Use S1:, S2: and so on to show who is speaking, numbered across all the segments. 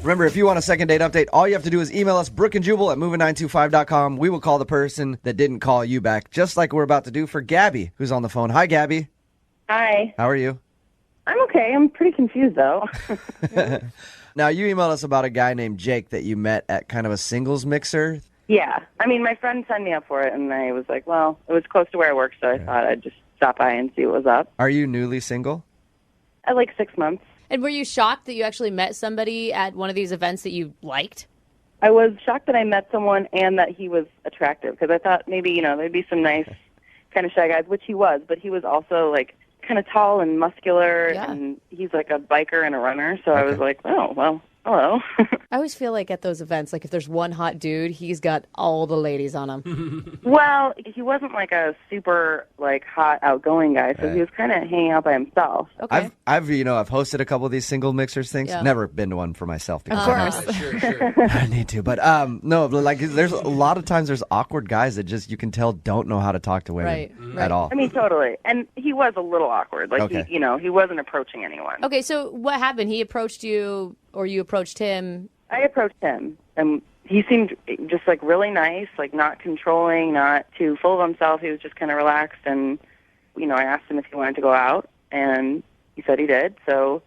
S1: Remember, if you want a second date update, all you have to do is email us, Brooke and Jubal at moving925.com. We will call the person that didn't call you back, just like we're about to do for Gabby, who's on the phone. Hi, Gabby.
S2: Hi.
S1: How are you?
S2: I'm okay. I'm pretty confused, though.
S1: Now, you emailed us about a guy named Jake that you met at kind of a singles mixer.
S2: Yeah. I mean, my friend signed me up for it, and I was like, well, it was close to where I work, so I thought I'd just stop by and see what was up.
S1: Are you newly single?
S2: At like 6 months.
S3: And were you shocked that you actually met somebody at one of these events that you liked?
S2: I was shocked that I met someone and that he was attractive, because I thought maybe, there'd be some nice kind of shy guys, which he was, but he was also like kind of tall and muscular, and he's like a biker and a runner, so I was like, oh, well, hello.
S3: I always feel like at those events, like if there's one hot dude, he's got all the ladies on him.
S2: Well, he wasn't like a super like hot outgoing guy, so he was kind of hanging out by himself.
S3: Okay.
S1: I've hosted a couple of these single mixers things.
S3: Yeah.
S1: Never been to one for myself. Because
S3: Of course.
S4: Sure.
S1: I need to, but no, like there's a lot of times there's awkward guys that just you can tell don't know how to talk to women at all.
S2: I mean, totally. And he was a little awkward. Like he wasn't approaching anyone.
S3: Okay, so what happened? He approached you, or you approached him?
S2: I approached him, and he seemed just like really nice, like not controlling, not too full of himself. He was just kind of relaxed, and I asked him if he wanted to go out, and he said he did. So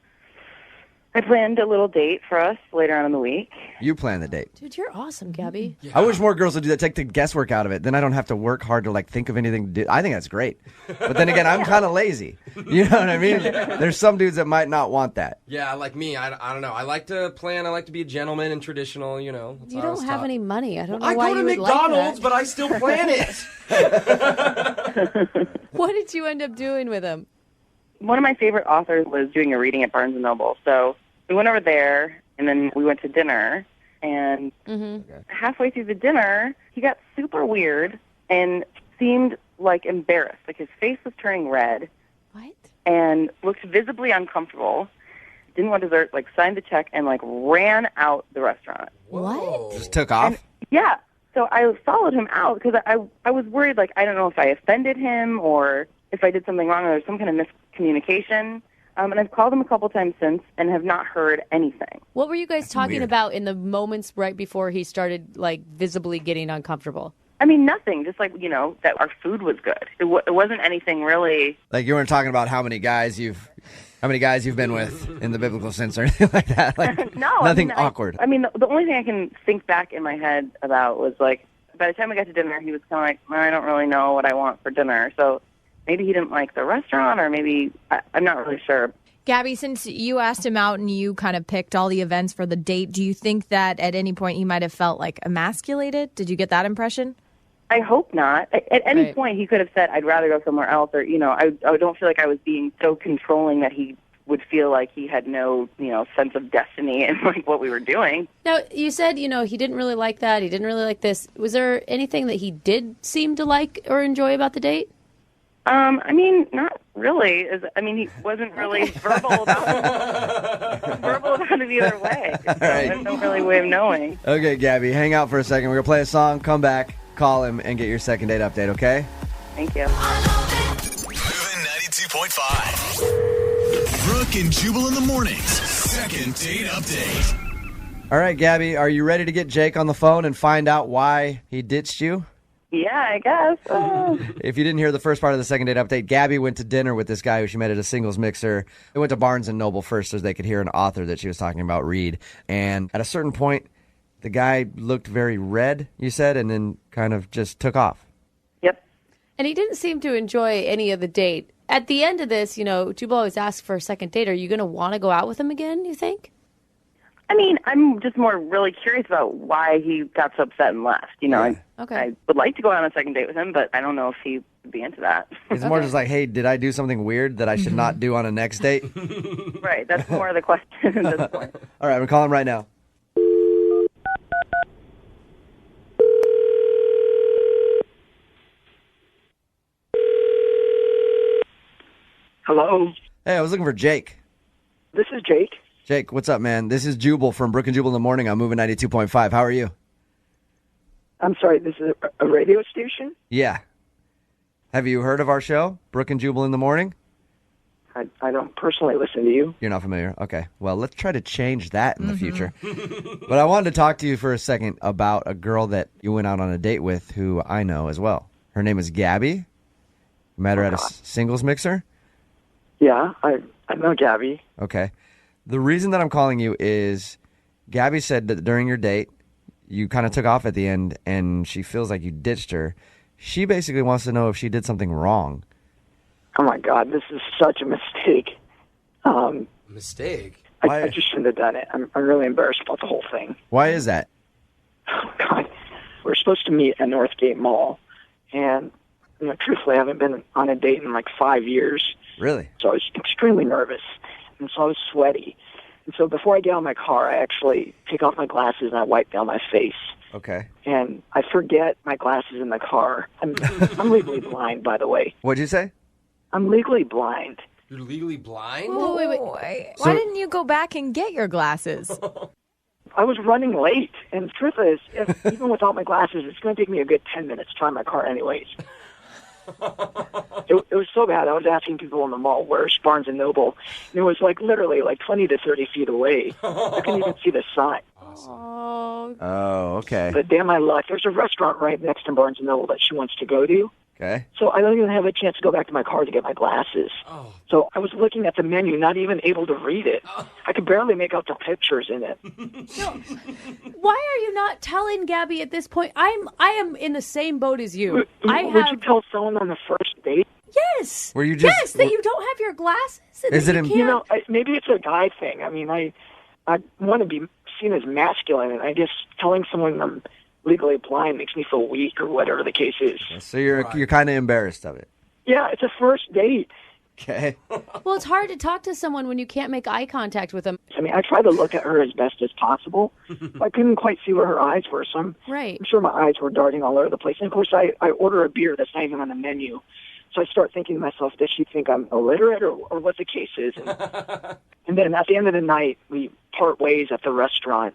S2: I planned a little date for us later on in the week.
S1: You plan the date.
S3: Dude, you're awesome, Gabby.
S4: Yeah.
S1: I wish more girls would do that. Take the guesswork out of it. Then I don't have to work hard to like think of anything to do. I think that's great. But then again, I'm kind of lazy. You know what I mean? There's some dudes that might not want that.
S4: Yeah, like me, I don't know. I like to plan. I like to be a gentleman and traditional, That's
S3: You
S4: how I was
S3: don't have
S4: taught.
S3: any money. I don't know
S4: I
S3: why
S4: go to
S3: you would
S4: McDonald's,
S3: like
S4: but I still plan it.
S3: that. What did you end up doing with him?
S2: One of my favorite authors was doing a reading at Barnes & Noble, so we went over there, and then we went to dinner, and halfway through the dinner, he got super weird and seemed like embarrassed. Like his face was turning red.
S3: What?
S2: And looked visibly uncomfortable. Didn't want dessert, like signed the check, and like ran out the restaurant.
S3: What?
S1: Just took off.
S2: And, yeah. So I followed him out because I was worried, like, I don't know if I offended him or if I did something wrong or there's some kind of miscommunication. And I've called him a couple times since and have not heard anything.
S3: What were you guys talking
S1: weird.
S3: about in the moments right before he started, like, visibly getting uncomfortable?
S2: I mean, nothing. Just like, that our food was good. It wasn't anything really.
S1: Like you weren't talking about how many guys you've been with in the biblical sense or anything like that. Like,
S2: No.
S1: nothing awkward.
S2: I mean, the only thing I can think back in my head about was, like, by the time we got to dinner, he was kind of like, well, I don't really know what I want for dinner. So maybe he didn't like the restaurant or maybe, I'm not really sure.
S5: Gabby, since you asked him out and you kind of picked all the events for the date, do you think that at any point he might have felt like emasculated? Did you get that impression?
S2: I hope not. At any point, he could have said, I'd rather go somewhere else. Or, I don't feel like I was being so controlling that he would feel like he had no, sense of destiny in like what we were doing.
S3: Now, you said, he didn't really like that. He didn't really like this. Was there anything that he did seem to like or enjoy about the date?
S2: I mean, not really. He wasn't really verbal about it either way. So
S1: right.
S2: There's no really way of knowing.
S1: Okay, Gabby, hang out for a second. We're going to play a song, come back, call him, and get your second date update, okay?
S2: Thank you.
S6: Moving 92.5. Brooke and Jubal in the mornings. Second date update.
S1: All right, Gabby, are you ready to get Jake on the phone and find out why he ditched you?
S2: Yeah, I guess.
S1: If you didn't hear the first part of the second date update, Gabby went to dinner with this guy who she met at a singles mixer. They went to Barnes & Noble first so they could hear an author that she was talking about read. And at a certain point, the guy looked very red, you said, and then kind of just took off.
S2: Yep.
S3: And he didn't seem to enjoy any of the date. At the end of this, Jubal always asks for a second date. Are you going to want to go out with him again, you think?
S2: I mean, I'm just more really curious about why he got so upset and left.
S3: Okay.
S2: I would like to go out on a second date with him, but I don't know if he would be into that.
S1: It's more just like, hey, did I do something weird that I should not do on a next date?
S2: Right. That's more of the question at this point.
S1: All right, I'm calling him right now.
S7: Hello,
S1: Hey, I was looking for Jake.
S7: this is Jake.
S1: Jake, what's up, man? This is Jubal from Brooke and Jubal in the morning. I'm moving 92.5. How are you?
S7: I'm sorry, this is a radio station?
S1: Yeah. Have you heard of our show, Brooke and Jubal in the morning?
S7: I don't personally listen to you.
S1: You're not familiar? Okay. Well, let's try to change that in the future. But I wanted to talk to you for a second about a girl that you went out on a date with who I know as well. Her name is Gabby. You met her at a singles mixer?
S7: Yeah, I know Gabby.
S1: Okay. The reason that I'm calling you is Gabby said that during your date, you kind of took off at the end, and she feels like you ditched her. She basically wants to know if she did something wrong.
S7: Oh, my God, this is such a mistake.
S4: Mistake?
S7: I just shouldn't have done it. I'm really embarrassed about the whole thing.
S1: Why is that?
S7: Oh, God. We're supposed to meet at Northgate Mall, and, truthfully, I haven't been on a date in like 5 years.
S1: Really?
S7: So I was extremely nervous, and so I was sweaty. And so before I get out of my car, I actually take off my glasses and I wipe down my face.
S1: Okay.
S7: And I forget my glasses in the car. I'm legally blind, by the way.
S1: What'd you say?
S7: I'm legally blind.
S4: You're legally blind?
S5: Wait. Why didn't you go back and get your glasses?
S7: I was running late, and the truth is, even without my glasses, it's going to take me a good 10 minutes to find my car anyways. It was so bad. I was asking people in the mall, where's Barnes & Noble? And it was literally 20 to 30 feet away. I couldn't even see the sign.
S1: Oh, okay.
S7: But damn my luck, there's a restaurant right next to Barnes & Noble that she wants to go to.
S1: Okay.
S7: So I don't even have a chance to go back to my car to get my glasses.
S4: Oh.
S7: So I was looking at the menu, not even able to read it. I could barely make out the pictures in it.
S3: Why are you not telling Gabby at this point? I am in the same boat as you.
S7: Would you tell someone on the first date?
S3: Yes.
S1: Were you just
S3: yes, that you don't have your glasses. And
S1: Is
S3: that
S1: it
S3: you
S1: im-
S3: can't.
S7: Maybe it's a guy thing. I mean, I want to be seen as masculine, and I guess telling someone I'm legally blind makes me feel weak or whatever the case is.
S1: So you're kind of embarrassed of it.
S7: Yeah, it's a first date.
S1: Okay.
S3: Well, it's hard to talk to someone when you can't make eye contact with them.
S7: I mean, I try to look at her as best as possible. I couldn't quite see where her eyes were, so I'm sure my eyes were darting all over the place. And, of course, I order a beer that's not even on the menu. So I start thinking to myself, does she think I'm illiterate or what the case is? And then at the end of the night, we part ways at the restaurant.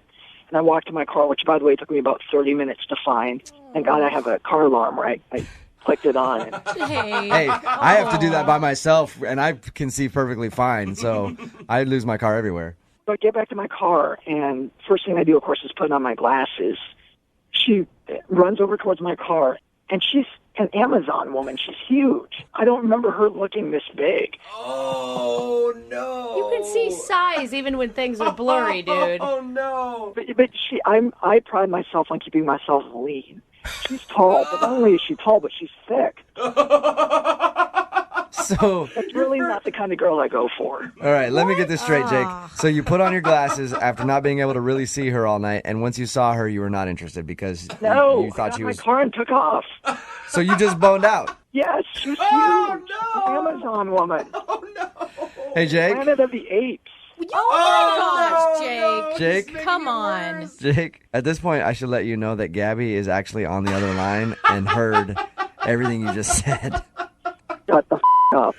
S7: And I walked to my car, which, by the way, took me about 30 minutes to find. Thank God I have a car alarm where I clicked it on.
S1: Hey, I have to do that by myself, and I can see perfectly fine, so I lose my car everywhere.
S7: So I get back to my car, and first thing I do, of course, is put on my glasses. She runs over towards my car, and she's an Amazon woman. She's huge. I don't remember her looking this big.
S4: Oh, no.
S3: You can see size even when things are blurry, dude.
S4: Oh, no.
S7: But I pride myself on keeping myself lean. She's tall, but not only is she tall, but she's thick.
S1: So
S7: That's really not the kind of girl I go for.
S1: all right, let me get this straight, Jake. So you put on your glasses after not being able to really see her all night, and once you saw her, you were not interested because
S7: No,
S1: you thought
S7: got
S1: she
S7: my
S1: was.
S7: car and took off.
S1: So you just boned out.
S7: Yes, she was
S4: Oh,
S7: huge.
S4: no.
S7: An Amazon woman.
S4: Oh, no.
S1: Hey, Jake.
S7: Planet of the Apes.
S5: Oh my gosh, Jake.
S1: Jake.
S5: Come on.
S1: Jake, at this point, I should let you know that Gabby is actually on the other line and heard everything you just said.
S7: Shut the up.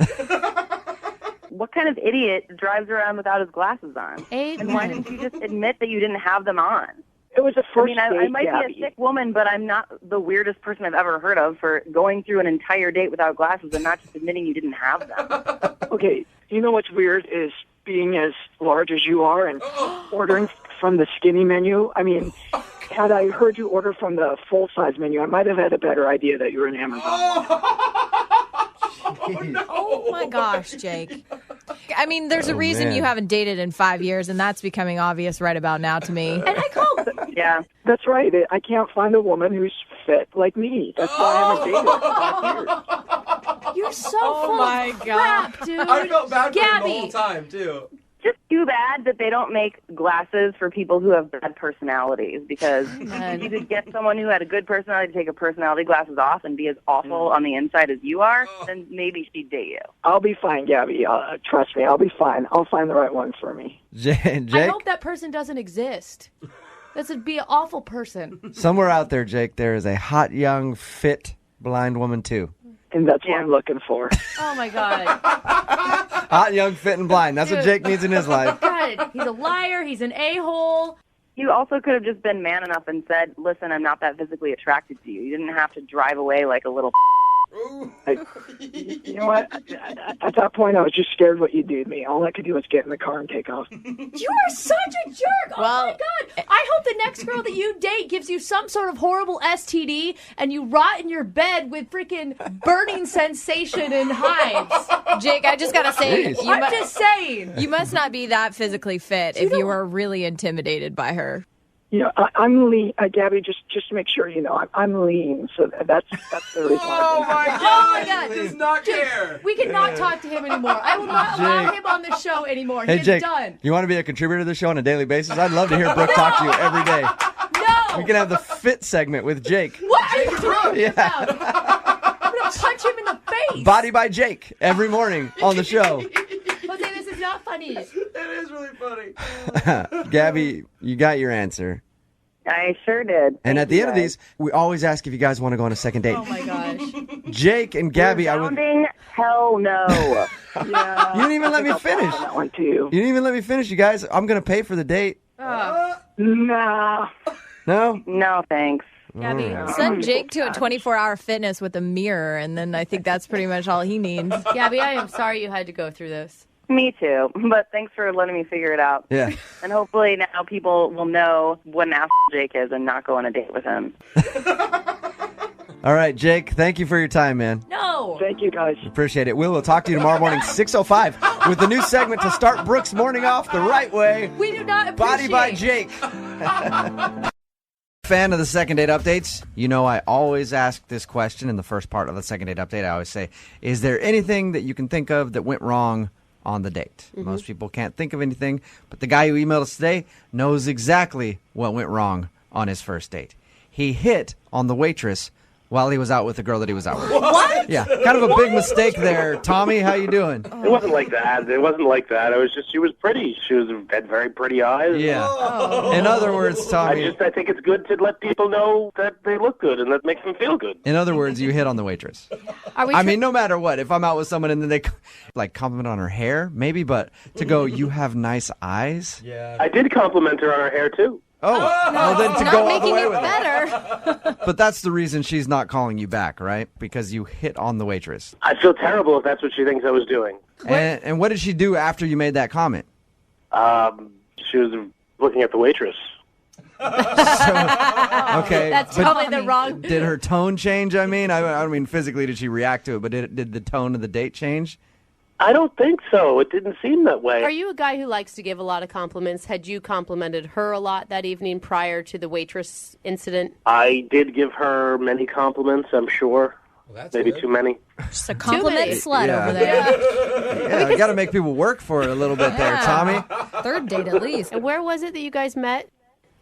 S2: What kind of idiot drives around without his glasses on? And why didn't you just admit that you didn't have them on?
S7: It was a first
S2: I
S7: date,
S2: might
S7: Gabby.
S2: be a sick woman, but I'm not the weirdest person I've ever heard of for going through an entire date without glasses and not just admitting you didn't have them.
S7: Okay, you know what's weird is being as large as you are and ordering from the skinny menu. I mean, had I heard you order from the full-size menu, I might have had a better idea that you were an Amazon.
S5: Oh my gosh, Jake. I mean, there's a reason
S1: man.
S5: you haven't dated in 5 years, and that's becoming obvious right about now to me.
S3: And I called.
S2: Yeah.
S7: That's right. I can't find a woman who's fit like me. That's why I haven't dated in 5 years.
S3: You're so
S5: Oh
S3: full
S5: my
S3: of
S5: God.
S3: crap, dude.
S4: I felt bad for him the
S3: Gabby.
S4: whole time, too.
S2: Just too bad that they don't make glasses for people who have bad personalities, because if you could get someone who had a good personality to take her personality glasses off and be as awful on the inside as you are, then maybe she'd date you.
S7: I'll be fine, Gabby. Trust me, I'll be fine. I'll find the right one for me.
S1: Jake,
S3: I hope that person doesn't exist. This would be an awful person.
S1: somewhere out there, Jake, there is a hot, young, fit, blind woman, too.
S7: And that's what I'm looking for.
S3: Oh my God.
S1: Hot, young, fit, and blind. That's what
S3: Dude.
S1: Jake needs in his life.
S3: God, he's a liar. He's an a-hole.
S2: You also could have just been man enough and said, listen, I'm not that physically attracted to you. You didn't have to drive away like a little
S7: You know what? At that point, I was just scared what you'd do to me. All I could do was get in the car and take off.
S3: You are such a jerk. Oh, my God. I hope the next girl that you date gives you some sort of horrible STD and you rot in your bed with freaking burning sensation and hives.
S5: Jake, I just got to say,
S3: I'm just saying.
S5: You must not be that physically fit if you were really intimidated by her.
S7: You know, I'm lean. Gabby, just to make sure you know, I'm lean. So that's the reason.
S4: Oh my God! He does not care.
S3: We cannot talk to him anymore. I will not allow him on the show anymore.
S1: Hey,
S3: He's
S1: Jake,
S3: done.
S1: you want to be a contributor to the show on a daily basis? I'd love to hear Brooke talk to you every day.
S3: No.
S1: We can have the fit segment with Jake.
S3: What are you talking
S1: Yeah.
S3: about? I'm going to punch him in the face.
S1: Body by Jake every morning on the show.
S3: Jose, this is not funny.
S4: It is really funny.
S1: Gabby, you got your answer.
S2: I sure did.
S1: And
S2: Thank
S1: at the
S2: you
S1: end of
S2: guys.
S1: these, we always ask if you guys want to go on a second date.
S3: Oh, my gosh.
S1: Jake and Gabby,
S2: Resounding hell no.
S7: Yeah,
S1: You didn't even let me
S7: I'll pass
S1: finish.
S7: on that one too.
S1: You didn't even let me finish, you guys. I'm going to pay for the date.
S7: Nah.
S1: No?
S2: No, thanks.
S3: Gabby,
S5: Send Jake to a 24-hour fitness with a mirror, and then I think that's pretty much all he needs.
S3: Gabby, I am sorry you had to go through this.
S2: Me too. But thanks for letting me figure it out.
S1: Yeah.
S2: And hopefully now people will know what an asshole Jake is and not go on a date with him.
S1: All right, Jake, thank you for your time, man.
S3: No.
S7: Thank you, guys.
S1: Appreciate it. We'll talk to you tomorrow morning, 6:05, with the new segment to start Brooke's morning off the right way.
S3: We do not
S1: Body
S3: appreciate.
S1: by Jake. Fan of the second date updates? You know, I always ask this question in the first part of the second date update. I always say, is there anything that you can think of that went wrong on the date? Most people can't think of anything, but the guy who emailed us today knows exactly what went wrong on his first date. He hit on the waitress while he was out with the girl that he was out with.
S3: What?
S1: Yeah, kind of a big mistake there. Tommy, how you doing?
S8: It wasn't like that. It wasn't like that. It was just she was pretty. She had very pretty eyes.
S1: Yeah. In other words, Tommy.
S8: I think it's good to let people know that they look good and that makes them feel good.
S1: In other words, you hit on the waitress.
S3: Are we
S1: I mean, no matter what, if I'm out with someone and then they like compliment on her hair, maybe, but to go, you have nice eyes.
S4: Yeah.
S8: I did compliment her on her hair too.
S1: Oh, well, then to
S5: Not
S1: go all the
S5: making
S1: way
S5: it
S1: with
S5: better.
S1: But that's the reason she's not calling you back, right? Because you hit on the waitress.
S8: I feel terrible if that's what she thinks I was doing.
S1: And what did she do after you made that comment?
S8: She was looking at the waitress.
S1: Okay.
S3: That's
S1: but
S3: totally the wrong.
S1: did her tone change? I mean, I don't mean physically did she react to it, but did the tone of the date change?
S8: I don't think so. It didn't seem that way.
S9: Are you a guy who likes to give a lot of compliments? Had you complimented her a lot that evening prior to the waitress incident?
S8: I did give her many compliments, I'm sure.
S4: Well, that's
S8: Maybe
S4: good.
S8: too many.
S5: Just a compliment
S9: many.
S5: slut
S1: Yeah.
S5: over there.
S1: Yeah, you got to make people work for it a little bit there, Tommy.
S5: Third date at least.
S9: And where was it that you guys met?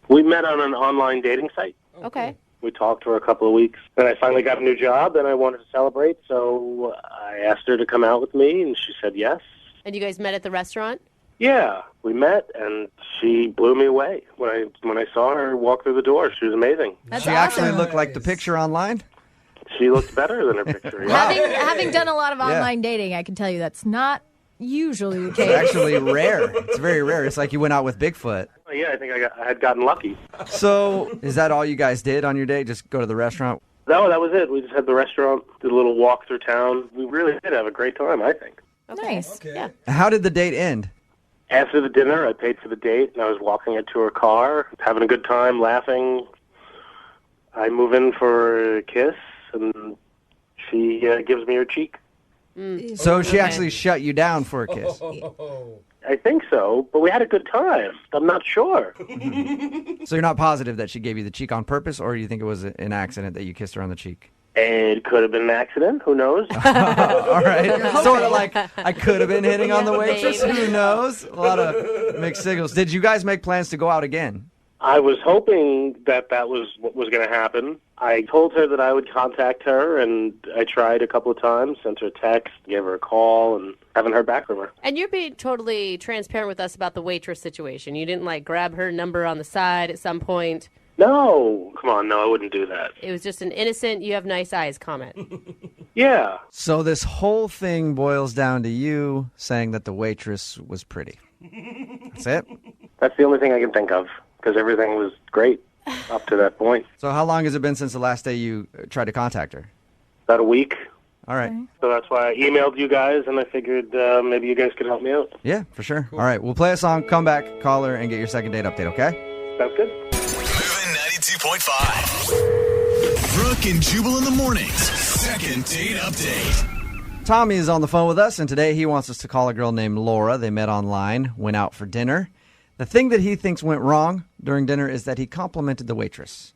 S8: We met on an online dating site.
S9: Okay.
S8: We talked for a couple of weeks. Then I finally got a new job, and I wanted to celebrate, so I asked her to come out with me, and she said yes.
S9: And you guys met at the restaurant?
S8: Yeah, we met, and she blew me away. When I saw her walk through the door, she was amazing.
S5: That's
S1: She actually
S5: awesome.
S1: looked like the picture online.
S8: She looked better than her picture. Yeah.
S5: Having done a lot of online dating, I can tell you that's not usually the
S1: It's
S5: case.
S1: actually rare. It's very rare. It's like you went out with Bigfoot.
S8: Yeah, I think I had gotten lucky.
S1: So, is that all you guys did on your date? Just go to the restaurant?
S8: No, that was it. We just had the restaurant, did a little walk through town. We really did have a great time, I think.
S5: Nice.
S4: Okay.
S9: Yeah.
S1: How did the date end?
S8: After the dinner, I paid for the date, and I was walking it to her car, having a good time, laughing. I move in for a kiss, and she gives me her cheek.
S1: So she actually shut you down for a kiss.
S8: I think so, but we had a good time. I'm not sure.
S1: So you're not positive that she gave you the cheek on purpose, or you think it was an accident that you kissed her on the cheek?
S8: It could have been an accident. Who knows?
S1: All right. Sort of like I could have been hitting on the waitress. Who knows? A lot of mixed signals. Did you guys make plans to go out again?
S8: I was hoping that was what was going to happen. I told her that I would contact her, and I tried a couple of times, sent her a text, gave her a call, and haven't heard back from her.
S9: And you're being totally transparent with us about the waitress situation. You didn't, like, grab her number on the side at some point.
S8: No. Come on, no, I wouldn't do that.
S9: It was just an innocent, you have nice eyes comment.
S8: Yeah.
S1: So this whole thing boils down to you saying that the waitress was pretty. That's it?
S8: That's the only thing I can think of, because everything was great up to that point.
S1: So how long has it been since the last day you tried to contact her?
S8: About a week.
S1: All right.
S8: So that's why I emailed you guys, and I figured maybe you guys could help me out.
S1: Yeah, for sure. All right, we'll play a song, come back, call her, and get your second date update, okay?
S8: Sounds good.
S6: Moving 92.5. Brooke and Jubal in the mornings. Second date update.
S1: Tommy is on the phone with us, and today he wants us to call a girl named Laura. They met online, went out for dinner. The thing that he thinks went wrong during dinner is that he complimented the waitress.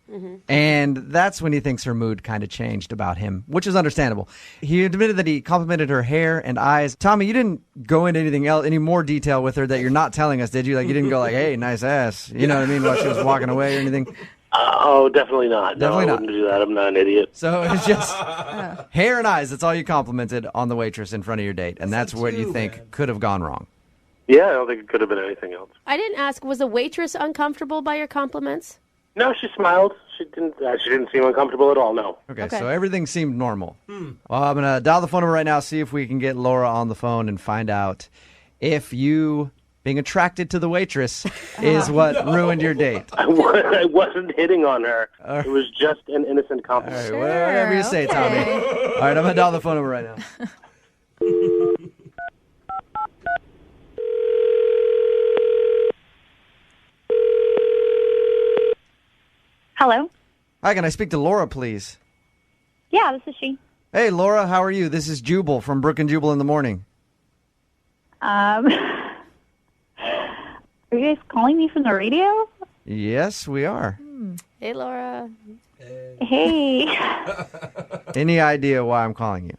S1: And that's when he thinks her mood kind of changed about him, which is understandable. He admitted that he complimented her hair and eyes. Tommy, you didn't go into anything else, any more detail with her that you're not telling us, did you? Like, you didn't go like, hey, nice ass. You know what I mean? While she was walking away or anything?
S8: Oh, definitely not.
S1: Definitely
S8: no, I
S1: not.
S8: wouldn't do that. I'm not an idiot.
S1: So it's just hair and eyes. That's all you complimented on the waitress in front of your date. And that's what you think could have gone wrong.
S8: Yeah, I don't think it could have been anything else.
S9: I didn't ask, was the waitress uncomfortable by your compliments?
S8: No, she smiled. She didn't seem uncomfortable at all, no.
S1: Okay, so everything seemed normal. Well, I'm going to dial the phone number right now, see if we can get Laura on the phone and find out if you being attracted to the waitress is what ruined your date.
S8: I wasn't hitting on her. It was just an innocent compliment.
S1: All right, whatever you say, Tommy. All right, I'm going to dial the phone number right now.
S10: Hello?
S1: Hi, can I speak to Laura, please?
S10: Yeah, this is she.
S1: Hey, Laura, how are you? This is Jubal from Brooke and Jubal in the morning.
S10: Are you guys calling me from the radio?
S1: Yes, we are.
S9: Hey, Laura.
S10: Hey.
S1: Any idea why I'm calling you?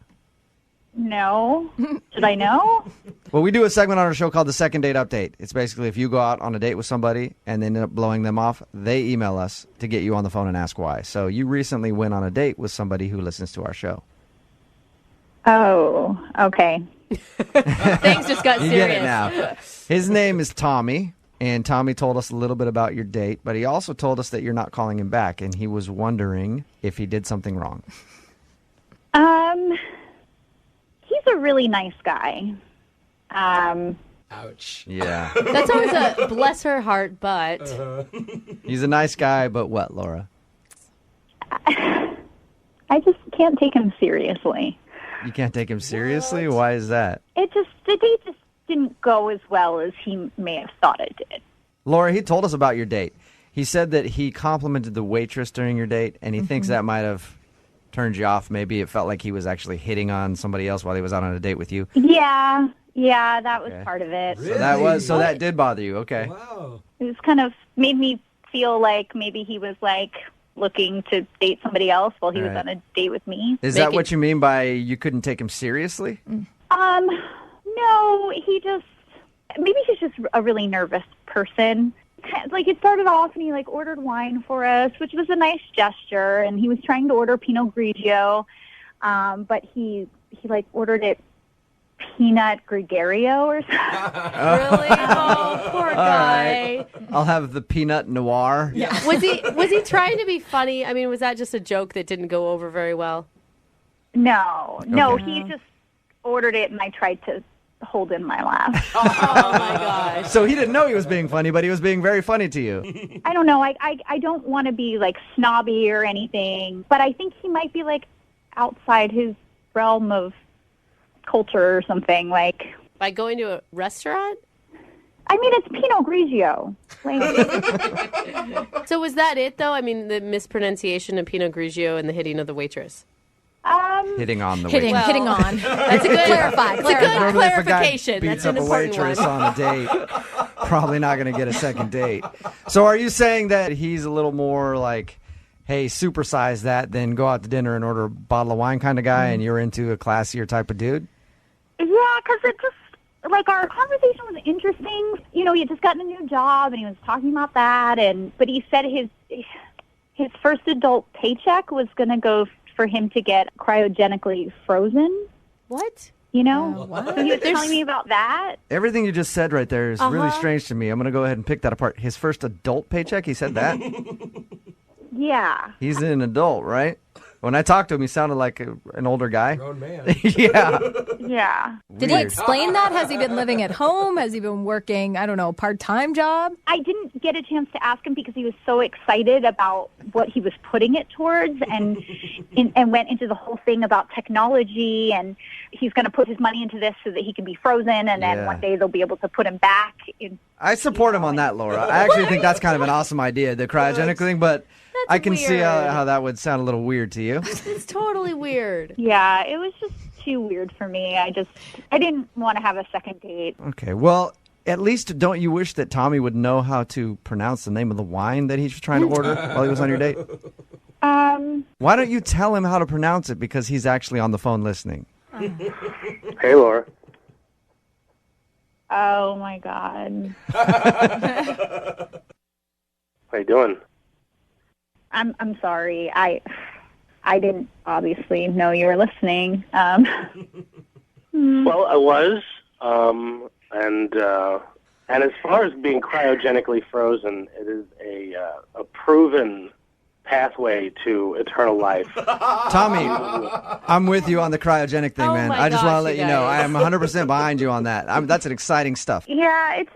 S10: No. Should I know?
S1: Well, we do a segment on our show called the Second Date Update. It's basically if you go out on a date with somebody and then end up blowing them off, they email us to get you on the phone and ask why. So you recently went on a date with somebody who listens to our show.
S10: Oh, okay.
S9: Things just got
S1: You
S9: serious.
S1: get it now. His name is Tommy, and Tommy told us a little bit about your date, but he also told us that you're not calling him back, and he was wondering if he did something wrong.
S10: He's a really nice guy.
S4: Ouch.
S1: Yeah.
S9: That's always a bless her heart, but
S1: He's a nice guy, but what, Laura?
S10: I just can't take him seriously.
S1: You can't take him seriously? Why is that?
S10: The date just didn't go as well as he may have thought it did.
S1: Laura, he told us about your date. He said that he complimented the waitress during your date, and he thinks that might have turned you off. Maybe it felt like he was actually hitting on somebody else while he was out on a date with you.
S10: Yeah, that was part of it.
S4: Really?
S1: So that did bother you. Okay.
S4: Wow.
S10: It was kind of made me feel like maybe he was like looking to date somebody else while he was on a date with me.
S1: Is that what you mean by you couldn't take him seriously?
S10: No, maybe he's just a really nervous person. Like, it started off and he like ordered wine for us, which was a nice gesture, and he was trying to order Pinot Grigio, but he like ordered it Peanut Gregario or something.
S9: really? Oh, poor guy.
S1: Right. I'll have the peanut noir.
S9: Yeah. Was he trying to be funny? I mean, was that just a joke that didn't go over very well?
S10: No, he just ordered it, and I tried to hold in my laugh.
S9: Oh my gosh.
S1: So he didn't know he was being funny, but he was being very funny to you.
S10: I don't know. I don't want to be like snobby or anything, but I think he might be like outside his realm of culture or something. Like,
S9: by going to a restaurant?
S10: I mean, it's Pinot Grigio. Like,
S9: so was that it, though? I mean, the mispronunciation of Pinot Grigio and the hitting of the waitress.
S1: Hitting on the waitress.
S5: Hitting on.
S9: That's a good
S5: clarify.
S9: It's a good
S1: Normally if a guy
S9: clarification.
S1: beats
S9: That's an
S1: up a
S9: important
S1: waitress
S9: one.
S1: on a date, probably not going to get a second date. So are you saying that he's a little more like, hey, supersize that, then go out to dinner and order a bottle of wine kind of guy, and you're into a classier type of dude?
S10: yeah, because it just, like, our conversation was interesting. You know, he had just gotten a new job, and he was talking about that, but he said his first adult paycheck was going to go for him to get cryogenically frozen.
S9: What?
S10: You know?
S9: What?
S10: So he was telling me about that.
S1: Everything you just said right there is really strange to me. I'm going to go ahead and pick that apart. His first adult paycheck, he said that?
S10: Yeah.
S1: He's an adult, right? When I talked to him, he sounded like an older guy.
S4: Grown man.
S1: Yeah.
S10: Yeah.
S5: Did he explain that? Has he been living at home? Has he been working, I don't know, part-time job?
S10: I didn't get a chance to ask him because he was so excited about what he was putting it towards and went into the whole thing about technology, and he's going to put his money into this so that he can be frozen, and then one day they'll be able to put him back.
S1: I support him on that, Laura. I actually think that's kind of an awesome idea, the cryogenic thing, but I can see how that would sound a little weird to you.
S9: It's totally weird.
S10: Yeah, it was just too weird for me. I didn't want to have a second date.
S1: Okay, well, at least don't you wish that Tommy would know how to pronounce the name of the wine that he was trying to order while he was on your date? Why don't you tell him how to pronounce it, because he's actually on the phone listening?
S8: Hey, Laura.
S10: Oh, my God.
S8: How you doing?
S10: I'm sorry. I didn't obviously know you were listening.
S8: Well, I was, and as far as being cryogenically frozen, it is a proven pathway to eternal life.
S1: Tommy, I'm with you on the cryogenic thing, man. I just want to let you know I am 100% behind you on that. That's an exciting stuff.
S10: Yeah, it's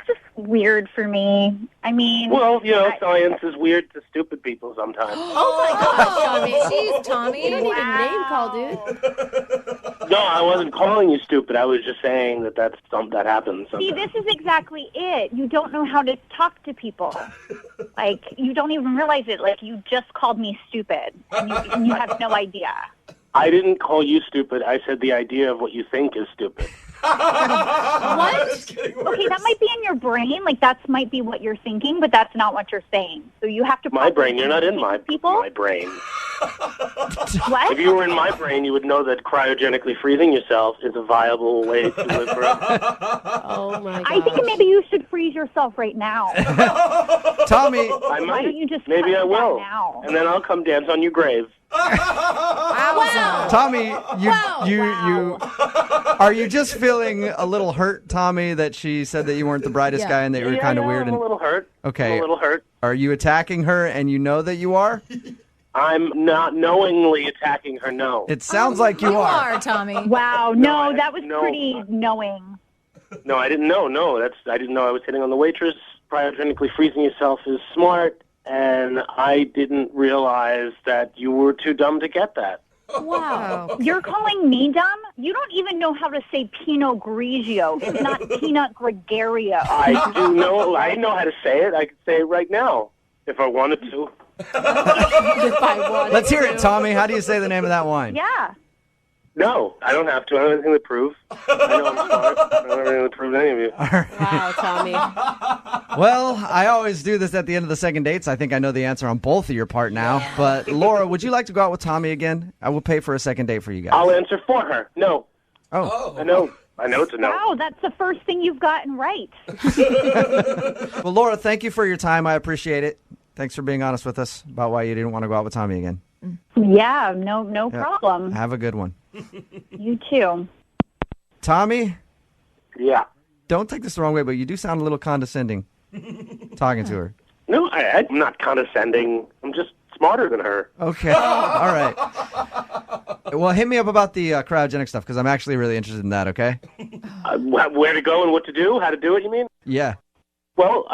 S10: just weird for me. I mean,
S8: well, science is weird to stupid people sometimes.
S9: Oh my gosh, Tommy.
S5: Jeez, Tommy.
S9: You don't need a name call, dude.
S8: No, I wasn't calling you stupid. I was just saying that happens sometimes.
S10: See, this is exactly it. You don't know how to talk to people. Like, you don't even realize it. Like, you just called me stupid, and you have no idea.
S8: I didn't call you stupid. I said the idea of what you think is stupid.
S10: What? Okay, that might be in your brain. Like, that might be what you're thinking, but that's not what you're saying. So you have to...
S8: My brain? You're not in my brain.
S10: What?
S8: If you were in my brain, you would know that cryogenically freezing yourself is a viable way to live forever.
S9: Oh, my God.
S10: I think maybe you should freeze yourself right now.
S1: Tommy!
S8: I might.
S10: Why don't you just
S8: maybe I will.
S10: now?
S8: And then I'll come dance on your grave.
S5: Wow.
S1: Tommy, you are you just feeling a little hurt, Tommy, that she said that you weren't the brightest guy and that you were kind of weird?
S8: I'm a little hurt.
S1: Okay.
S8: I'm a little hurt.
S1: Are you attacking her and you know that you are?
S8: I'm not knowingly attacking her, no.
S1: It sounds like you are.
S5: Tommy.
S10: Wow, no, that was pretty knowing.
S8: No, I didn't know. No, I didn't know I was hitting on the waitress. Cryogenically freezing yourself is smart, and I didn't realize that you were too dumb to get that.
S10: Wow. You're calling me dumb? You don't even know how to say Pinot Grigio. It's not Pinot Gregario.
S8: I do know. I know how to say it. I could say it right now if I wanted to.
S9: If I wanted
S1: Let's hear
S9: to.
S1: it, Tommy. How do you say the name of that wine?
S10: Yeah.
S8: No, I don't have to. I don't have anything to prove. I know I'm smart. I don't have anything to prove to any of you.
S9: Wow, Tommy.
S1: Well, I always do this at the end of the second dates. I think I know the answer on both of your part now. But Laura, would you like to go out with Tommy again? I will pay for a second date for you guys.
S8: I'll answer for her. No.
S1: Oh.
S8: I know it's a no.
S10: Wow, that's the first thing you've gotten right.
S1: Well, Laura, thank you for your time. I appreciate it. Thanks for being honest with us about why you didn't want to go out with Tommy again.
S10: Yeah, no problem.
S1: Have a good one.
S10: You too.
S1: Tommy?
S8: Yeah.
S1: Don't take this the wrong way, but you do sound a little condescending talking to her.
S8: No, I'm not condescending. I'm just smarter than her.
S1: Okay. All right. Well, hit me up about the cryogenic stuff, because I'm actually really interested in that, okay?
S8: Where to go and what to do? How to do it, you mean?
S1: Yeah.
S8: Well,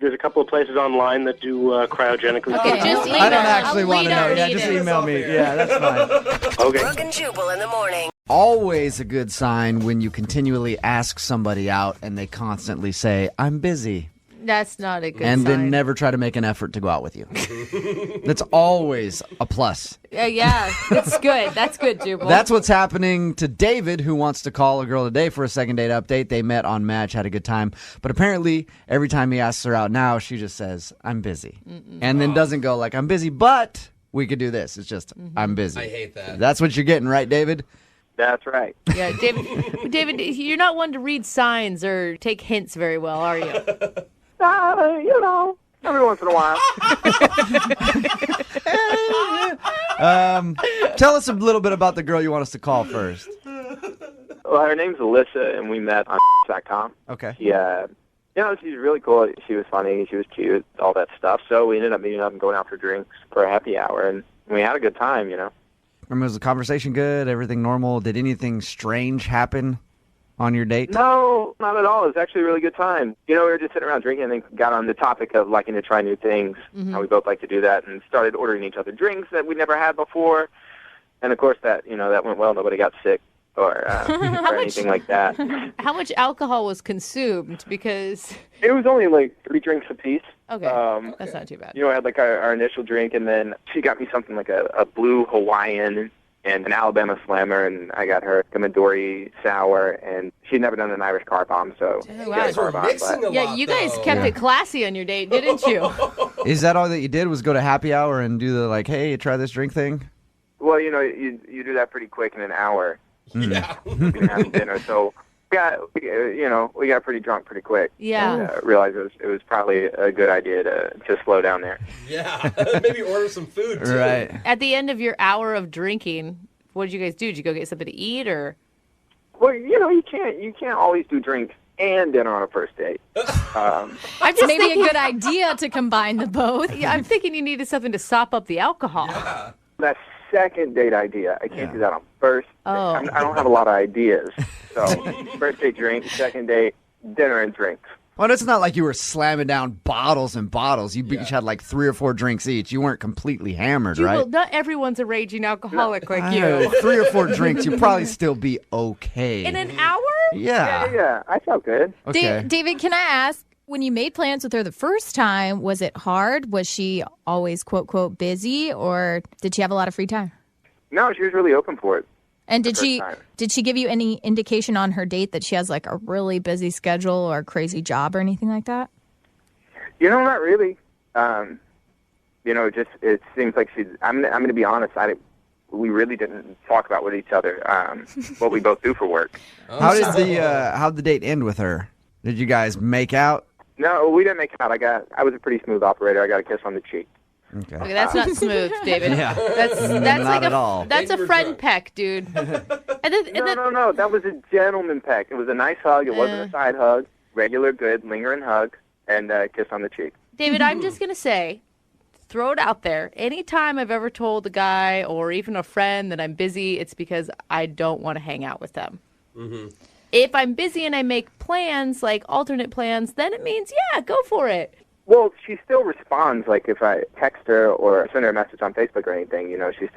S8: there's a couple of places online that do cryogenically.
S9: Okay, just email.
S1: I don't actually
S9: We
S1: want to know.
S9: don't
S1: Yeah,
S9: need
S1: just
S9: it.
S1: email me. Yeah, that's fine.
S8: Okay.
S11: Brooke and Jubal in the morning.
S1: Always a good sign when you continually ask somebody out and they constantly say, I'm busy.
S9: That's not a good
S1: And
S9: sign.
S1: then never try to make an effort to go out with you. That's always a plus.
S9: Yeah, it's good. That's good, Jubal.
S1: That's what's happening to David, who wants to call a girl today for a second date update. They met on Match, had a good time. But apparently, every time he asks her out now, she just says, I'm busy. And then doesn't go like, I'm busy, but we could do this. It's just, I'm busy.
S4: I hate that.
S1: That's what you're getting, right, David?
S8: That's right.
S9: Yeah, David, you're not one to read signs or take hints very well, are you?
S8: Every once in a while.
S1: Tell us a little bit about the girl you want us to call first.
S12: Well, her name's Alyssa, and we met on .com.
S1: Okay.
S12: She's really cool. She was funny. She was cute, all that stuff. So we ended up meeting up and going out for drinks for a happy hour. And We had a good time,
S1: Was the conversation good? Everything normal? Did anything strange happen on your date?
S12: No, not at all. It was actually a really good time. We were just sitting around drinking and then got on the topic of liking to try new things, how we both like to do that, and started ordering each other drinks that we never had before. And, of course, that went well. Nobody got sick or anything like that.
S9: How much alcohol was consumed? Because
S12: it was only like 3 drinks apiece.
S9: Okay, that's not too bad.
S12: I had like our initial drink, and then she got me something like a blue Hawaiian and an Alabama Slammer, and I got her a Midori Sour, and she'd never done an Irish car bomb, so...
S4: You guys were mixing a lot,
S9: Yeah, you guys kept it classy on your date, didn't you?
S1: Is that all that you did, was go to happy hour and do the, like, hey, try this drink thing?
S12: Well, you do that pretty quick in an hour.
S4: Yeah.
S12: You can have dinner, so... we got pretty drunk pretty quick.
S9: Yeah.
S12: And, realized it was probably a good idea to slow down there.
S4: Yeah. Maybe order some food, too.
S1: Right.
S9: At the end of your hour of drinking, what did you guys do? Did you go get something to eat, or?
S12: Well, you can't always do drink and dinner on a first date.
S9: I'm just
S5: Maybe
S9: thinking,
S5: a good idea to combine the both.
S9: Yeah, I'm thinking you needed something to sop up the alcohol.
S4: Yeah.
S12: That second date idea, I can't do that on first.
S9: Oh.
S12: I don't have a lot of ideas. So first date drink, second date dinner and drinks.
S1: Well, it's not like you were slamming down bottles and bottles. You each had like 3 or 4 drinks each. You weren't completely hammered,
S9: Jubal,
S1: right?
S9: not everyone's a raging alcoholic like you.
S1: 3 or 4 drinks, you'd probably still be okay.
S9: In an hour?
S1: Yeah.
S12: I felt good.
S1: Okay.
S5: David, can I ask, when you made plans with her the first time, was it hard? Was she always, quote, quote, busy, or did she have a lot of free time?
S12: No, she was really open for it.
S5: And did she give you any indication on her date that she has like a really busy schedule or a crazy job or anything like that?
S12: Not really. Just it seems like she's. I'm going to be honest. We really didn't talk about with each other what we both do for work.
S1: How'd the date end with her? Did you guys make out?
S12: No, we didn't make out. I was a pretty smooth operator. I got a kiss on the cheek.
S1: Okay,
S9: that's not smooth, David.
S1: Yeah.
S9: That's
S1: Not
S9: like
S1: at all.
S9: That's a friend peck, dude.
S12: No. That was a gentleman peck. It was a nice hug. It wasn't a side hug. Regular, good, lingering hug, and a kiss on the cheek.
S9: David, I'm just gonna say, throw it out there. Anytime I've ever told a guy or even a friend that I'm busy, it's because I don't want to hang out with them. Mm-hmm. If I'm busy and I make plans, like alternate plans, then it means, yeah, go for it.
S12: Well, she still responds. Like if I text her or send her a message on Facebook or anything, she's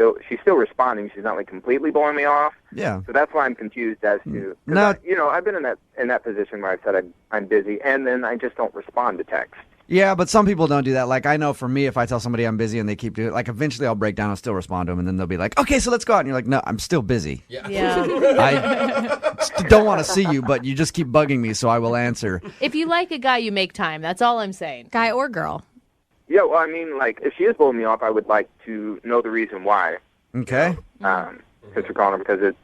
S12: still responding. She's not like completely blowing me off.
S1: Yeah.
S12: So that's why I'm confused as to.
S1: No.
S12: I've been in that position where I've said I'm busy, and then I just don't respond to text.
S1: Yeah, but some people don't do that. Like, I know for me, if I tell somebody I'm busy and they keep doing it, like, eventually I'll break down and still respond to them, and then they'll be like, okay, so let's go out. And you're like, no, I'm still busy.
S9: Yeah.
S1: I don't want to see you, but you just keep bugging me, so I will answer.
S9: If you like a guy, you make time. That's all I'm saying.
S5: Guy or girl?
S12: Yeah, well, I mean, like, if she is blowing me off, I would like to know the reason why.
S1: Okay.
S12: Because we're calling her, because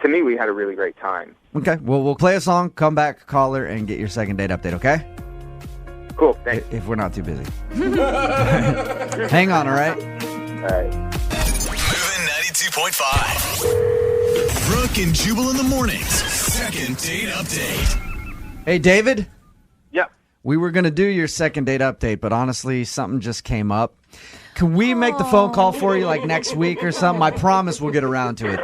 S12: to me, we had a really great time.
S1: Okay, well, we'll play a song, come back, call her, and get your second date update, okay?
S12: Cool, thanks.
S1: If we're not too busy. Hang on, all right?
S12: All right.
S6: Moving 92.5. Brooke and Jubal in the mornings. Second date update.
S1: Hey, David?
S12: Yeah.
S1: We were going to do your second date update, but honestly, something just came up. Can we make the phone call for you like next week or something? I promise we'll get around to it.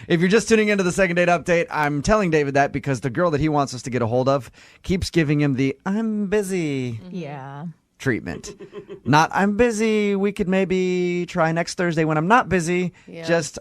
S1: If you're just tuning into the second date update, I'm telling David that because the girl that he wants us to get a hold of keeps giving him the I'm busy treatment. Not I'm busy. We could maybe try next Thursday when I'm not busy.
S9: Yeah.
S1: Just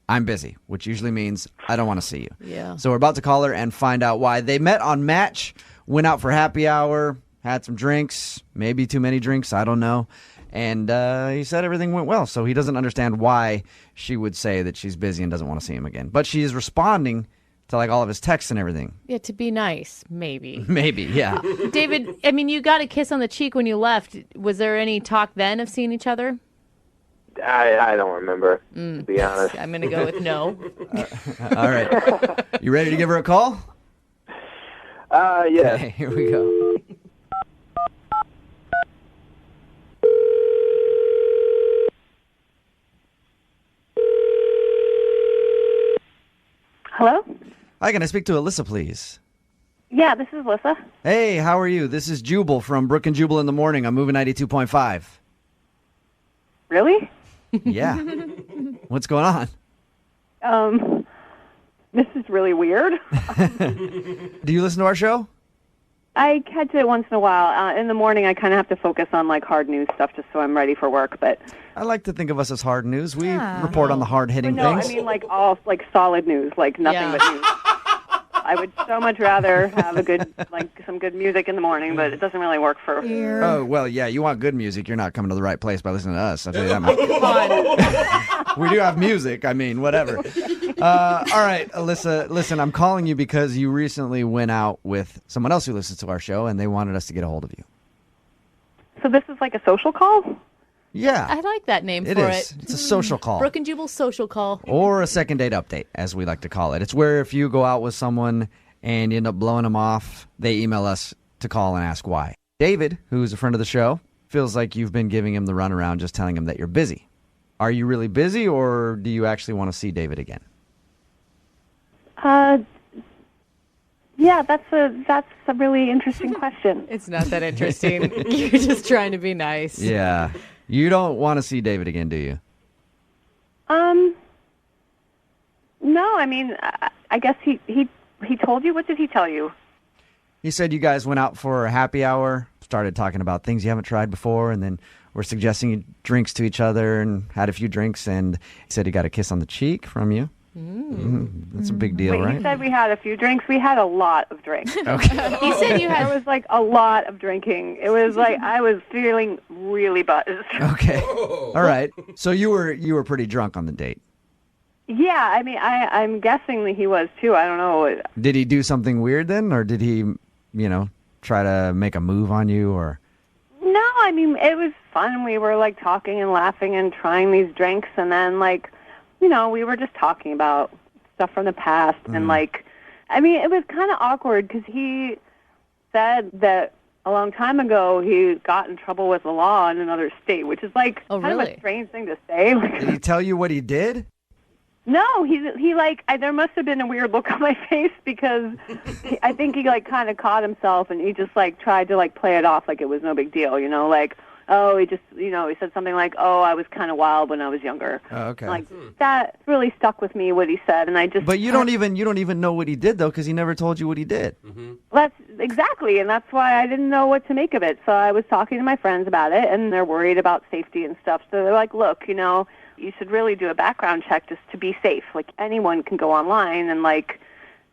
S1: I'm busy, which usually means I don't want to see you.
S9: Yeah.
S1: So we're about to call her and find out why. They met on Match, went out for happy hour, had some drinks, maybe too many drinks, I don't know. And he said everything went well, so he doesn't understand why she would say that she's busy and doesn't want to see him again. But she is responding to like all of his texts and everything.
S9: Yeah, to be nice, maybe.
S1: Maybe, yeah.
S9: David, I mean, you got a kiss on the cheek when you left. Was there any talk then of seeing each other?
S12: I don't remember, to be honest.
S9: I'm going to go with no.
S1: All right. You ready to give her a call?
S12: Yeah.
S1: Okay, here we go.
S2: Hello?
S1: Hi, can I speak to Alyssa, please?
S2: Yeah, this is Alyssa.
S1: Hey, how are you? This is Jubal from Brooke and Jubal in the Morning. I'm moving 92.5.
S11: Really?
S1: Yeah. What's going on?
S11: This is really weird.
S1: Do you listen to our show?
S11: I catch it once in a while. In the morning, I kind of have to focus on like hard news stuff just so I'm ready for work. But
S1: I like to think of us as hard news. We report on the hard-hitting
S11: no,
S1: things.
S11: I mean like all like solid news, like nothing but news. I would so much rather have some good music in the morning, but it doesn't really work for.
S1: Oh, well, yeah, you want good music. You're not coming to the right place by listening to us. I'll tell you that much. We do have music. I mean, whatever. All right, Alyssa, listen, I'm calling you because you recently went out with someone else who listens to our show, and they wanted us to get a hold of you.
S11: So this is like a social call?
S1: Yeah.
S9: I like that name
S1: It
S9: for
S1: is.
S9: it.
S1: It's a social call.
S9: Brooke and Jubal social call.
S1: Or a second date update, as we like to call it. It's where if you go out with someone and you end up blowing them off, they email us to call and ask why. David, who's a friend of the show, feels like you've been giving him the runaround, just telling him that you're busy. Are you really busy, or do you actually want to see David again?
S11: Yeah, that's a really interesting question.
S9: It's not that interesting. You're just trying to be nice.
S1: Yeah. You don't want to see David again, do you?
S11: No, I mean, I guess he told you. What did he tell you?
S1: He said you guys went out for a happy hour, started talking about things you haven't tried before, and then were suggesting drinks to each other and had a few drinks, and he said he got a kiss on the cheek from you. That's a big deal, right?
S11: He said we had a few drinks. We had a lot of drinks.
S1: Okay.
S11: He said there was like a lot of drinking. It was like I was feeling really buzzed.
S1: Okay. All right. So you were pretty drunk on the date.
S11: Yeah, I mean, I'm guessing that he was too. I don't know.
S1: Did he do something weird then, or did he, try to make a move on you, or?
S11: No, I mean, it was fun. We were like talking and laughing and trying these drinks, and then we were just talking about stuff from the past, and it was kind of awkward because he said that a long time ago he got in trouble with the law in another state, which is kind of a strange thing to say.
S1: Did he tell you what he did?
S11: No, there must have been a weird look on my face because I think he kind of caught himself and he just tried to play it off like it was no big deal, he just, he said something like, oh, I was kind of wild when I was younger.
S1: Oh, okay.
S11: That really stuck with me, what he said, and I just...
S1: But you don't even know what he did, though, because he never told you what he did.
S11: Mm-hmm. That's exactly, and that's why I didn't know what to make of it. So I was talking to my friends about it, and they're worried about safety and stuff. So they're like, look, you should really do a background check just to be safe. Anyone can go online and,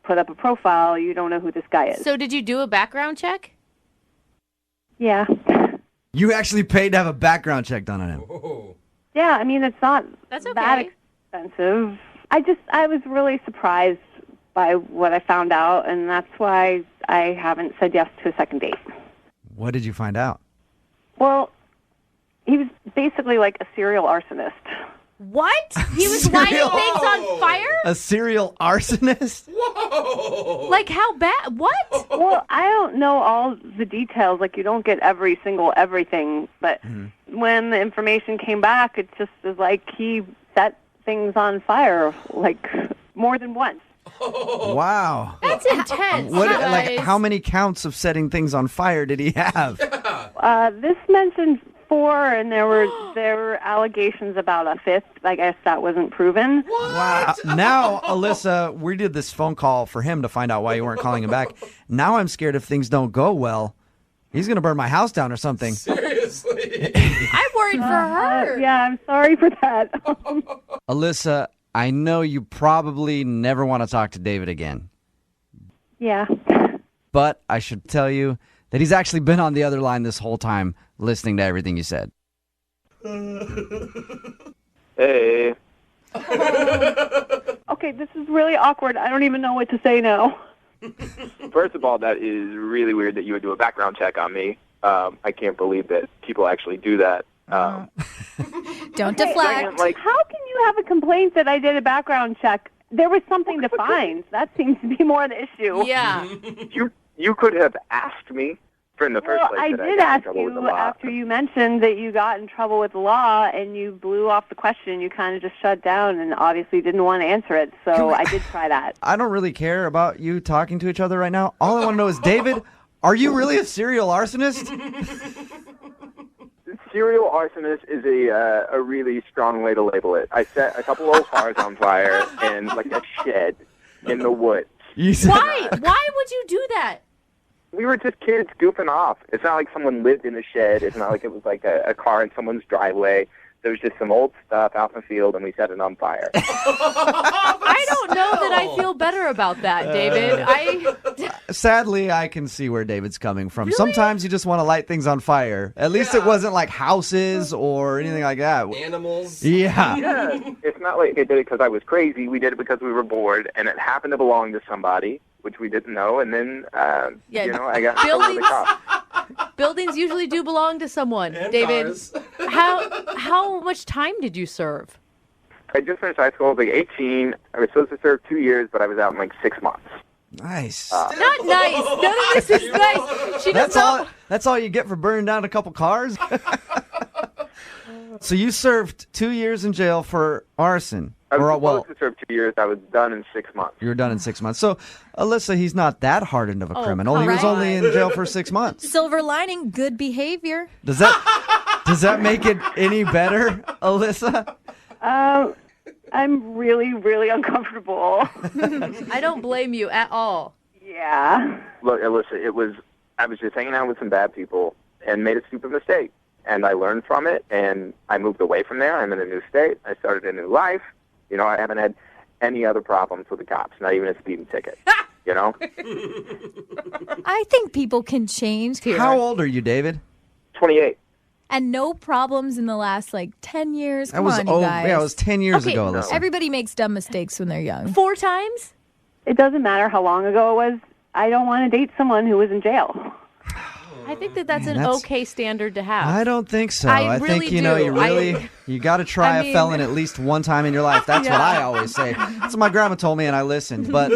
S11: put up a profile. You don't know who this guy is.
S9: So did you do a background check?
S11: Yeah.
S1: You actually paid to have a background check done on him.
S4: Oh.
S11: Yeah, I mean, it's not
S9: That's okay.
S11: that expensive. I was really surprised by what I found out, and that's why I haven't said yes to a second date.
S1: What did you find out?
S11: Well, he was basically like a serial arsonist.
S9: What? He was lighting things on fire?
S1: A serial arsonist?
S4: Whoa!
S9: Like how bad? What?
S11: Well, I don't know all the details. You don't get every single everything. But when the information came back, it just was like he set things on fire, more than once.
S1: Wow.
S9: That's intense.
S1: How many counts of setting things on fire did he have?
S11: This mentioned 4, and there were allegations about a 5th. I guess that wasn't proven.
S4: What?
S1: Wow. Now, Alyssa, we did this phone call for him to find out why you weren't calling him back. Now I'm scared if things don't go well, he's going to burn my house down or something.
S4: Seriously?
S9: I'm worried for her.
S11: Yeah, I'm sorry for that.
S1: Alyssa, I know you probably never want to talk to David again.
S11: Yeah.
S1: But I should tell you that he's actually been on the other line this whole time listening to everything you said.
S12: Hey.
S11: Okay, this is really awkward. I don't even know what to say now.
S12: First of all, that is really weird that you would do a background check on me. I can't believe that people actually do that.
S5: Don't deflect.
S11: How can you have a complaint that I did a background check? There was something to find. That seems to be more the issue.
S9: Yeah.
S12: You could have asked me in the first place.
S11: I did ask you after you mentioned that you got in trouble with the law and you blew off the question. You kind of just shut down and obviously didn't want to answer it. So I did try that.
S1: I don't really care about you talking to each other right now. All I want to know is, David, are you really a serial arsonist?
S12: Serial arsonist is a really strong way to label it. I set a couple old cars on fire in like a shed in the woods.
S9: Why? Why would you do that?
S12: We were just kids goofing off. It's not like someone lived in a shed. It's not like it was like a car in someone's driveway. There was just some old stuff out in the field, and we set it on fire.
S9: I don't know that I feel better about that, David.
S1: Sadly, I can see where David's coming from.
S9: Really?
S1: Sometimes you just want to light things on fire. At least it wasn't like houses or anything like that.
S4: Animals.
S1: Yeah.
S12: It's not like I did it because I was crazy. We did it because we were bored, and it happened to belong to somebody, which we didn't know. And then, I got in trouble with the cops.
S9: Buildings usually do belong to someone,
S4: And
S9: David.
S4: cars.
S9: How much time did you serve?
S12: I just finished high school. I was like 18. I was supposed to serve 2 years, but I was out in like 6 months.
S1: Nice.
S9: Not nice. None of this is nice. She does not.
S1: That's all you get for burning down a couple cars? So you served 2 years in jail for arson.
S12: I was supposed to serve 2 years. I was done in 6 months.
S1: You were done in 6 months. So, Alyssa, he's not that hardened of a criminal. He was
S5: right.
S1: only in jail for 6 months.
S5: Silver lining, good behavior.
S1: Does that make it any better, Alyssa?
S11: I'm really, really uncomfortable.
S9: I don't blame you at all.
S11: Yeah.
S12: Look, Alyssa, I was just hanging out with some bad people and made a stupid mistake. And I learned from it, and I moved away from there. I'm in a new state. I started a new life. You know, I haven't had any other problems with the cops, not even a speeding ticket. You know?
S5: I think people can change.
S1: How old are you, David?
S12: 28.
S5: And no problems in the last, 10 years.
S1: That
S5: Come
S1: was
S5: on, you guys.
S1: Yeah, it was 10 years
S9: Okay,
S1: ago, Alyssa.
S5: Everybody makes dumb mistakes when they're young.
S9: 4 times?
S11: It doesn't matter how long ago it was. I don't want to date someone who was in jail.
S9: I think that's an
S1: that's-
S9: okay standard to have.
S1: I don't think so.
S9: I
S1: think,
S9: really
S1: you know,
S9: do.
S1: you got to try
S9: I
S1: a
S9: mean-
S1: felon at least one time in your life. That's what
S9: Yeah.
S1: I always say. That's what my grandma told me, and I listened. But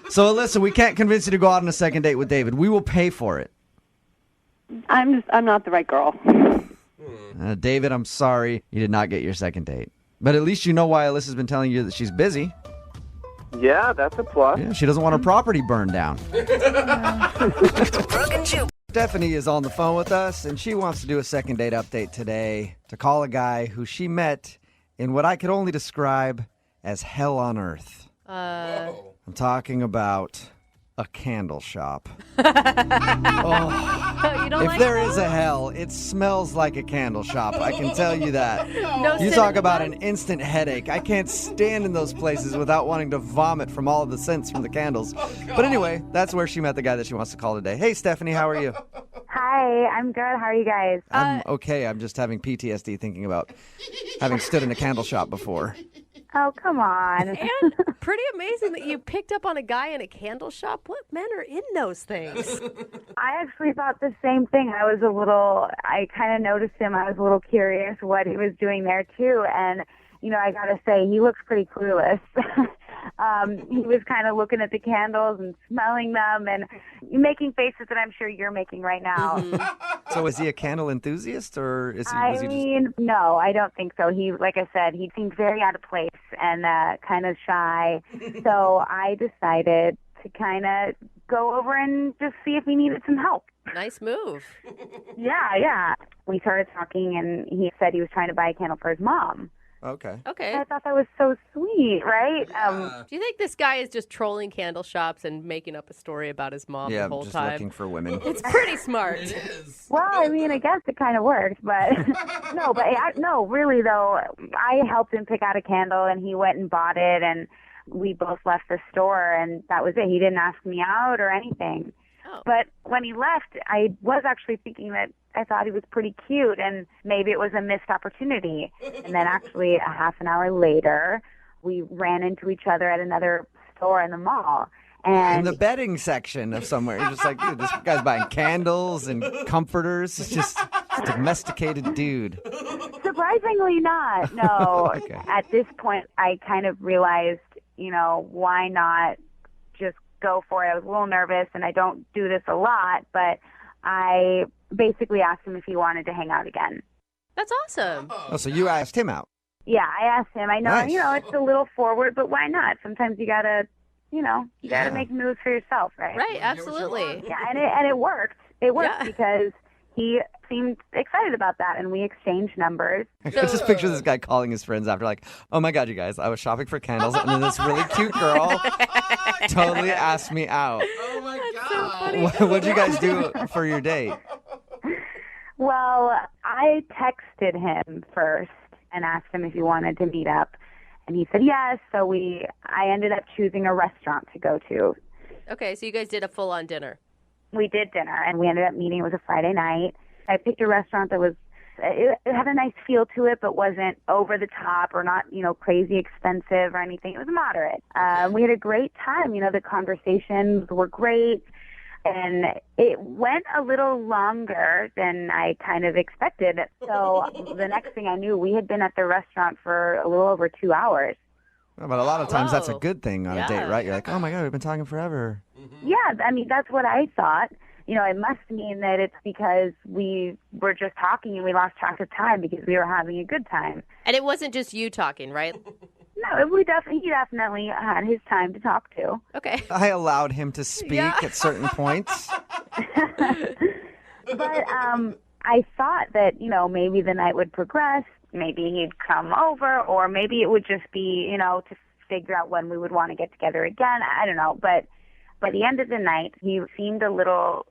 S1: so, Alyssa, we can't convince you to go out on a second date with David. We will pay for it.
S11: I'm not the right girl.
S1: David, I'm sorry you did not get your second date. But at least you know why Alyssa's been telling you that she's busy.
S12: Yeah, that's a plus.
S1: Yeah, she doesn't want her property burned down.
S13: Brooke and Jubal.
S1: Stephanie is on the phone with us, and she wants to do a second date update today to call a guy who she met in what I could only describe as hell on earth. I'm talking about a candle shop.
S9: You don't
S1: If
S9: like
S1: there is a hell, it smells like a candle shop. I can tell you that.
S9: No
S1: You talk
S9: cinnamon
S1: about
S9: bun?
S1: an instant headache. I can't stand in those places without wanting to vomit from all of the scents from the candles. But anyway, that's where she met the guy that she wants to call today. Hey, Stephanie, how are you?
S14: Hi, I'm good. How are you guys?
S1: I'm okay. I'm just having PTSD thinking about having stood in a candle shop before.
S14: Oh, come on.
S3: And pretty amazing that you picked up on a guy in a candle shop. What men are in those things?
S14: I actually thought the same thing. I kind of noticed him. I was a little curious what he was doing there, too. And, I got to say, he looks pretty clueless. He was kind of looking at the candles and smelling them and making faces that I'm sure you're making right now.
S1: So is he a candle enthusiast, or is he? Was he just...
S14: No, I don't think so. Like I said, he seemed very out of place and kind of shy. So I decided to kind of go over and just see if he needed some help.
S3: Nice move.
S14: Yeah. We started talking, and he said he was trying to buy a candle for his mom.
S1: Okay.
S3: Okay.
S14: I thought that was so sweet, right?
S3: Do you think this guy is just trolling candle shops and making up a story about his mom
S1: Yeah,
S3: the whole
S1: just
S3: time?
S1: looking for women.
S3: It's pretty smart.
S14: Well, I guess it kind of worked, but no, really though, I helped him pick out a candle, and he went and bought it, and we both left the store, and that was it. He didn't ask me out or anything.
S3: Oh.
S14: But when he left, I was actually thinking that I thought he was pretty cute, and maybe it was a missed opportunity. And then actually a half an hour later, we ran into each other at another store in the mall. And
S1: in the bedding section of somewhere. You're just like, dude, this guy's buying candles and comforters. It's just a domesticated dude.
S14: surprisingly not, no.
S1: Okay.
S14: At this point, I kind of realized, why not just go for it. I was a little nervous, and I don't do this a lot, but I basically asked him if he wanted to hang out again.
S3: That's awesome.
S1: Oh, so you asked him out.
S14: Yeah, I asked him. I know,
S1: Nice.
S14: it's a little forward, but why not? Sometimes you gotta, make moves for yourself, right?
S3: Right, absolutely.
S14: Yeah, and it worked. It worked because he seemed excited about that, and we exchanged numbers.
S1: I just picture this guy calling his friends after, like, oh my God, you guys, I was shopping for candles, and then this really cute girl totally asked me out.
S4: Oh my God.
S1: What'd you guys do for your date?
S14: Well, I texted him first and asked him if he wanted to meet up, and he said yes, so I ended up choosing a restaurant to go to.
S13: Okay, so you guys did a full-on dinner.
S14: We did dinner, and we ended up meeting. It was a Friday night. I picked a restaurant that it had a nice feel to it, but wasn't over the top or not, crazy expensive or anything. It was moderate. We had a great time. The conversations were great, and it went a little longer than I kind of expected. So the next thing I knew, we had been at the restaurant for a little over 2 hours.
S1: Well, but a lot of times that's a good thing on a date, right? You're like, oh my God, we've been talking forever.
S14: Yeah, I mean, that's what I thought. It must mean that it's because we were just talking and we lost track of time because we were having a good time.
S13: And it wasn't just you talking, right?
S14: No, he definitely had his time to talk to.
S13: Okay.
S1: I allowed him to speak at certain points.
S14: But I thought that, maybe the night would progress. Maybe he'd come over, or maybe it would just be, to figure out when we would want to get together again. I don't know. But by the end of the night, he seemed a little,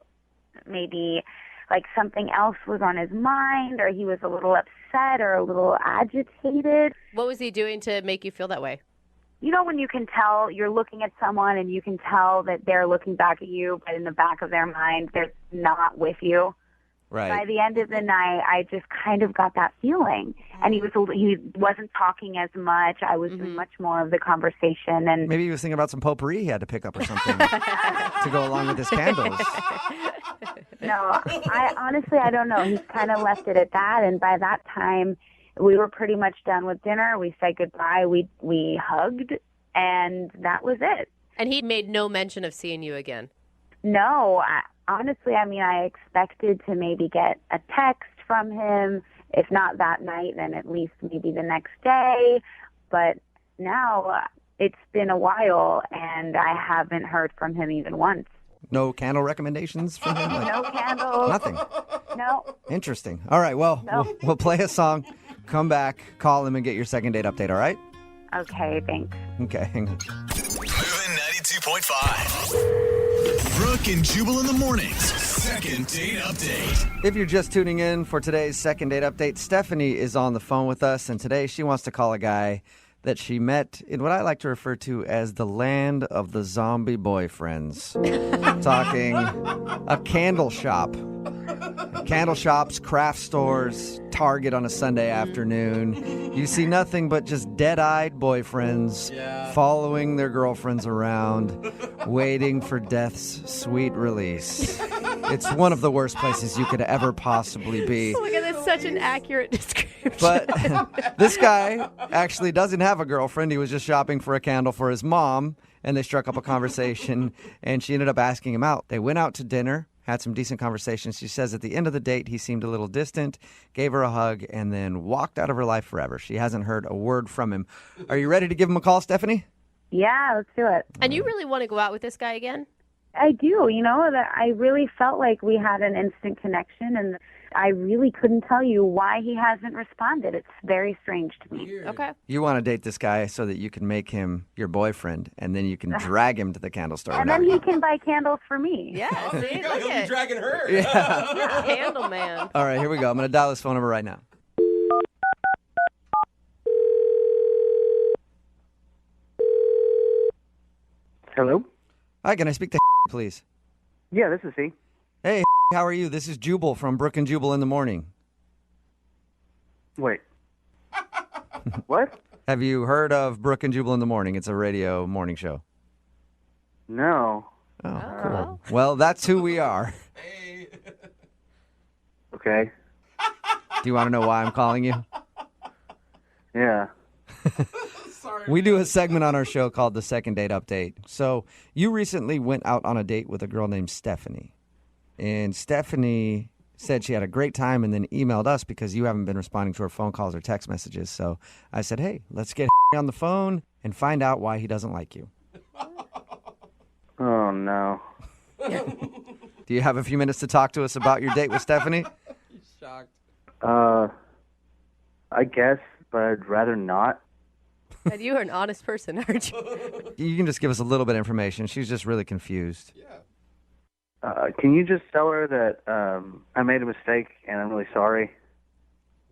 S14: maybe like something else was on his mind, or he was a little upset or a little agitated.
S13: What was he doing to make you feel that way?
S14: When you can tell you're looking at someone and you can tell that they're looking back at you, but in the back of their mind, they're not with you.
S1: Right.
S14: By the end of the night, I just kind of got that feeling. And he wasn't talking as much. I was doing much more of the conversation. And
S1: maybe he was thinking about some potpourri he had to pick up or something to go along with his candles.
S14: No, I don't know. He's kind of left it at that. And by that time, we were pretty much done with dinner. We said goodbye. We hugged, and that was it.
S13: And he made no mention of seeing you again?
S14: No, honestly, I expected to maybe get a text from him. If not that night, then at least maybe the next day. But now it's been a while, and I haven't heard from him even once.
S1: No candle recommendations from him?
S14: No candles.
S1: Nothing?
S14: No.
S1: Interesting. All right, well, we'll play a song, come back, call him, and get your second date update, all right?
S14: Okay, thanks.
S1: Okay, hang on.
S6: Moving 92.5. Brooke and Jubal in the mornings. Second date update.
S1: If you're just tuning in for today's second date update, Stephanie is on the phone with us, and today she wants to call a guy that she met in what I like to refer to as the land of the zombie boyfriends. Talking a candle shop. Candle shops, craft stores, Target on a Sunday afternoon. You see nothing but just dead-eyed boyfriends following their girlfriends around, waiting for death's sweet release. It's one of the worst places you could ever possibly be.
S13: Oh my God, that's such an accurate description.
S1: But this guy actually doesn't have a girlfriend. He was just shopping for a candle for his mom, and they struck up a conversation, and she ended up asking him out. They went out to dinner, had some decent conversations. She says at the end of the date, he seemed a little distant, gave her a hug, and then walked out of her life forever. She hasn't heard a word from him. Are you ready to give him a call, Stephanie?
S14: Yeah, let's do it.
S13: And you really want to go out with this guy again?
S14: I do. That I really felt like we had an instant connection, and I really couldn't tell you why he hasn't responded. It's very strange to me.
S13: Weird. Okay.
S1: You want to date this guy so that you can make him your boyfriend, and then you can drag him to the candle store.
S14: And then he can buy candles for me.
S13: Yeah,
S4: There you go. You'll be dragging her.
S1: Yeah.
S13: Candle man.
S1: All right, here we go. I'm going to dial his phone number right now.
S15: Hello?
S1: Hi, can I speak to please?
S15: Yeah, this is he.
S1: Hey, how are you? This is Jubal from Brooke and Jubal in the morning.
S15: Wait. What?
S1: Have you heard of Brooke and Jubal in the morning? It's a radio morning show.
S15: No.
S1: Oh, cool. Well, that's who we are.
S15: Okay.
S1: Do you want to know why I'm calling you?
S15: Yeah.
S1: We do a segment on our show called the Second Date Update. So you recently went out on a date with a girl named Stephanie. And Stephanie said she had a great time and then emailed us because you haven't been responding to her phone calls or text messages. So I said, hey, let's get on the phone and find out why he doesn't like you.
S15: Oh, no.
S1: Do you have a few minutes to talk to us about your date with Stephanie?
S4: He's shocked.
S15: I guess, but I'd rather not.
S13: And you are an honest person, aren't you?
S1: You can just give us a little bit of information. She's just really confused.
S15: Can you just tell her that I made a mistake and I'm really sorry?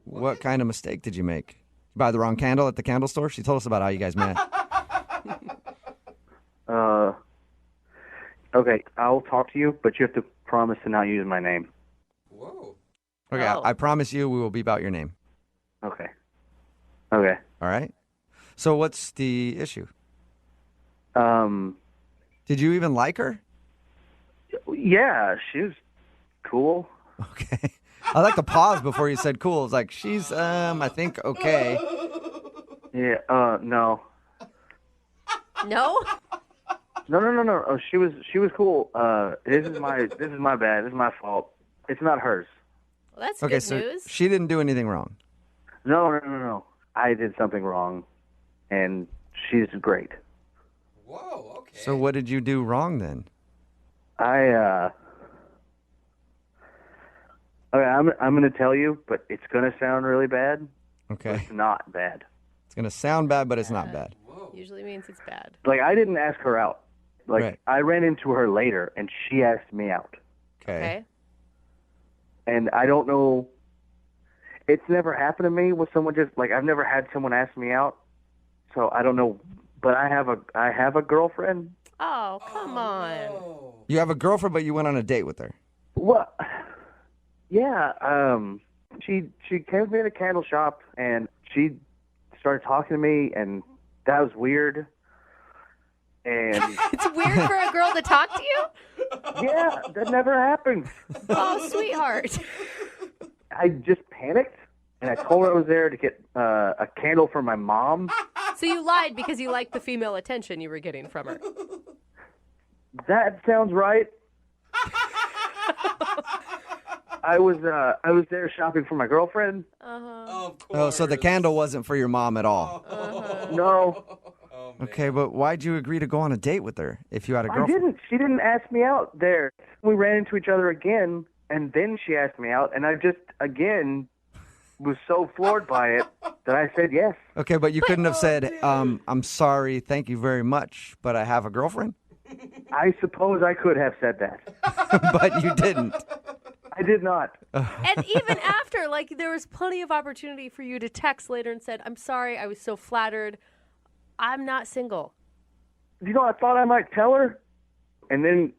S1: What kind of mistake did you make? Buy the wrong candle at the candle store? She told us about how you guys met.
S15: Okay, I'll talk to you, but you have to promise to not use my name.
S4: Whoa.
S1: Okay, I promise you we will beep out your name.
S15: Okay. Okay.
S1: All right? So what's the issue? Did you even like her?
S15: Yeah, she was cool.
S1: Okay. I like the pause before you said cool. It's like, she's, I think, okay.
S15: Yeah, no.
S13: No?
S15: No. Oh, she was cool. This is my bad. This is my fault. It's not hers.
S13: Well, that's
S1: Okay,
S13: good
S1: so
S13: news.
S1: she didn't do anything wrong.
S15: No. I did something wrong, and she's great.
S4: Whoa, okay.
S1: So what did you do wrong then?
S15: Okay, I'm going to tell you, but it's going to sound really bad.
S1: Okay.
S15: It's not bad.
S1: It's going to sound bad, but it's not bad.
S13: Usually means it's bad.
S15: Like, I didn't ask her out. Like,
S1: Right.
S15: I ran into her later, and she asked me out.
S13: Okay.
S15: And I don't know. It's never happened to me with someone just, like, I've never had someone ask me out. So I don't know. But I have a girlfriend.
S13: Oh, come on.
S1: You have a girlfriend, but you went on a date with her.
S15: What? Yeah. She came with me to the candle shop, and she started talking to me, and that was weird. And
S13: It's weird for a girl to talk to you?
S15: yeah, that never happens.
S13: Oh, sweetheart.
S15: I just panicked, and I told her I was there to get a candle for my mom.
S13: So you lied because you liked the female attention you were getting from her.
S15: That sounds right. I was there shopping for my girlfriend.
S1: Oh, so the candle wasn't for your mom at all.
S15: No.
S1: Okay, but why'd you agree to go on a date with her if you had a
S15: I
S1: girlfriend?
S15: didn't. She didn't ask me out there. We ran into each other again, and then she asked me out, and I just, again, was so floored by it that I said yes.
S1: Okay, but you couldn't have said, I'm sorry, thank you very much, but I have a girlfriend?
S15: I suppose I could have said that.
S1: But you didn't.
S15: I did not.
S13: And even after, like, there was plenty of opportunity for you to text later and said, I'm sorry, I was so flattered. I'm not single.
S15: You know, I thought I might tell her, and then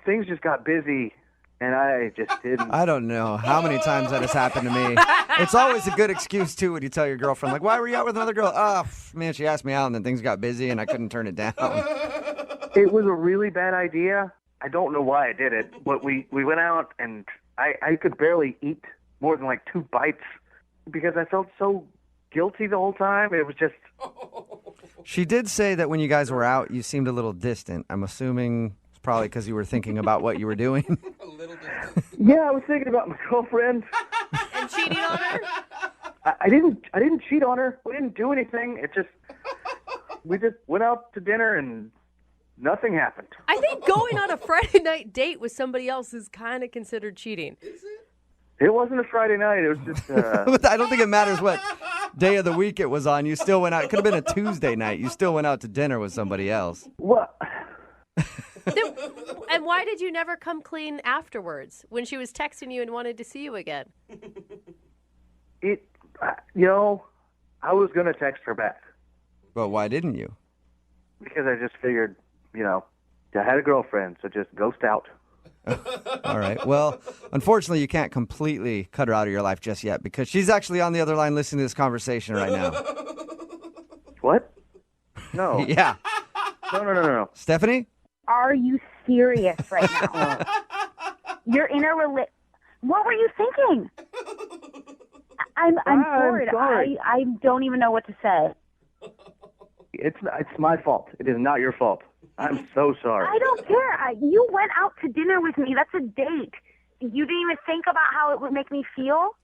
S15: things just got busy, and I just didn't.
S1: I don't know how many times that has happened to me. It's always a good excuse, too, when you tell your girlfriend, like, why were you out with another girl? Oh, man, she asked me out, and then things got busy, and I couldn't turn it down.
S15: It was a really bad idea. I don't know why I did it, but we went out, and I could barely eat more than, like, 2 bites because I felt so guilty the whole time. It was just...
S1: She did say that when you guys were out, you seemed a little distant. I'm assuming it's probably because you were thinking about what you were doing.
S15: Yeah, I was thinking about my girlfriend.
S13: And cheating on her?
S15: I didn't cheat on her. We didn't do anything. We just went out to dinner and nothing happened.
S13: I think going on a Friday night date with somebody else is kind of considered cheating.
S15: It wasn't a Friday night. It was just...
S1: I don't think it matters what day of the week it was on. You still went out. It could have been a Tuesday night. You still went out to dinner with somebody else.
S15: What?
S13: And why did you never come clean afterwards when she was texting you and wanted to see you again?
S15: I was going to text her back.
S1: But why didn't you?
S15: Because I just figured, I had a girlfriend, so just ghost out.
S1: All right. Well, unfortunately, you can't completely cut her out of your life just yet because she's actually on the other line listening to this conversation right now.
S15: What? No.
S1: Yeah.
S15: No.
S1: Stephanie?
S14: Are you serious right now? You're in a What were you thinking? I'm bored.
S15: sorry.
S14: I don't even know what to say.
S15: It's my fault. It is not your fault. I'm so sorry.
S14: I don't care. You went out to dinner with me. That's a date. You didn't even think about how it would make me feel?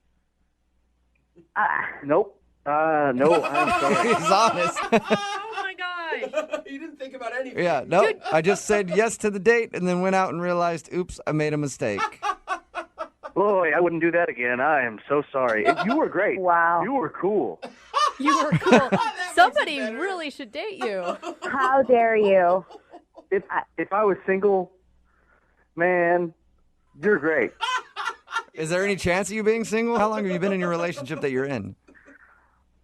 S15: Nope. No, I'm sorry.
S1: He's honest.
S13: Oh, my God.
S3: gosh.
S4: You didn't think about anything.
S1: Yeah, no, I just said yes to the date and then went out and realized, oops, I made a mistake.
S15: Boy, I wouldn't do that again. I am so sorry. You were great.
S14: Wow.
S15: You were cool.
S3: You were cool. Somebody really should date you.
S14: How dare you?
S15: If I was single, man, you're great.
S1: Is there any chance of you being single? How long have you been in your relationship that you're in?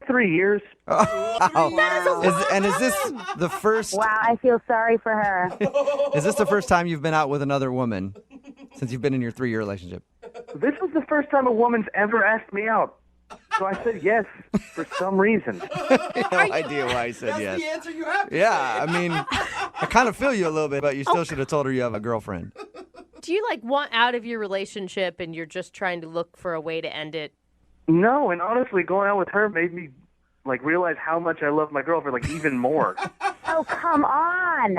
S15: 3 years.
S1: Oh. Is this the first?
S14: Wow, I feel sorry for her.
S1: Is this the first time you've been out with another woman since you've been in your 3-year relationship?
S15: This was the first time a woman's ever asked me out. So I said yes for some reason.
S1: No idea why I said yes.
S4: That's the answer you have to
S1: Yeah, I mean, I kind of feel you a little bit, but you still should have told her you have a girlfriend.
S13: Do you want out of your relationship and you're just trying to look for a way to end it?
S15: No, and honestly, going out with her made me realize how much I love my girlfriend, even more.
S14: Oh, come on.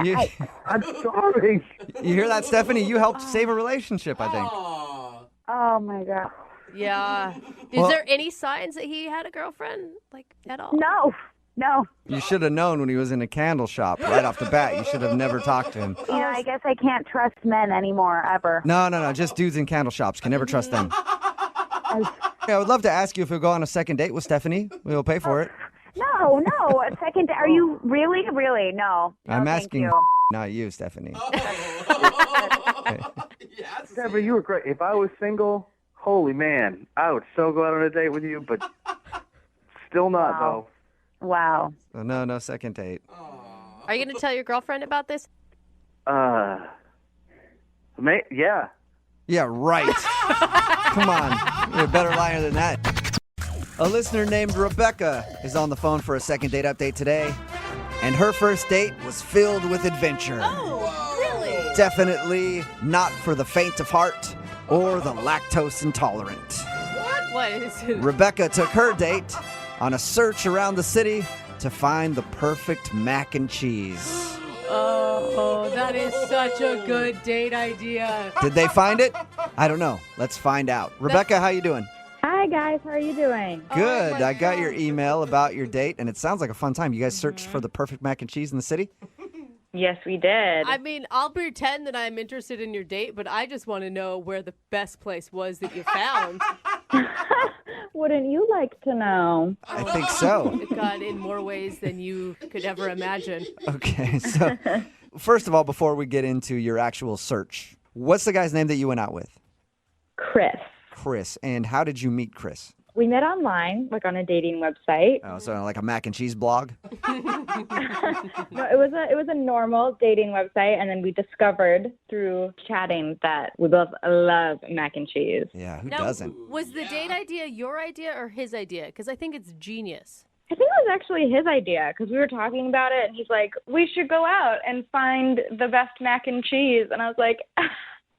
S15: I'm sorry.
S1: You hear that, Stephanie? You helped save a relationship, I think.
S14: Oh, my God.
S13: Yeah. Is there any signs that he had a girlfriend, at all?
S14: No.
S1: You should have known when he was in a candle shop right off the bat. You should have never talked to him.
S14: I guess I can't trust men anymore, ever.
S1: No. Just dudes in candle shops. Can never trust them. I would love to ask you if we'll go on a second date with Stephanie. We'll pay for it.
S14: No. A second, are you really? No.
S1: I'm
S14: thank
S1: asking,
S14: you.
S1: not you, Stephanie.
S15: Deborah, you were great. If I was single, holy man, I would so go out on a date with you, but still not, though.
S14: Wow.
S1: So no second date.
S13: Are you going to tell your girlfriend about this?
S15: Yeah.
S1: Yeah, right. Come on. You're a better liar than that. A listener named Rebecca is on the phone for a second date update today. And her first date was filled with adventure.
S13: Oh, really?
S1: Definitely not for the faint of heart or the lactose intolerant.
S13: What is it?
S1: Rebecca took her date on a search around the city to find the perfect mac and cheese.
S13: Oh, that is such a good date idea.
S1: Did they find it? I don't know. Let's find out. Rebecca, how you doing?
S14: Hi, guys. How are you doing?
S1: Good. I got your email about your date, and it sounds like a fun time. You guys searched for the perfect mac and cheese in the city?
S14: Yes, we did.
S13: I mean, I'll pretend that I'm interested in your date, but I just want to know where the best place was that you found.
S14: Wouldn't you like to know?
S1: I think so.
S13: God, in more ways than you could ever imagine.
S1: Okay, so first of all, before we get into your actual search, what's the guy's name that you went out with?
S14: Chris.
S1: Chris. And how did you meet Chris?
S14: We met online, on a dating website.
S1: Oh, so like a mac and cheese blog?
S14: No, it was a normal dating website, and then we discovered through chatting that we both love mac and cheese.
S1: Yeah, who
S13: Now,
S1: doesn't?
S13: Was the date idea your idea or his idea? Because I think it's genius.
S14: I think it was actually his idea because we were talking about it, and he's like, "We should go out and find the best mac and cheese," and I was like,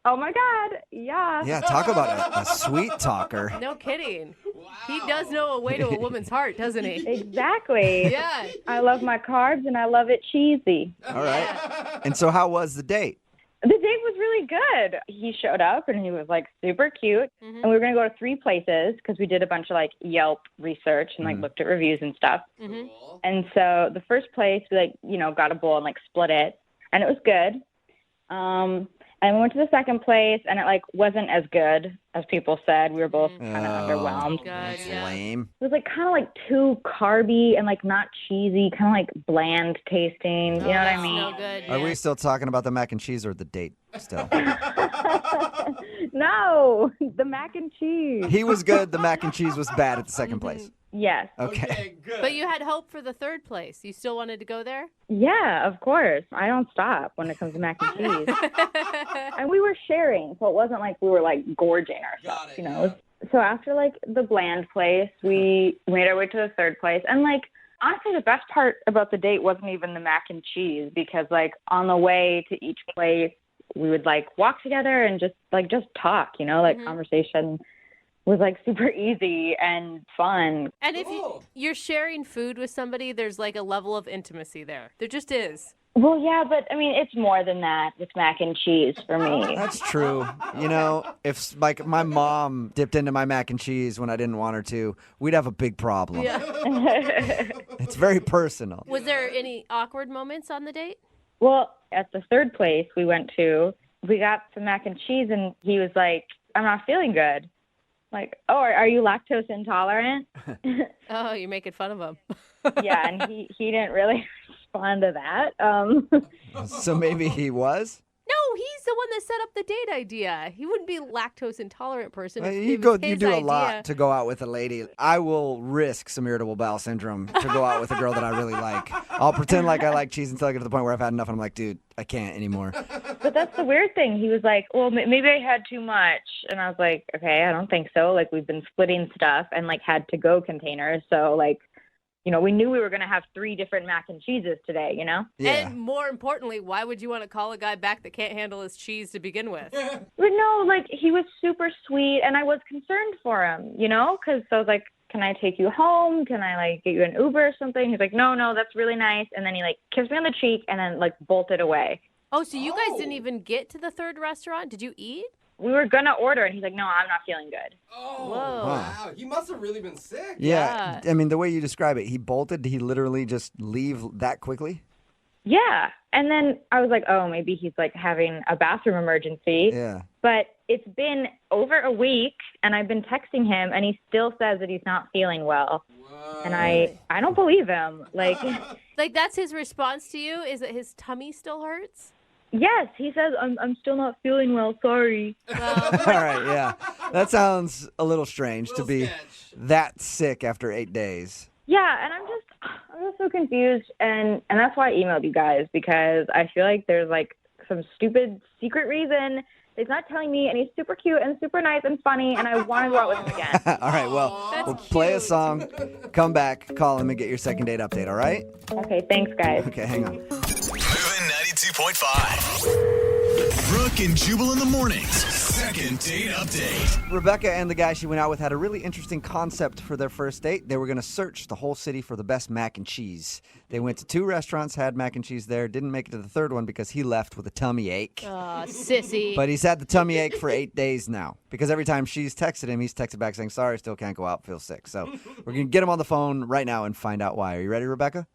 S14: "Oh my God, yeah."
S1: Yeah, talk about a sweet talker.
S13: No kidding. Wow. He does know a way to a woman's heart, doesn't he?
S14: Exactly.
S13: Yeah.
S14: I love my carbs, and I love it cheesy.
S1: All right. And so how was the date?
S14: The date was really good. He showed up, and he was, super cute. And we were going to go to 3 places because we did a bunch of, Yelp research and, looked at reviews and stuff. And so the first place, we, got a bowl and, split it. And it was good. And we went to the second place, and it, wasn't as good as people said. We were both kind of underwhelmed.
S1: That's lame.
S14: It was, kind of, too carby and, not cheesy, kind of, bland tasting. You know what I mean?
S13: No good.
S1: Are we still talking about the mac and cheese or the date still?
S14: No, the mac and cheese.
S1: He was good. The mac and cheese was bad at the second place.
S14: Yes.
S1: Okay.
S4: Good.
S13: But you had hope for the third place. You still wanted to go there?
S14: Yeah, of course. I don't stop when it comes to mac and cheese. And we were sharing, so it wasn't like we were gorging ourselves, you know. So after the bland place, we made our way to the third place. And honestly, the best part about the date wasn't even the mac and cheese because on the way to each place, we would walk together and just talk, conversation was super easy and fun.
S13: And if you're sharing food with somebody, there's a level of intimacy there. There just is.
S14: Well, yeah, but I mean, it's more than that with mac and cheese for me.
S1: That's true. You know, if like my mom dipped into my mac and cheese when I didn't want her to, we'd have a big problem.
S13: Yeah.
S1: It's very personal.
S13: Was there any awkward moments on the date?
S14: Well, at the third place we went to, we got some mac and cheese, and he was like, I'm not feeling good. Like, oh, are you lactose intolerant?
S13: Oh, you're making fun of him.
S14: Yeah, and he didn't really respond to that.
S1: So maybe he was?
S13: No, he's the one that set up the date idea. He wouldn't be a lactose intolerant person. If
S1: You
S13: it was
S1: do
S13: his
S1: a
S13: idea.
S1: lot to go out with a lady. I will risk some irritable bowel syndrome to go out with a girl that I really like. I'll pretend like I like cheese until I get to the point where I've had enough, and I'm like, dude, I can't anymore.
S14: But that's the weird thing. He was like, well, maybe I had too much. And I was like, okay, I don't think so. Like, we've been splitting stuff and, like, had to-go containers. So, like, you know, we knew we were going to have 3 different mac and cheeses today, you know?
S1: Yeah.
S13: And more importantly, why would you want to call a guy back that can't handle his cheese to begin with?
S14: But no, like, he was super sweet, and I was concerned for him, you know? Because I was like, can I take you home? Can I, like, get you an Uber or something? He's like, no, that's really nice. And then he, like, kissed me on the cheek and then, like, bolted away.
S13: Oh, so you guys didn't even get to the third restaurant? Did you eat?
S14: We were going to order, and he's like, no, I'm not feeling good.
S4: Oh,
S13: Whoa.
S4: wow. He must have really been sick.
S1: Yeah. I mean, the way you describe it, he bolted. Did he literally just leave that quickly?
S14: Yeah. And then I was like, oh, maybe he's, like, having a bathroom emergency.
S1: Yeah.
S14: But it's been over a week, and I've been texting him, and he still says that he's not feeling well. Whoa. And I don't believe him. Like,
S13: like, that's his response to you, is that his tummy still hurts?
S14: Yes, he says, I'm still not feeling well, sorry.
S1: All right, yeah. That sounds a little strange to be that sick after 8 days.
S14: Yeah, and I'm just so confused, and that's why I emailed you guys, because I feel like there's, like, some stupid secret reason he's not telling me, and he's super cute and super nice and funny, and I want to go out with him again.
S1: All right, well, we'll play a song, come back, call him, and get your second date update, all right?
S14: Okay, thanks, guys.
S1: Okay, hang on.
S6: Moving 92.5. Brooke and Jubal in the mornings. Second date update.
S1: Rebecca and the guy she went out with had a really interesting concept for their first date. They were going to search the whole city for the best mac and cheese. They went to 2 restaurants, had mac and cheese there, didn't make it to the third one because he left with a tummy ache.
S13: Aw, sissy.
S1: But he's had the tummy ache for 8 days now because every time she's texted him, he's texted back saying, sorry, still can't go out, feel sick. So we're going to get him on the phone right now and find out why. Are you ready, Rebecca?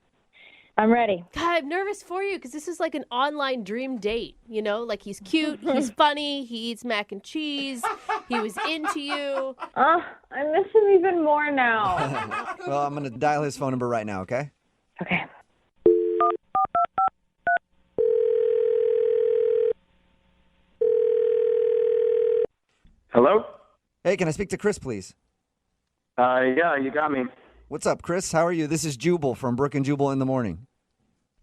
S14: I'm ready.
S13: God, I'm nervous for you because this is like an online dream date, you know? Like, he's cute, he's funny, he eats mac and cheese, he was into you.
S14: Oh, I miss him even more now.
S1: Well, I'm going to dial his phone number right now, okay?
S14: Okay.
S12: Hello?
S1: Hey, can I speak to Chris, please?
S12: Yeah, you got me.
S1: What's up, Chris? How are you? This is Jubal from Brooke and Jubal in the morning.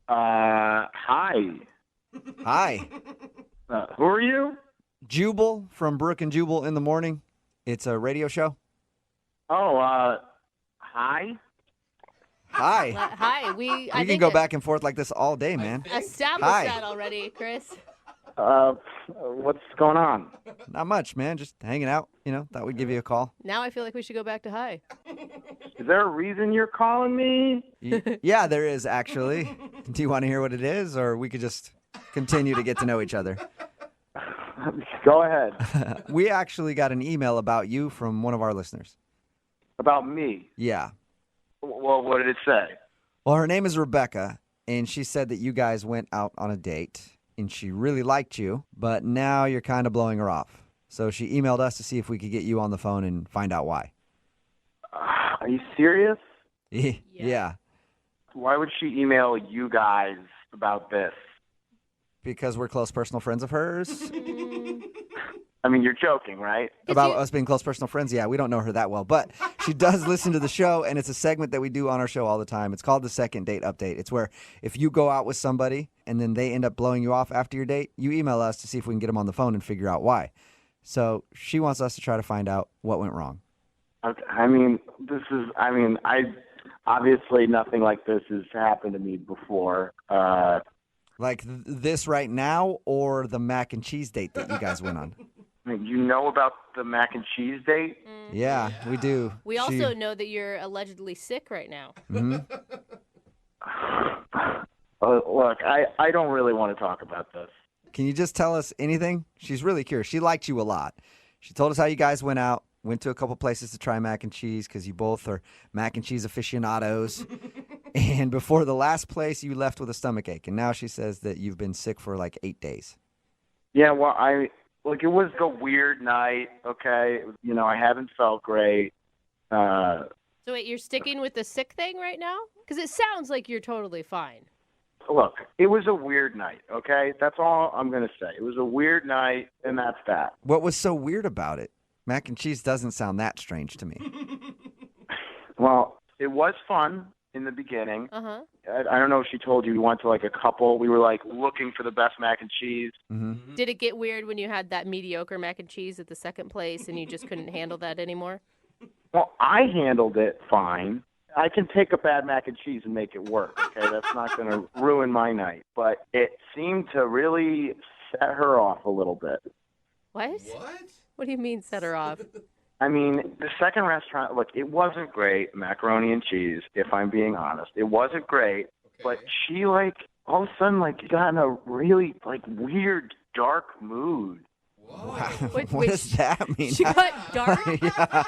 S12: Hi.
S1: Hi.
S12: Who are you?
S1: Jubal from Brooke and Jubal in the morning. It's a radio show.
S12: Oh, hi?
S1: Hi.
S13: Hi,
S1: We can go back and forth like this all day, man.
S13: established
S1: Hi.
S13: that already, Chris.
S12: What's going on?
S1: Not much, man. Just hanging out. You know, thought we'd give you a call.
S13: Now I feel like we should go back to hi.
S12: Is there a reason you're calling me?
S1: Yeah, there is, actually. Do you want to hear what it is, or we could just continue to get to know each other?
S12: Go ahead.
S1: We actually got an email about you from one of our listeners.
S12: About me?
S1: Yeah.
S12: Well, what did it say?
S1: Well, her name is Rebecca, and she said that you guys went out on a date, and she really liked you, but now you're kind of blowing her off. So she emailed us to see if we could get you on the phone and find out why.
S12: Are you serious?
S1: Yeah.
S12: Why would she email you guys about this?
S1: Because we're close personal friends of hers.
S12: I mean, you're joking, right?
S1: About us being close personal friends? Yeah, we don't know her that well. But she does listen to the show, and it's a segment that we do on our show all the time. It's called the Second Date Update. It's where if you go out with somebody and then they end up blowing you off after your date, you email us to see if we can get them on the phone and figure out why. So she wants us to try to find out what went wrong.
S12: I mean, obviously nothing like this has happened to me before.
S1: Like this right now, or the mac and cheese date that you guys went on?
S12: You know about the mac and cheese date?
S1: Yeah, we do.
S13: We also know that you're allegedly sick right now.
S1: Mm-hmm.
S16: Look, I don't really want to talk about this.
S1: Can you just tell us anything? She's really curious. She liked you a lot. She told us how you guys went out, went to a couple places to try mac and cheese because you both are mac and cheese aficionados. And before the last place, you left with a stomach ache. And now she says that you've been sick for like 8 days.
S16: Yeah, well, it was a weird night, okay? I haven't felt great.
S13: So wait, you're sticking with the sick thing right now? Because it sounds like you're totally fine.
S16: Look, it was a weird night, okay? That's all I'm going to say. It was a weird night, and that's that.
S1: What was so weird about it? Mac and cheese doesn't sound that strange to me.
S16: Well, it was fun in the beginning.
S13: Uh-huh.
S16: I don't know if she told you we went to like a couple. We were like looking for the best mac and cheese.
S1: Mm-hmm.
S13: Did it get weird when you had that mediocre mac and cheese at the second place and you just couldn't handle that anymore?
S16: Well, I handled it fine. I can take a bad mac and cheese and make it work, okay? That's not going to ruin my night. But it seemed to really set her off a little bit.
S13: What? What do you mean set her off?
S16: I mean, the second restaurant, look, it wasn't great, macaroni and cheese, if I'm being honest. It wasn't great, but she, like, all of a sudden, like, got in a really, like, weird, dark mood.
S1: Wow. What does that mean?
S13: She got dark?
S1: Yeah.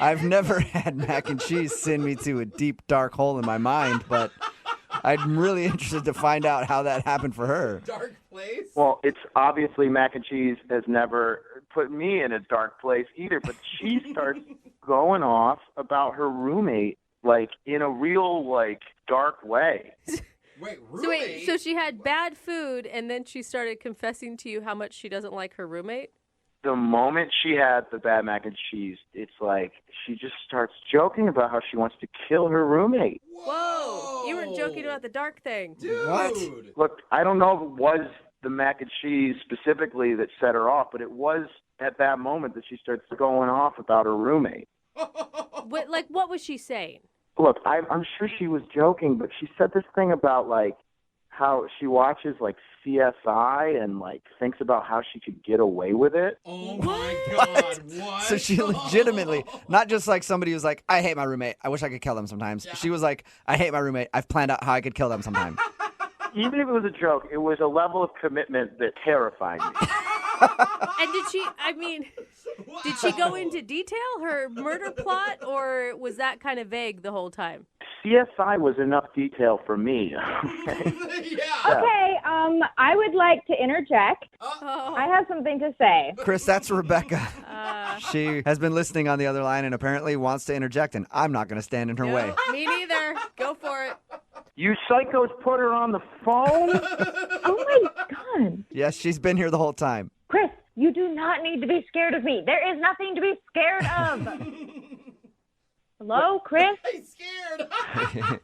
S1: I've never had mac and cheese send me to a deep, dark hole in my mind, but I'm really interested to find out how that happened for her.
S4: Dark place?
S16: Well, it's obviously mac and cheese has never put me in a dark place either, but she starts going off about her roommate, like, in a real, like, dark way.
S13: So she had bad food, and then she started confessing to you how much she doesn't like her roommate?
S16: The moment she had the bad mac and cheese, it's like she just starts joking about how she wants to kill her roommate.
S13: Whoa! You weren't joking about the dark thing.
S4: Dude!
S1: What?
S16: Look, I don't know if it was the mac and cheese specifically that set her off, but it was at that moment that she starts going off about her roommate.
S13: What was she saying?
S16: Look, I'm sure she was joking, but she said this thing about, like, how she watches, like, CSI and, like, thinks about how she could get away with it.
S4: Oh, my God. What?
S1: So she legitimately, not just like somebody who's like, I hate my roommate. I wish I could kill them sometimes. Yeah. She was like, I hate my roommate. I've planned out how I could kill them sometime.
S16: Even if it was a joke, it was a level of commitment that terrified me.
S13: And did she go into detail, her murder plot, or was that kind of vague the whole time?
S16: CSI was enough detail for me.
S14: Okay, I would like to interject. I have something to say.
S1: Chris, that's Rebecca. She has been listening on the other line and apparently wants to interject, and I'm not going to stand in her way.
S13: Me neither. Go for it.
S16: You psychos put her on the phone?
S14: Oh, my God.
S1: Yes, she's been here the whole time.
S14: Chris, you do not need to be scared of me. There is nothing to be scared of. Hello, Chris?
S4: I'm scared.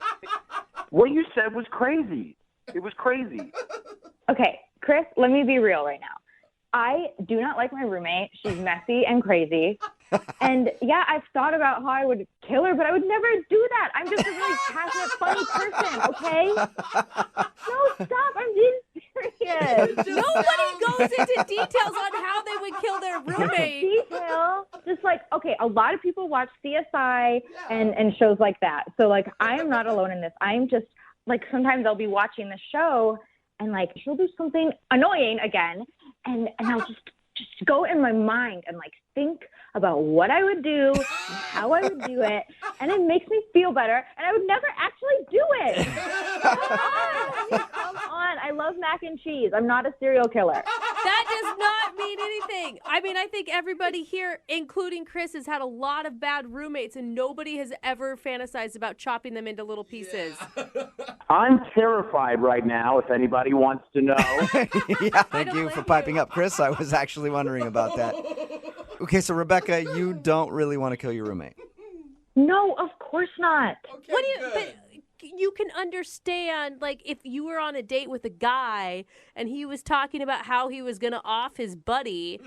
S16: What you said was crazy. It was crazy.
S14: Okay, Chris, let me be real right now. I do not like my roommate. She's messy and crazy. And yeah, I've thought about how I would kill her, but I would never do that. I'm just a really passionate, funny person, okay? No, stop. I'm being serious.
S13: Nobody goes into details on how they would kill their roommate.
S14: Detail. Just like, okay, a lot of people watch CSI and shows like that. So, like, I am not alone in this. I'm just, like, sometimes I'll be watching the show and, like, she'll do something annoying again. And I'll just go in my mind and, like, think about what I would do and how I would do it, and it makes me feel better, and I would never actually do it. Come on. I love mac and cheese. I'm not a serial killer.
S13: That does not mean anything. I mean, I think everybody here, including Chris, has had a lot of bad roommates, and nobody has ever fantasized about chopping them into little pieces.
S16: I'm terrified right now, if anybody wants to know.
S1: Yeah, thank you for piping up, Chris. I was actually wondering about that. Okay, so Rebecca, you don't really want to kill your roommate.
S14: No, of course not.
S4: Okay,
S13: What do you? But you can understand, like, if you were on a date with a guy and he was talking about how he was going to off his buddy,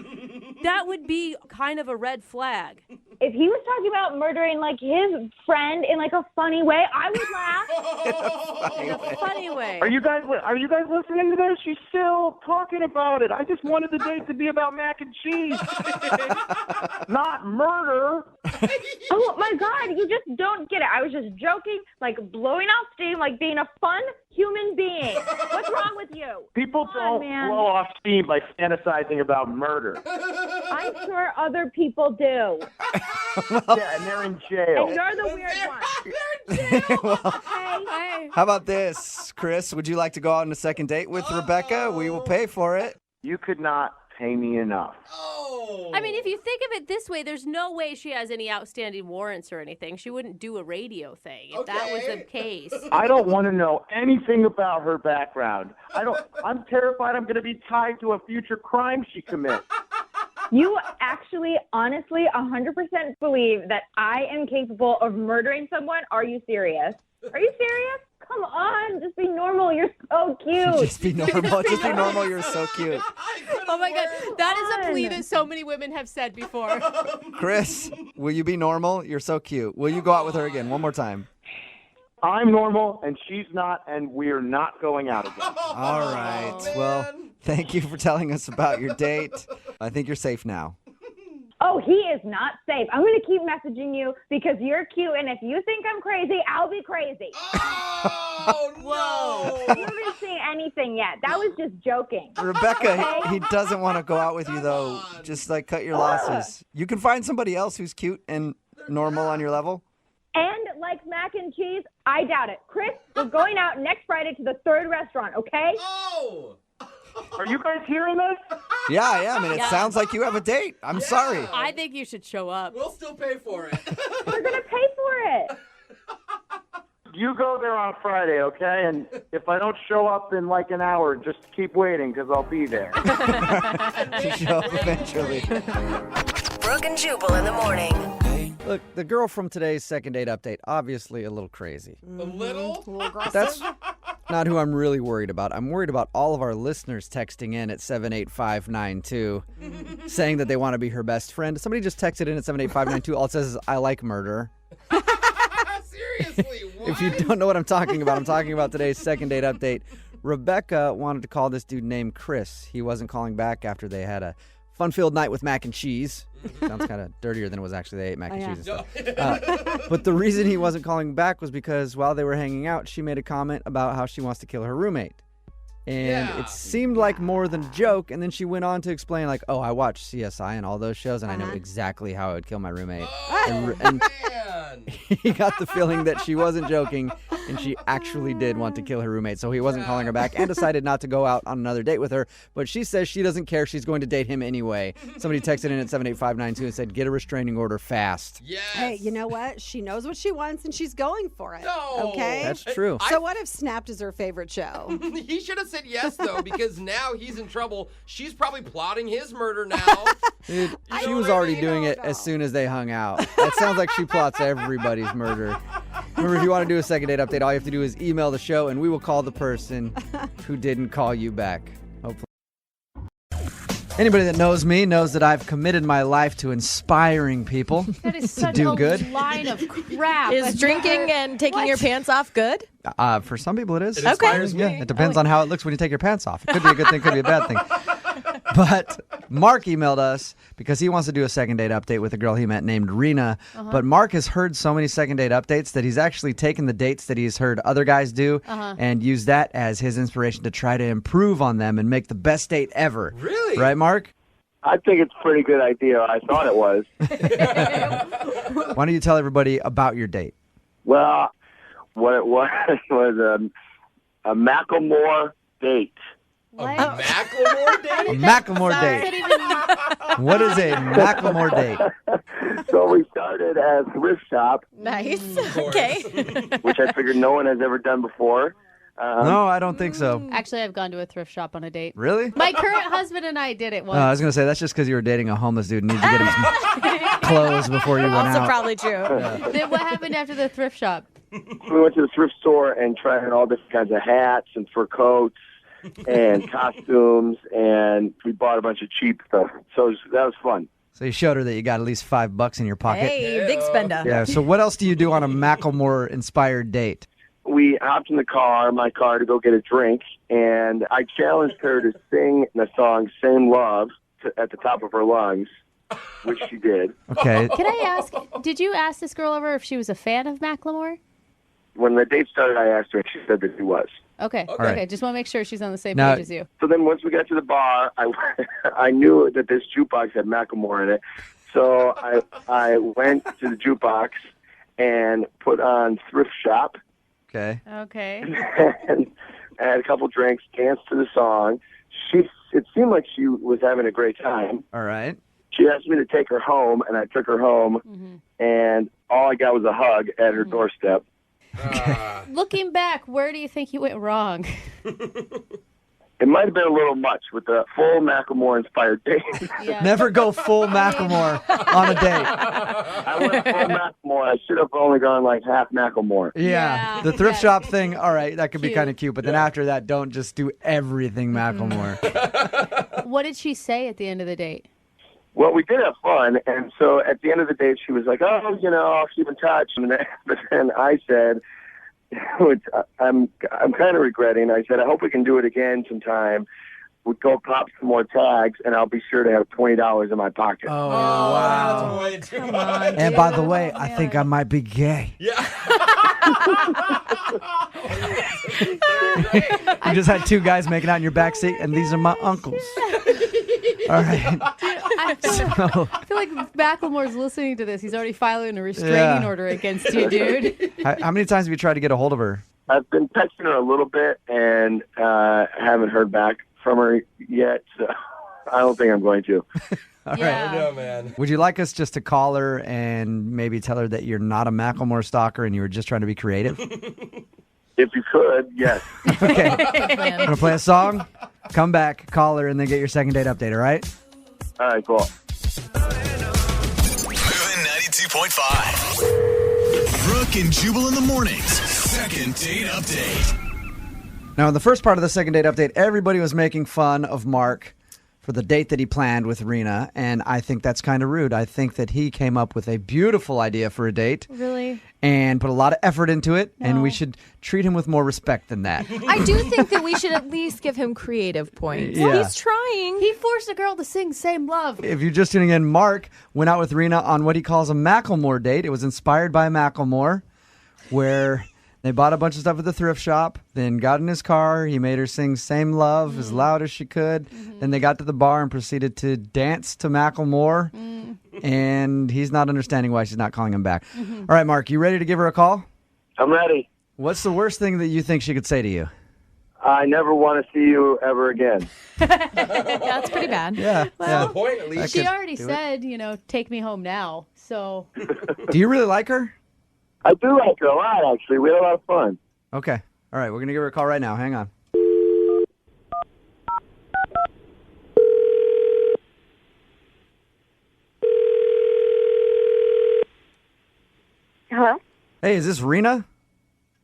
S13: that would be kind of a red flag.
S14: If he was talking about murdering, like, his friend in, like, a funny way, I would laugh.
S13: In a funny way.
S16: Are you guys listening to this? She's still talking about it. I just wanted the date to be about mac and cheese, not murder.
S14: Oh, my God. You just don't get it. I was just joking, like, blowing
S17: blowing off steam like being a fun human being. What's wrong with you?
S18: People
S17: Come on,
S18: don't
S17: man.
S18: blow off steam by fantasizing about murder.
S17: I'm sure other people do.
S18: Yeah, and they're in jail.
S17: And you're the weird one.
S1: Well, how about this, Chris? Would you like to go out on a second date with Rebecca? We will pay for it.
S18: You could not pay me enough.
S13: I mean, if you think of it this way, there's no way she has any outstanding warrants or anything. She wouldn't do a radio thing if that was the case.
S18: I don't want to know anything about her background. I'm terrified I'm going to be tied to a future crime she commits.
S17: You actually, honestly, 100% believe that I am capable of murdering someone? Are you serious? Are you serious? Come on, just be normal. You're so cute.
S1: Just be normal. Just be normal. You're so cute.
S13: Oh my God, that is a plea that so many women have said before.
S1: Chris, will you be normal? You're so cute. Will you go out with her again? One more time.
S18: I'm normal, and she's not, and we're not going out again.
S1: All right. Well, thank you for telling us about your date. I think you're safe now.
S17: Oh, he is not safe. I'm going to keep messaging you because you're cute, and if you think I'm crazy, I'll be crazy.
S4: Oh, no.
S17: You haven't seen anything yet. That was just joking.
S1: Rebecca,
S17: Okay?
S1: he doesn't want to go out with you, though. Just, cut your losses. You can find somebody else who's cute and normal on your level.
S17: And like mac and cheese, I doubt it. Chris, we're going out next Friday to the third restaurant, okay?
S4: Oh!
S18: Are you guys hearing this?
S1: Yeah, I am, and it sounds like you have a date. I'm sorry.
S13: I think you should show up.
S4: We'll still pay for it.
S17: We're going to pay for it.
S18: You go there on Friday, okay? And if I don't show up in an hour, just keep waiting because I'll be there.
S1: Show up eventually.
S19: Brooke and Jubal in the morning.
S1: Look, the girl from today's second date update, obviously a little crazy.
S4: A little?
S1: That's not who I'm really worried about. I'm worried about all of our listeners texting in at 78592 saying that they want to be her best friend. Somebody just texted in at 78592. All it says is, I like murder.
S4: Seriously, what?
S1: If you don't know what I'm talking about today's second date update. Rebecca wanted to call this dude named Chris. He wasn't calling back after they had a fun-filled night with mac and cheese. Sounds kind of dirtier than it was actually. They ate mac and cheese and stuff. But the reason he wasn't calling back was because while they were hanging out, she made a comment about how she wants to kill her roommate. And it seemed like more than a joke. And then she went on to explain, oh, I watch CSI and all those shows, and I know exactly how I would kill my roommate. And he got the feeling that she wasn't joking, and she actually did want to kill her roommate. So he wasn't calling her back and decided not to go out on another date with her. But she says she doesn't care. She's going to date him anyway. Somebody texted in at 78592 and said, get a restraining order fast.
S4: Yes.
S20: Hey, you know what? She knows what she wants, and she's going for it.
S4: No.
S20: Okay?
S1: That's true.
S20: So what if Snapped is her favorite show?
S4: He should have said yes, though, because now he's in trouble. She's probably plotting his murder now.
S1: Dude, she was already doing it as soon as they hung out. That sounds like she plots everybody's murder. Remember, if you want to do a second date update, all you have to do is email the show, and we will call the person who didn't call you back. Hopefully. Anybody that knows me knows that I've committed my life to inspiring people
S3: That is
S1: to
S3: such
S1: do
S3: a
S1: good.
S3: line of crap.
S5: Is drinking and taking your pants off good?
S1: For some people it is.
S5: It inspires
S1: Yeah,
S5: me.
S1: it depends on how it looks when you take your pants off. It could be a good thing, could be a bad thing. But Mark emailed us because he wants to do a second date update with a girl he met named Rena. But Mark has heard so many second date updates that he's actually taken the dates that he's heard other guys do and used that as his inspiration to try to improve on them and make the best date ever.
S4: Really?
S1: Right, Mark?
S12: I think it's a pretty good idea. I thought it was.
S1: Why don't you tell everybody about your date?
S12: Well, what it was was a Macklemore date.
S4: Macklemore date?
S1: A Macklemore date. What is a Macklemore date?
S12: So we started at a thrift shop,
S5: Nice. Okay.
S12: which I figured no one has ever done before.
S1: No, I don't think so.
S9: Actually, I've gone to a thrift shop on a date.
S1: Really?
S9: My current husband and I did it once.
S1: I was going to say, that's just because you were dating a homeless dude and needed to get him some clothes before you went
S5: Also
S1: out.
S5: probably true.
S9: Then what happened after the thrift shop?
S12: We went to the thrift store and tried on all different kinds of hats and fur coats and costumes, and we bought a bunch of cheap stuff. So that was fun.
S1: So you showed her that you got at least $5 in your pocket.
S5: Hey, big spender.
S1: Yeah. So what else do you do on a Macklemore-inspired date?
S12: We hopped in my car to go get a drink, and I challenged her to sing the song Same Love at the top of her lungs, which she did.
S1: Okay.
S9: Can I ask, did you ask this girl over if she was a fan of Macklemore?
S21: when the date started, I asked her, and she said that she was.
S9: Okay.
S21: Okay.
S9: Okay. Just want to make sure she's on the same
S21: Now-
S9: page as you.
S21: So then once we got to the bar, I knew that this jukebox had Macklemore in it. So I went to the jukebox and put on Thrift Shop
S1: Okay.
S9: Okay.
S21: and had a couple drinks, danced to the song. It seemed like she was having a great time.
S1: All right.
S21: She asked me to take her home, and I took her home, and all I got was a hug at her doorstep.
S9: Looking back, where do you think you went wrong?
S21: It might have been a little much with the full Macklemore-inspired date.
S1: Never go full Macklemore on a date.
S21: I went full Macklemore. I should have only gone like half Macklemore.
S1: Yeah. The thrift shop thing, all right, that could be kind of cute. But then after that, don't just do everything Macklemore.
S9: What did she say at the end of the date?
S21: Well, we did have fun, and so at the end of the date, she was like, "Oh, I'll keep in touch." But then I said, which I'm kind of regretting. I said, "I hope we can do it again sometime. We'll go pop some more tags, and I'll be sure to have $20 in my pocket."
S1: Oh, wow.
S9: Come on,
S1: And by the way, I think I might be gay.
S4: Yeah.
S1: You just had two guys making out in your backseat, and these are my uncles. All right.
S9: I feel like Macklemore's listening to this. He's already filing a restraining order against you, dude.
S1: How many times have you tried to get a hold of her?
S21: I've been texting her a little bit, and haven't heard back from her yet. So I don't think I'm going to.
S1: All
S4: I know, man.
S1: Would you like us just to call her and maybe tell her that you're not a Macklemore stalker and you were just trying to be creative?
S21: If you could, yes.
S1: Okay. I'm going to play a song, come back, call her, and then get your second date update, all right?
S21: All right, cool.
S6: Moving 92.5. Brooke and Jubal in the mornings. Second date update.
S1: Now, in the first part of the second date update, everybody was making fun of Mark for the date that he planned with Rena, and I think that's kind of rude. I think that he came up with a beautiful idea for a date.
S9: Really?
S1: And put a lot of effort into it, and we should treat him with more respect than that.
S5: I do think that we should at least give him creative points.
S1: Yeah.
S5: He's trying.
S9: He forced a girl to sing Same Love.
S1: If you're just tuning in, Mark went out with Rena on what he calls a Macklemore date. It was inspired by Macklemore, where they bought a bunch of stuff at the thrift shop, then got in his car. He made her sing Same Love as loud as she could. Then they got to the bar and proceeded to dance to Macklemore. And he's not understanding why she's not calling him back. All right, Mark, you ready to give her a call?
S21: I'm ready.
S1: What's the worst thing that you think she could say to you?
S21: I never want to see you ever again.
S5: Yeah, that's pretty bad.
S1: Yeah.
S9: Well,
S4: the point, at least.
S9: she already said, take me home now. So
S1: Do you really like her?
S21: I do like her a lot, actually. We had a lot of fun.
S1: Okay. All right, we're going to give her a call right now. Hang on.
S2: Hello?
S1: Hey, is this Rena?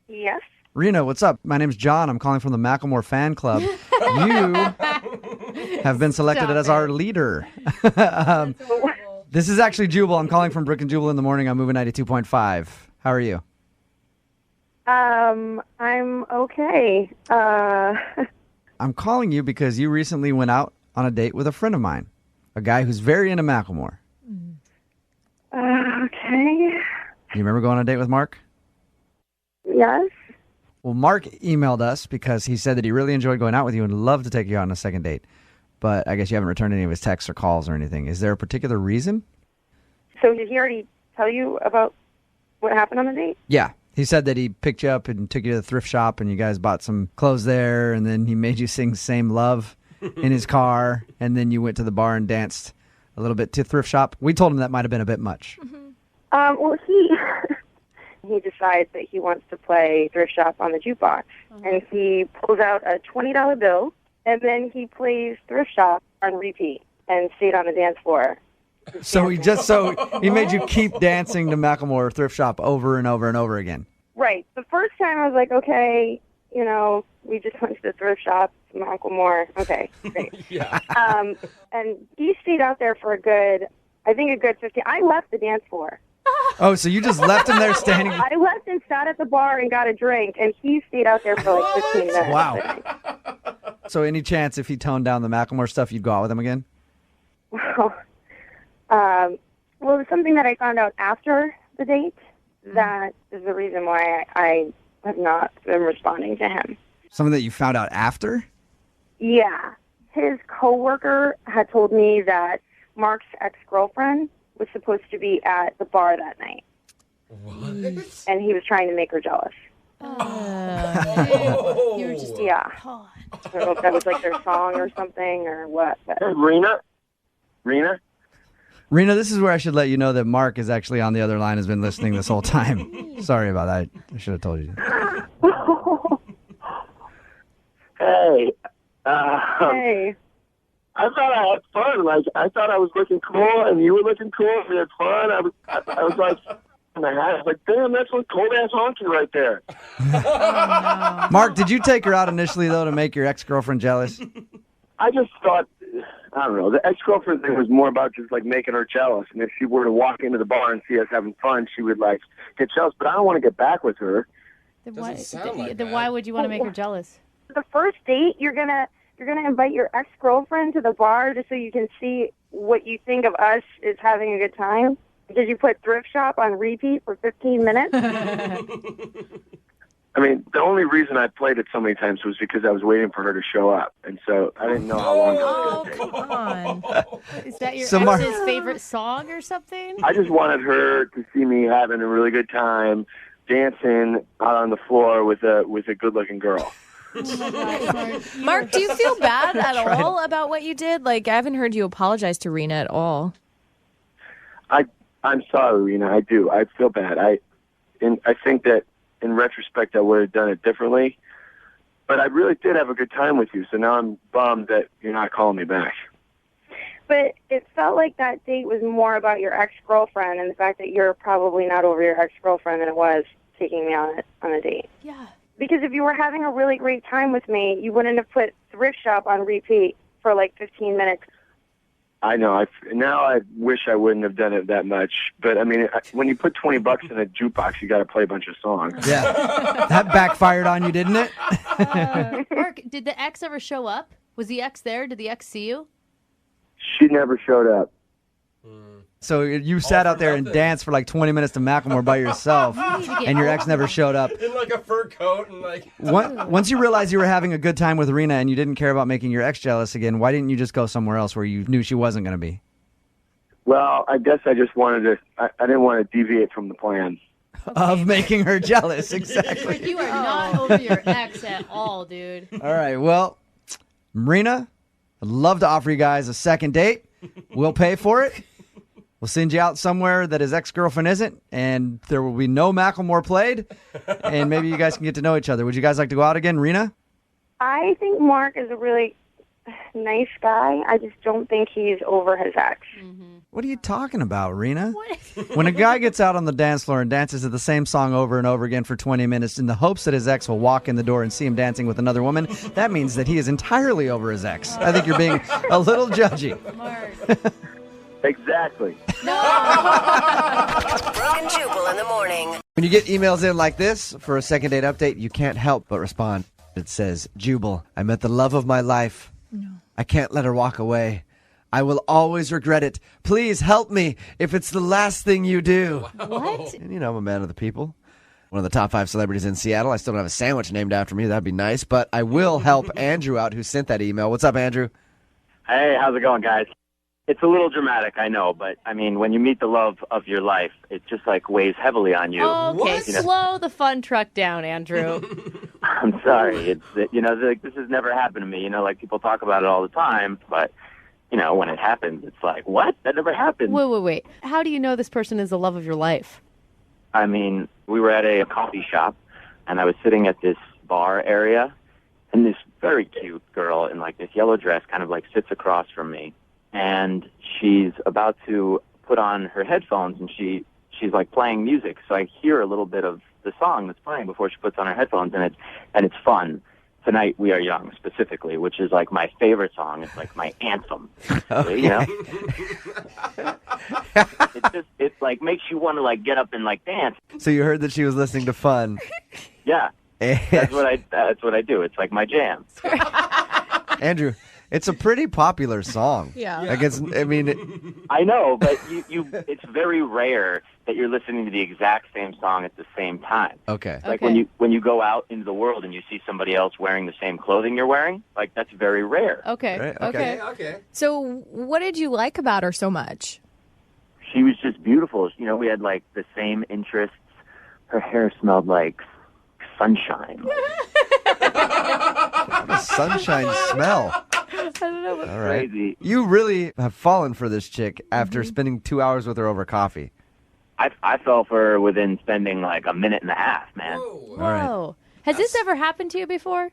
S2: Yes.
S1: Rena, what's up? My name's John. I'm calling from the Macklemore fan club. You have been selected
S2: Stop
S1: as
S2: it.
S1: our leader. This is actually Jubal. I'm calling from Brooke and Jubal in the morning. I'm moving 92.5. How are you?
S2: I'm okay.
S1: I'm calling you because you recently went out on a date with a friend of mine, a guy who's very into Macklemore.
S2: Okay.
S1: You remember going on a date with Mark?
S2: Yes.
S1: Well, Mark emailed us because he said that he really enjoyed going out with you and loved to take you out on a second date. But I guess you haven't returned any of his texts or calls or anything. Is there a particular reason?
S2: So did he already tell you about what happened on the date?
S1: Yeah. He said that he picked you up and took you to the thrift shop and you guys bought some clothes there, and then he made you sing Same Love in his car, and then you went to the bar and danced a little bit to thrift shop. We told him that might have been a bit much.
S2: Well, he decides that he wants to play thrift shop on the jukebox, and he pulls out a $20 bill, and then he plays thrift shop on repeat and stayed on the dance floor.
S1: So he made you keep dancing to Macklemore thrift shop over and over and over again.
S2: Right. The first time I was like, okay, we just went to the thrift shop, Macklemore. Okay, great.
S4: Yeah.
S2: And he stayed out there for a good 15. I left the dance floor.
S1: Oh, so you just left him there standing?
S2: I left and sat at the bar and got a drink, and he stayed out there for like 15 minutes.
S1: Wow. So any chance if he toned down the Macklemore stuff, you'd go out with him again?
S2: Well, it was something that I found out after the date
S14: that is the reason why I have not been responding to him.
S1: Something that you found out after?
S14: Yeah. His coworker had told me that Mark's ex-girlfriend was supposed to be at the bar that night.
S4: What?
S14: And he was trying to make her jealous.
S3: You were just
S14: Yeah. I don't know if that was like their song or something or what. But.
S21: Hey, Rena?
S1: Rena, this is where I should let you know that Mark is actually on the other line, has been listening this whole time. Sorry about that. I should have told you.
S21: Hey.
S14: Hey.
S21: I thought I had fun. Like, I thought I was looking cool, and you were looking cool. We had fun. I was like, in the hat. I was like, damn, that's one cold-ass honky right there.
S1: Mark, did you take her out initially, though, to make your ex-girlfriend jealous?
S21: I just thought, I don't know, the ex-girlfriend thing was more about just, like, making her jealous. And if she were to walk into the bar and see us having fun, she would, like, get jealous. But I don't want to get back with her.
S9: Then why would you want to make her jealous?
S14: The first date, you're gonna invite your ex-girlfriend to the bar just so you can see what you think of us is having a good time? Did you put Thrift Shop on repeat for 15 minutes?
S21: I mean, the only reason I played it so many times was because I was waiting for her to show up. And so I didn't know how long it was going to take.
S9: Come on. Is that your
S1: So
S9: ex's favorite song or something?
S21: I just wanted her to see me having a really good time, dancing out on the floor with a good-looking girl.
S5: Mark, do you feel bad at all about what you did? Like, I haven't heard you apologize to Rena at all.
S21: I'm sorry, Rena. I do. I feel bad. I think that in retrospect I would have done it differently. But I really did have a good time with you, so now I'm bummed that you're not calling me back.
S14: But it felt like that date was more about your ex-girlfriend and the fact that you're probably not over your ex-girlfriend than it was taking me on a date.
S3: Yeah.
S14: Because if you were having a really great time with me, you wouldn't have put Thrift Shop on repeat for like 15 minutes.
S21: I know. Now I wish I wouldn't have done it that much. But, I mean, when you put $20 in a jukebox, you got to play a bunch of songs.
S1: Yeah. That backfired on you, didn't it?
S9: Mark, did the ex ever show up? Was the ex there? Did the ex see you?
S21: She never showed up.
S1: So you sat out there and danced for like 20 minutes to Macklemore by yourself, and your ex never showed up.
S4: In like a fur coat and like.
S1: Once you realized you were having a good time with Rena and you didn't care about making your ex jealous again, why didn't you just go somewhere else where you knew she wasn't going to be?
S21: Well, I guess I just wanted to. I didn't want to deviate from the plan.
S1: Of making her jealous, exactly.
S9: You are not over your ex at all, dude.
S1: All right, well, Rena, I'd love to offer you guys a second date. We'll pay for it. We'll send you out somewhere that his ex-girlfriend isn't, and there will be no Macklemore played, and maybe you guys can get to know each other. Would you guys like to go out again, Rena?
S14: I think Mark is a really nice guy. I just don't think he's over his ex.
S1: What are you talking about, Rena? When a guy gets out on the dance floor and dances to the same song over and over again for 20 minutes in the hopes that his ex will walk in the door and see him dancing with another woman, that means that he is entirely over his ex. I think you're being a little judgy.
S9: Mark.
S21: Exactly.
S19: Brooke and Jubal in the morning.
S1: When you get emails in like this for a second date update, you can't help but respond. It says, Jubal, I met the love of my life. No. I can't let her walk away. I will always regret it. Please help me if it's the last thing you do.
S9: What?
S1: And I'm a man of the people. One of the top 5 celebrities in Seattle. I still don't have a sandwich named after me. That'd be nice. But I will help Andrew out, who sent that email. What's up, Andrew?
S7: Hey, how's it going, guys? It's a little dramatic, I know, but I mean, when you meet the love of your life, it just like weighs heavily on you.
S9: Okay, slow the fun truck down, Andrew.
S7: I'm sorry. It's like this has never happened to me. Like people talk about it all the time, but when it happens, it's like, what? That never happened.
S9: Wait. How do you know this person is the love of your life?
S7: I mean, we were at a coffee shop, and I was sitting at this bar area, and this very cute girl in like this yellow dress kind of like sits across from me. And she's about to put on her headphones, and she's like playing music. So I hear a little bit of the song that's playing before she puts on her headphones, and it's fun. Tonight We Are Young, specifically, which is like my favorite song. It's like my anthem.
S1: Okay.
S7: It like makes you want to like get up and like dance.
S1: So you heard that she was listening to Fun.
S7: Yeah, that's what I do. It's like my jam.
S1: Andrew, It's a pretty popular song.
S5: Yeah.
S1: Like I mean,
S7: I know, but it's very rare that you're listening to the exact same song at the same time.
S1: Okay.
S7: Like when you go out into the world and you see somebody else wearing the same clothing you're wearing, like that's very rare.
S5: Okay.
S1: Right,
S5: Okay. So, what did you like about her so much?
S7: She was just beautiful. You know, we had like the same interests. Her hair smelled like sunshine.
S1: The sunshine smell.
S9: I don't know what's
S1: All right.
S7: Crazy.
S1: You really have fallen for this chick after spending 2 hours with her over coffee.
S7: I fell for her within spending like a minute and a half, man.
S9: Whoa. Has this ever happened to you before?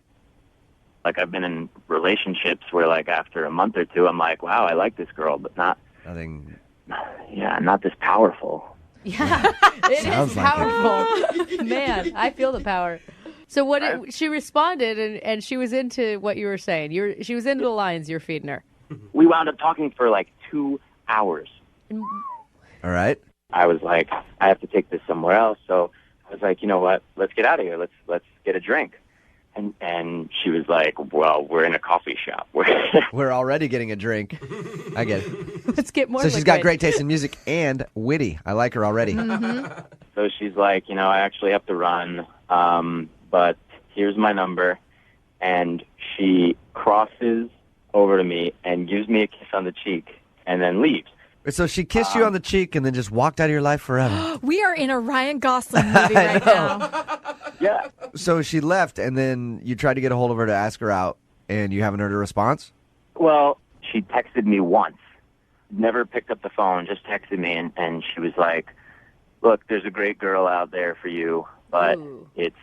S7: Like I've been in relationships where like after a month or two, I'm like, wow, I like this girl, but not this powerful.
S9: Yeah, it
S1: Sounds
S9: is
S1: like
S9: powerful. Man, I feel the power. So she responded, and she was into what you were saying. She was into the lines you're feeding her.
S7: We wound up talking for like 2 hours.
S1: All right.
S7: I was like, I have to take this somewhere else. So I was like, you know what? Let's get out of here. Let's get a drink. And she was like, well, we're in a coffee shop.
S1: We're already getting a drink. I get it.
S9: Let's get more.
S1: So she's got great taste in music and witty. I like her already.
S7: So she's like, you know, I actually have to run, but here's my number. And she crosses over to me and gives me a kiss on the cheek and then leaves.
S1: So she kissed you on the cheek and then just walked out of your life forever.
S5: We are in a Ryan Gosling movie right now.
S7: Yeah.
S1: So she left, and then you tried to get a hold of her to ask her out, and you haven't heard a response?
S7: Well, she texted me once. Never picked up the phone, just texted me, and she was like, look, there's a great girl out there for you, but it's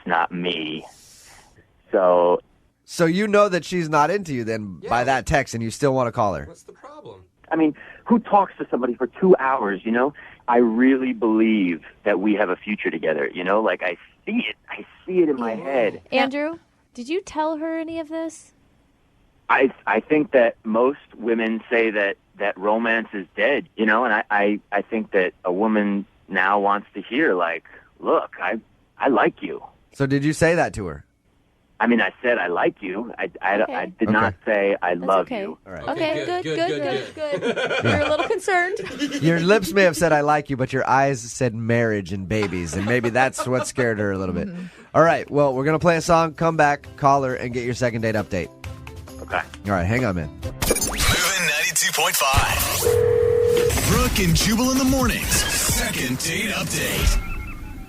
S7: not me. So
S1: you know that she's not into you then by that text, and you still want to call her?
S4: What's the problem?
S7: I mean, who talks to somebody for 2 hours, you know? I really believe that we have a future together, you know? Like, I see it. I see it in my head.
S9: Andrew, did you tell her any of this?
S7: I think that most women say that romance is dead, you know? And I think that a woman now wants to hear, like, look, I like you.
S1: So did you say that to her?
S7: I mean, I said I like you. I did not say I love you.
S1: All right.
S9: Okay, good. You're a little concerned.
S1: Your lips may have said I like you, but your eyes said marriage and babies, and maybe that's what scared her a little bit. All right, well, we're going to play a song, come back, call her, and get your second date update.
S7: Okay.
S1: All right, hang on, man.
S6: Moving 92.5. Brooke and Jubal in the mornings. Second date update.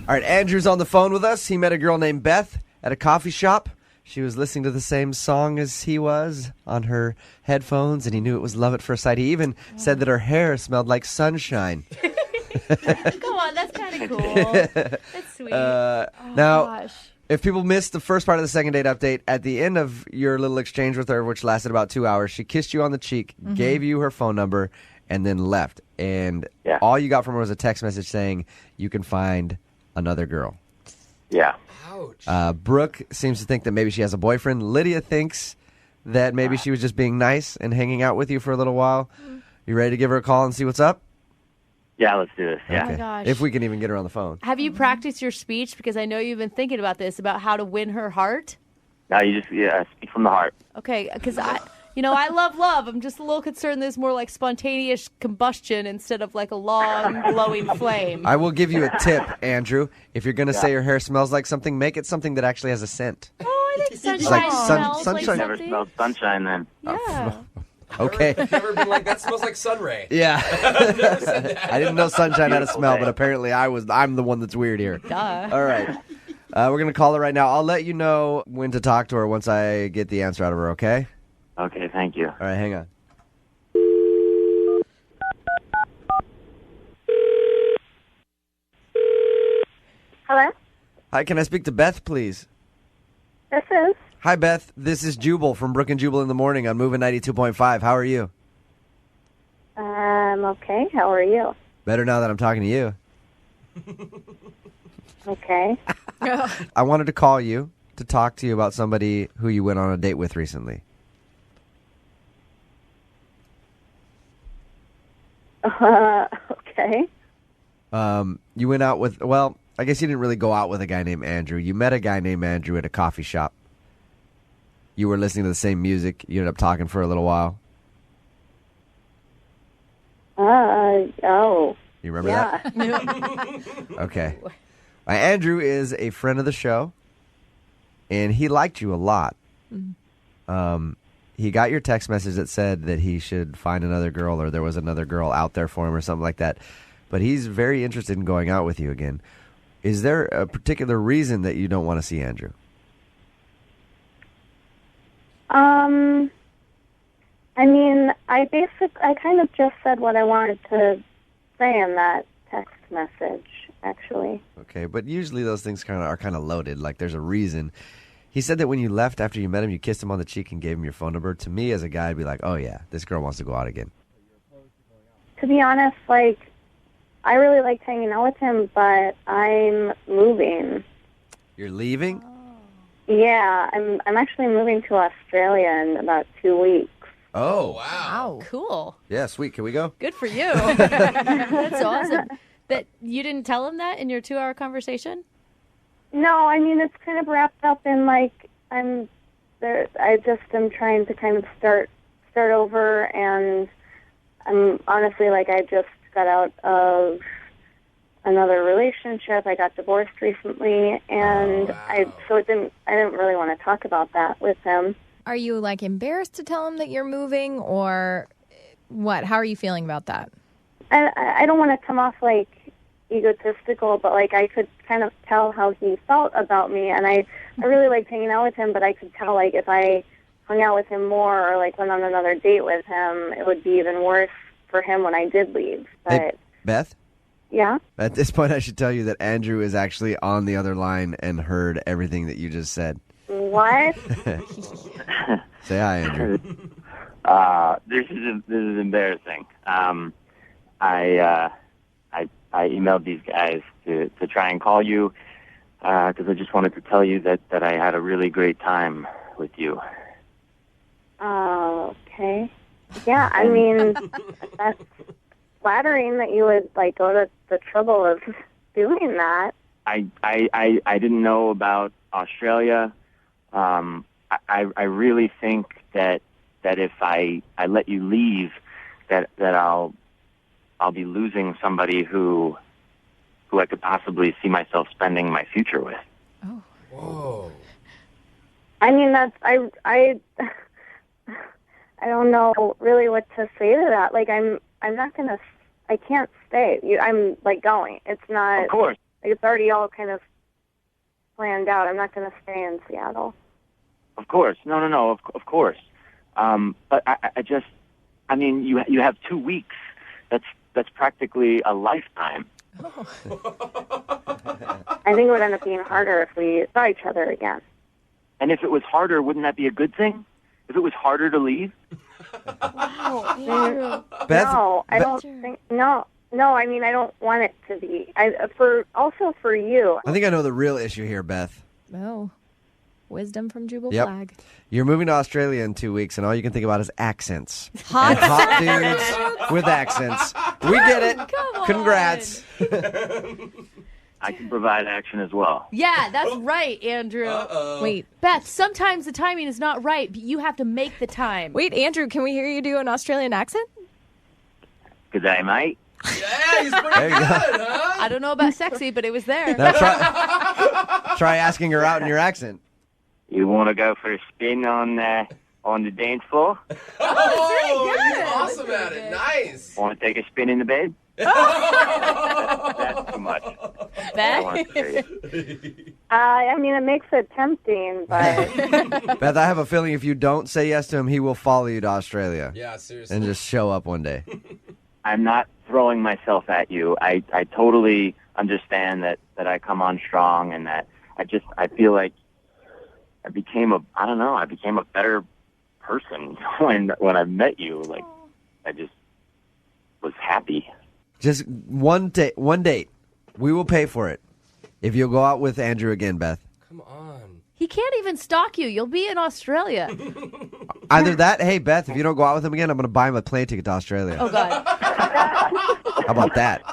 S1: All right, Andrew's on the phone with us. He met a girl named Beth at a coffee shop. She was listening to the same song as he was on her headphones, and he knew it was love at first sight. He even said that her hair smelled like sunshine.
S9: Come on, that's kind of cool. That's sweet.
S1: Now,
S9: gosh.
S1: if people missed the first part of the second date update, at the end of your little exchange with her, which lasted about 2 hours, she kissed you on the cheek, gave you her phone number, and then left. And all you got from her was a text message saying, you can find another girl.
S7: Yeah.
S1: Brooke seems to think that maybe she has a boyfriend. Lydia thinks that maybe she was just being nice and hanging out with you for a little while. You ready to give her a call and see what's up?
S7: Yeah, let's do this. Yeah.
S9: Oh my gosh.
S1: If we can even get her on the phone.
S9: Have you practiced your speech? Because I know you've been thinking about this, about how to win her heart.
S7: No, you just speak from the heart.
S9: Okay, because I love. I'm just a little concerned there's more like spontaneous combustion instead of like a long glowing flame.
S1: I will give you a tip, Andrew. If you're going to say your hair smells like something, make it something that actually has a scent.
S9: Oh, I think sunshine
S1: Like
S9: smells
S1: sunshine.
S9: like
S7: Never
S9: something.
S7: smelled sunshine then.
S9: Yeah.
S1: Okay.
S4: I've never been like, that smells like sunray.
S1: Yeah.
S4: Never said that.
S1: I didn't know sunshine had a smell,
S7: day.
S1: but apparently I'm the one that's weird here.
S9: Duh.
S1: All right. We're going to call her right now. I'll let you know when to talk to her once I get the answer out of her, okay?
S7: Okay, thank you.
S1: All right, hang on.
S14: Hello?
S1: Hi, can I speak to Beth, please?
S14: This is.
S1: Hi, Beth. This is Jubal from Brooke and Jubal in the morning on Moving 92.5. How are you?
S14: Okay. How are you?
S1: Better now that I'm talking to you.
S14: Okay.
S1: I wanted to call you to talk to you about somebody who you went on a date with recently.
S14: Okay.
S1: You went out with, well, I guess you didn't really go out with a guy named Andrew. You met a guy named Andrew at a coffee shop. you were listening to the same music. You ended up talking for a little while.
S14: Oh.
S1: You remember that? Okay. Andrew is a friend of the show, and he liked you a lot. He got your text message that said that he should find another girl, or there was another girl out there for him or something like that. But he's very interested in going out with you again. Is there a particular reason that you don't want to see Andrew?
S14: I mean, I kind of just said what I wanted to say in that text message, actually.
S1: Okay, but usually those things are kind of loaded. Like there's a reason. He said that when you left after you met him, you kissed him on the cheek and gave him your phone number. To me, as a guy, I'd be like, oh yeah, this girl wants to go out again.
S14: To be honest, like, I really liked hanging out with him, but I'm moving.
S1: You're leaving?
S14: Yeah, I'm actually moving to Australia in about 2 weeks.
S1: Oh,
S9: wow. Cool.
S1: Yeah, sweet. Can we go?
S9: Good for you. That's awesome. That you didn't tell him that in your 2-hour conversation?
S14: No, I mean, it's kind of wrapped up in, like, I just am trying to kind of start over, and I'm honestly, like, I just got out of another relationship. I got divorced recently, and I didn't really want to talk about that with him.
S5: Are you, like, embarrassed to tell him that you're moving, or what? How are you feeling about that?
S14: I don't want to come off, like, egotistical, but, like, I could kind of tell how he felt about me, and I really liked hanging out with him, but I could tell, like, if I hung out with him more or, like, went on another date with him, it would be even worse for him when I did leave. But
S1: Hey, Beth?
S14: Yeah?
S1: At this point, I should tell you that Andrew is actually on the other line and heard everything that you just said.
S14: What?
S1: Say hi, Andrew.
S7: This is embarrassing. I emailed these guys to try and call you because I just wanted to tell you that I had a really great time with you.
S14: Okay. Yeah, I mean, that's flattering that you would, like, go to the trouble of doing that.
S7: I didn't know about Australia. I really think that if I let you leave, that I'll be losing somebody who I could possibly see myself spending my future with.
S9: Oh.
S4: Whoa.
S14: I mean, I don't know really what to say to that. Like, I can't stay. I'm, like, going. It's not.
S7: Of course.
S14: Like, it's already all kind of planned out. I'm not going to stay in Seattle.
S7: Of course. No, of course. But I mean, you have 2 weeks. That's practically a lifetime.
S14: I think it would end up being harder if we saw each other again.
S7: And if it was harder, wouldn't that be a good thing? If it was harder to leave?
S14: Wow,
S1: Beth?
S14: No, I don't think. No, I mean, I don't want it to be. Also for you.
S1: I think I know the real issue here, Beth.
S5: Oh. Wisdom from Jubal
S1: Yep.
S5: Flag.
S1: You're moving to Australia in 2 weeks, and all you can think about is accents.
S5: Hot
S1: And hot dudes with accents. We get it. Congrats.
S7: I can provide action as well.
S9: Yeah, that's right, Andrew.
S5: Wait.
S9: Beth, sometimes the timing is not right, but you have to make the time.
S5: Wait, Andrew, can we hear you do an Australian accent?
S7: Good day, mate.
S4: Yeah, he's pretty
S1: There you
S4: good,
S1: go.
S4: huh?
S9: I don't know about sexy, but it was there.
S1: Now try asking her out in your accent.
S7: You want to go for a spin on the dance floor?
S4: Oh, you're awesome at it. Nice.
S7: Want to take a spin in the bed? That's too much. I want to hear you.
S14: I mean, it makes it tempting, but
S1: Beth, I have a feeling if you don't say yes to him, he will follow you to Australia.
S4: Yeah, seriously.
S1: And just show up one day.
S7: I'm not throwing myself at you. I totally understand that I come on strong and that I feel like I became a better person when I met you. Like, I just was happy.
S1: Just one date. We will pay for it. If you'll go out with Andrew again, Beth.
S4: Come on.
S9: He can't even stalk you. You'll be in Australia.
S1: Either that, hey, Beth, if you don't go out with him again, I'm going to buy him a plane ticket to Australia.
S9: Oh, God.
S1: How about that?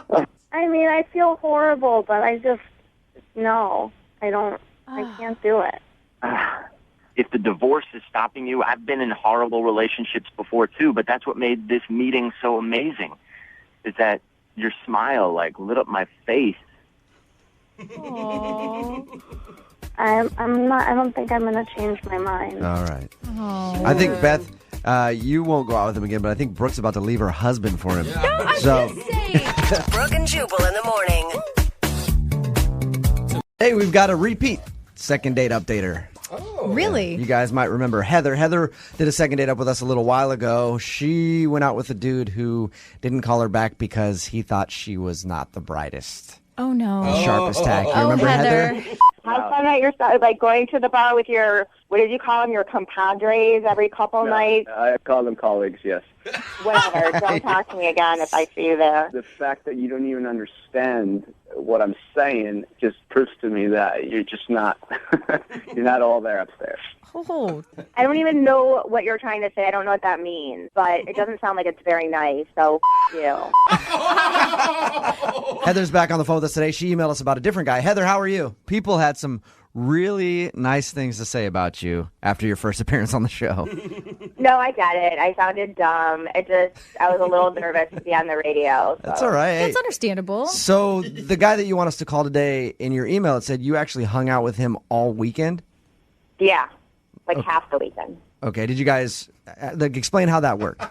S14: I mean, I feel horrible, but I just, no, I don't, I can't do it.
S7: if the divorce is stopping you, I've been in horrible relationships before too, but that's what made this meeting so amazing, is that your smile, like, lit up my face.
S11: Aww. I'm not. I don't think I'm going to change my mind.
S1: All right. I think, Beth, you won't go out with him again, but I think Brooke's about to leave her husband for him.
S19: No, I'm just saying. Brooke and Jubal in the morning.
S1: Hey, we've got a repeat second date updater.
S5: Oh, really?
S1: You guys might remember Heather. Heather did a second date up with us a little while ago. She went out with a dude who didn't call her back because he thought she was not the brightest.
S5: Oh, no.
S1: Sharpest tack. You remember Heather?
S11: Have fun at your like going to the bar with your, what did you call them, your compadres every couple nights?
S21: I call them colleagues, yes.
S11: Whatever. Don't talk to me again if I see you there.
S21: The fact that you don't even understand what I'm saying just proves to me that you're just not, you're not all there upstairs.
S5: Oh.
S11: I don't even know what you're trying to say. I don't know what that means, but it doesn't sound like it's very nice, so you.
S1: Heather's back on the phone with us today. She emailed us about a different guy. Heather, how are you? People had some really nice things to say about you after your first appearance on the show.
S11: No, I get it. I sounded dumb. I was a little nervous to be on the radio. So.
S1: That's all right.
S5: That's understandable.
S1: So the guy that you want us to call today, in your email, it said you actually hung out with him all weekend?
S11: Yeah, like half the weekend.
S1: Okay, did you guys, explain how that worked?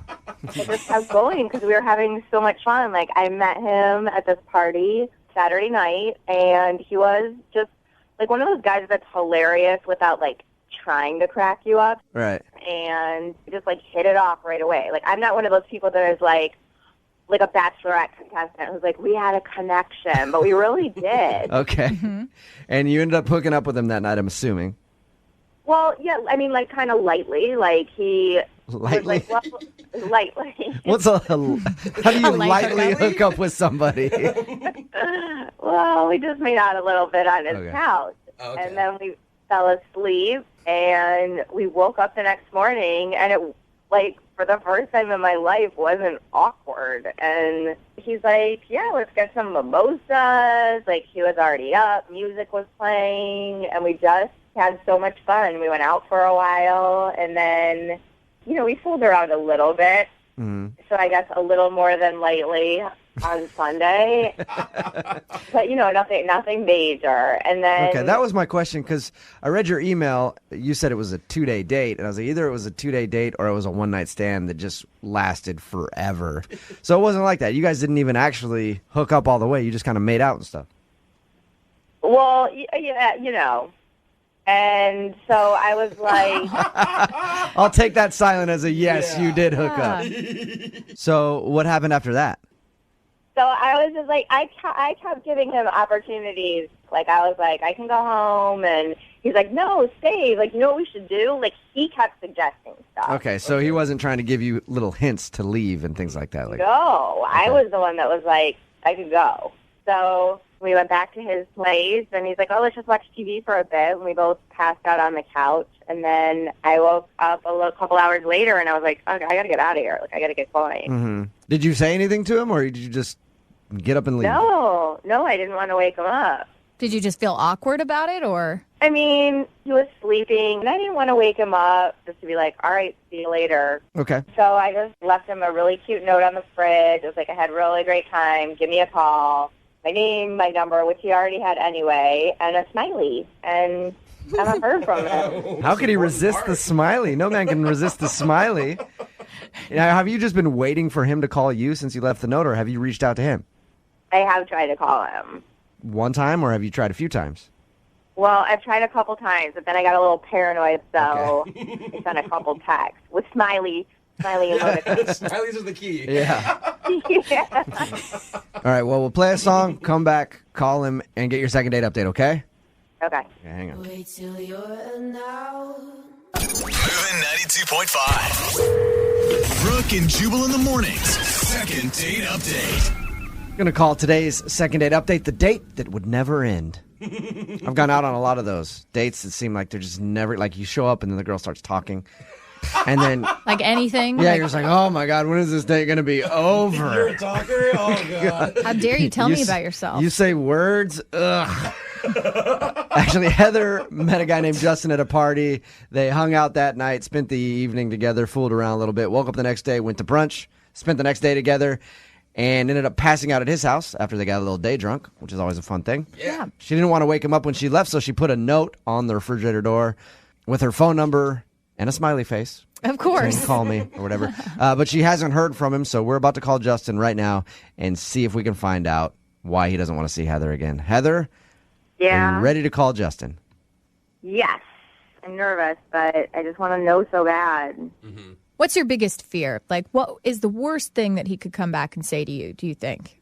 S11: It just kept going because we were having so much fun. Like, I met him at this party Saturday night, and he was just like one of those guys that's hilarious without, like, trying to crack you up.
S1: Right.
S11: And just, like, hit it off right away. Like, I'm not one of those people that is, like a bachelorette contestant who's like, we had a connection, but we really did.
S1: Okay. Mm-hmm. And you ended up hooking up with him that night, I'm assuming.
S11: Well, yeah, I mean, like, kind of lightly. Like, he
S1: Lightly?
S11: was like, well, lightly.
S1: How do you lightly hook up with somebody?
S11: Well, we just made out a little bit on his couch.
S1: Okay.
S11: And then we fell asleep, and we woke up the next morning, and it, like, for the first time in my life, wasn't awkward. And he's like, yeah, let's get some mimosas. Like, he was already up, music was playing, and we just had so much fun. We went out for a while, and then, you know, we fooled around a little bit.
S1: Mm-hmm.
S11: So I guess a little more than lightly on Sunday. But, you know, nothing major. And then...
S1: Okay, that was my question, because I read your email. You said it was a 2-day date, and I was like, either it was a 2-day date or it was a one-night stand that just lasted forever. So it wasn't like that. You guys didn't even actually hook up all the way. You just kind of made out and stuff.
S11: Well, yeah, you know... And so I was like...
S1: I'll take that silent as a yes, you did hook up. So what happened after that?
S11: So I was just like, I kept giving him opportunities. Like, I was like, I can go home. And he's like, no, stay. Like, you know what we should do? Like, he kept suggesting stuff.
S1: Okay, so he wasn't trying to give you little hints to leave and things like that. Like,
S11: No, I was the one that was like, I could go. So... we went back to his place, and he's like, oh, let's just watch TV for a bit. And we both passed out on the couch. And then I woke up a couple hours later, and I was like, okay, I got to get out of here. Like, I got to get going.
S1: Mm-hmm. Did you say anything to him, or did you just get up and leave?
S11: No, I didn't want to wake him up.
S5: Did you just feel awkward about it, or?
S11: I mean, he was sleeping, and I didn't want to wake him up just to be like, all right, see you later.
S1: Okay.
S11: So I just left him a really cute note on the fridge. I was like, I had a really great time. Give me a call. My name, my number, which he already had anyway, and a smiley. And I haven't heard from him.
S1: How could he resist the smiley? No man can resist the smiley. Now, have you just been waiting for him to call you since you left the note, or have you reached out to him?
S11: I have tried to call him.
S1: One time, or have you tried a few times?
S11: Well, I've tried a couple times, but then I got a little paranoid, so I sent a couple texts with smiley emoticons.
S4: Smileys is the key.
S1: Yeah.
S11: Yeah.
S1: All right, well, we'll play a song, come back, call him, and get your second date update, okay?
S11: Okay.
S1: Hang on.
S19: Wait till you're now. Moving 92.5.
S6: Brooke and Jubal in the mornings. Second date update.
S1: I'm going to call today's second date update the date that would never end. I've gone out on a lot of those dates that seem like they're just never, like you show up and then the girl starts talking. And then...
S5: like anything?
S1: Yeah, you're just like, oh my God, when is this date going to be over?
S4: You're a talker? Oh, God.
S5: How dare you tell me about yourself?
S1: You say words? Ugh. Actually, Heather met a guy named Justin at a party. They hung out that night, spent the evening together, fooled around a little bit, woke up the next day, went to brunch, spent the next day together, and ended up passing out at his house after they got a little day drunk, which is always a fun thing.
S5: Yeah.
S1: She didn't want to wake him up when she left, so she put a note on the refrigerator door with her phone number and a smiley face.
S5: Of course.
S1: Saying, call me or whatever. But she hasn't heard from him, so we're about to call Justin right now and see if we can find out why he doesn't want to see Heather again. Heather,
S14: Yeah.
S1: are you ready to call Justin?
S14: Yes. I'm nervous, but I just want to know so bad.
S5: What's your biggest fear? Like, what is the worst thing that he could come back and say to you, do you think?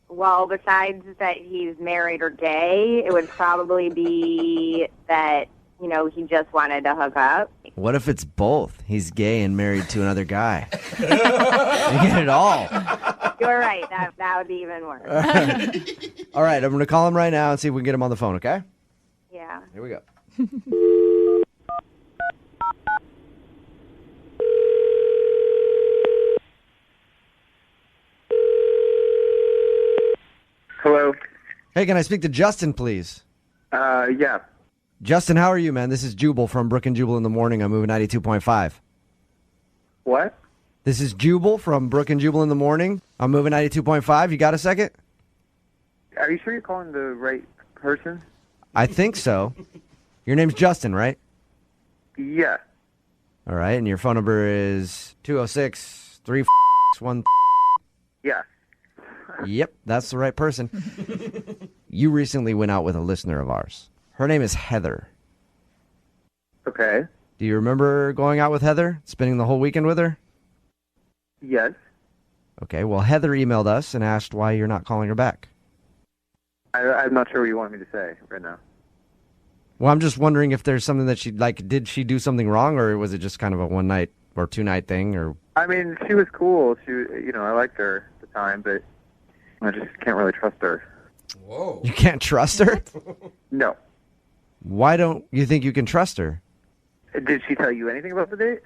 S14: Well, besides that he's married or gay, it would probably be that, you know, he just wanted to hook up.
S1: What if it's both? He's gay and married to another guy. You get it all.
S14: You're right. That would be even worse.
S1: All right, I'm going to call him right now and see if we can get him on the phone, okay?
S14: Yeah.
S1: Here we go.
S21: Hello.
S1: Hey, can I speak to Justin, please?
S21: Yeah.
S1: Justin, how are you, man? This is Jubal from Brooke and Jubal in the Morning. I'm moving 92.5.
S21: What?
S1: This is Jubal from Brooke and Jubal in the Morning. I'm moving 92.5. You got a second?
S21: Are you sure you're calling the right person?
S1: I think so. Your name's Justin, right?
S21: Yeah.
S1: All right, and your phone number is 206-361.
S21: Yeah.
S1: Yep, that's the right person. You recently went out with a listener of ours. Her name is Heather.
S21: Okay.
S1: Do you remember going out with Heather, spending the whole weekend with her?
S21: Yes.
S1: Okay, well, Heather emailed us and asked why you're not calling her back.
S21: I'm not sure what you want me to say right now.
S1: Well, I'm just wondering if there's something that did she do something wrong, or was it just kind of a one night or two night thing, or?
S21: I mean, she was cool. I liked her at the time, but I just can't really trust her.
S4: Whoa.
S1: You can't trust her?
S21: No.
S1: Why don't you think you can trust her?
S21: Did she tell you anything about the date?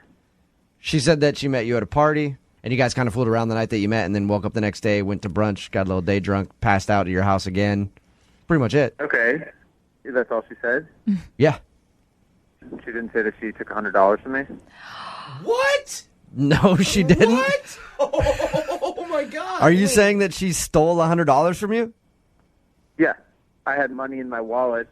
S1: She said that she met you at a party, and you guys kind of fooled around the night that you met, and then woke up the next day, went to brunch, got a little day drunk, passed out at your house again. Pretty much it.
S21: Okay. That's all she said?
S1: Yeah.
S21: She didn't say that she took $100 from me?
S4: What?
S1: No, she didn't.
S4: What? Oh my God.
S1: Are you saying that she stole $100 from you?
S21: Yeah. I had money in my wallet,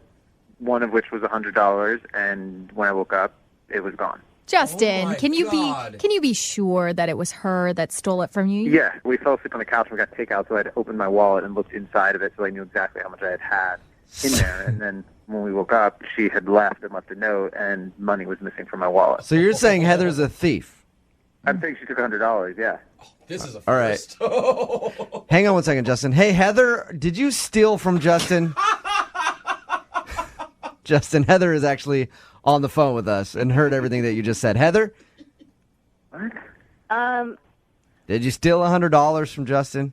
S21: one of which was $100, and when I woke up, it was gone.
S5: Justin,
S21: Oh my
S5: can you
S21: God.
S5: be sure that it was her that stole it from you?
S21: Yeah, we fell asleep on the couch and we got takeout, so I had to open my wallet and looked inside of it so I knew exactly how much I had in there. And then when we woke up, she had left and left a note, and money was missing from my wallet.
S1: So you're saying Heather's a thief?
S21: I'm saying she took $100, yeah.
S4: This is a
S1: All right.
S4: first.
S1: Hang on one second, Justin. Hey, Heather, did you steal from Justin? Justin, Heather is actually on the phone with us and heard everything that you just said. Heather, did you steal $100 from Justin?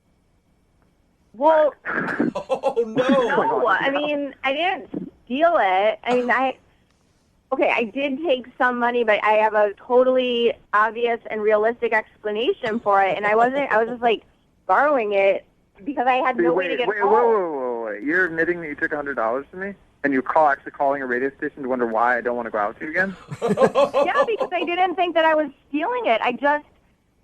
S14: Well,
S4: oh
S14: no. I mean, I didn't steal it. I mean, I did take some money, but I have a totally obvious and realistic explanation for it, and I was just like borrowing it because I had no way to get home.
S21: Wait. You're admitting that you took $100 from me? And you're actually calling a radio station to wonder why I don't want to go out with you again?
S14: Yeah, because I didn't think that I was stealing it. I just,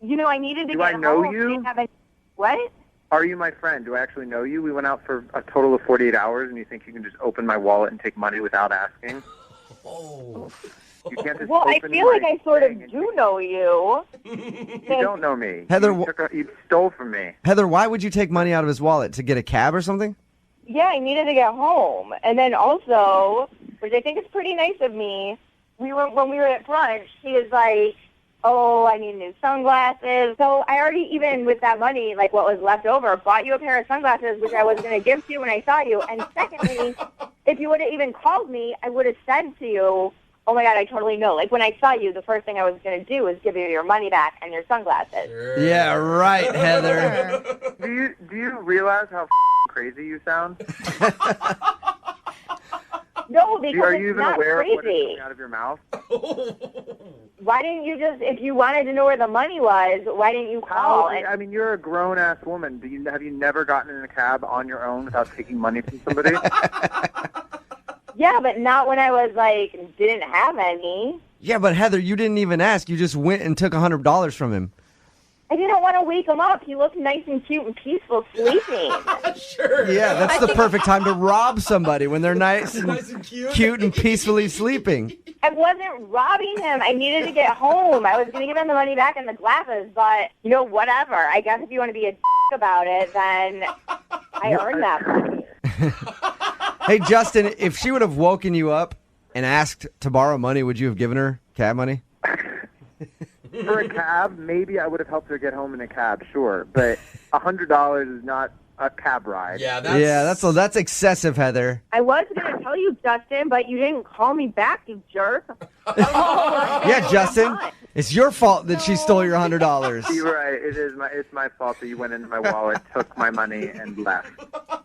S14: I needed to
S21: Do
S14: get
S21: I know
S14: home.
S21: you?
S14: I didn't have what?
S21: Are you my friend? Do I actually know you? We went out for a total of 48 hours, and you think you can just open my wallet and take money without asking?
S4: Oh.
S21: You can't just
S14: Well, I
S21: open
S14: feel like
S21: my
S14: I sort of
S21: thing and
S14: do know you.
S21: You don't know me.
S1: Heather,
S21: You stole from me.
S1: Heather, why would you take money out of his wallet? To get a cab or something?
S14: Yeah, I needed to get home. And then also, which I think is pretty nice of me, when we were at brunch, he was like, oh, I need new sunglasses. So I already, even with that money, like what was left over, bought you a pair of sunglasses, which I was going to give to you when I saw you. And secondly, if you would have even called me, I would have said to you, oh my God, I totally know. Like when I saw you, the first thing I was going to do was give you your money back and your sunglasses.
S1: Yeah, right, Heather.
S21: Do you realize how crazy you sound?
S14: No, because
S21: Are
S14: it's
S21: you even
S14: not
S21: aware of what is
S14: crazy.
S21: coming out of your mouth?
S14: Why didn't you just, if you wanted to know where the money was, why didn't you call?
S21: I mean, you're a grown-ass woman. Have you never gotten in a cab on your own without taking money from somebody?
S14: Yeah, but not when I was like, didn't have any.
S1: Yeah, but Heather, you didn't even ask. You just went and took $100 from him.
S14: I didn't want to wake him up. He looked nice and cute and peaceful sleeping.
S4: Sure.
S1: Yeah, that's the perfect time to rob somebody when they're nice and cute and peacefully sleeping.
S14: I wasn't robbing him. I needed to get home. I was going to give him the money back and the glasses, but, whatever. I guess if you want to be a about it, then I earned that money.
S1: Hey, Justin, if she would have woken you up and asked to borrow money, would you have given her cab money?
S10: For a cab, maybe I would have helped her get home in a cab, sure. But $100 is not a cab ride.
S4: Yeah,
S1: that's excessive, Heather.
S14: I was going to tell you, Justin, but you didn't call me back, you jerk.
S1: Yeah, Justin, it's your fault that she stole your $100.
S10: You're right. It's my fault that you went into my wallet, took my money, and left.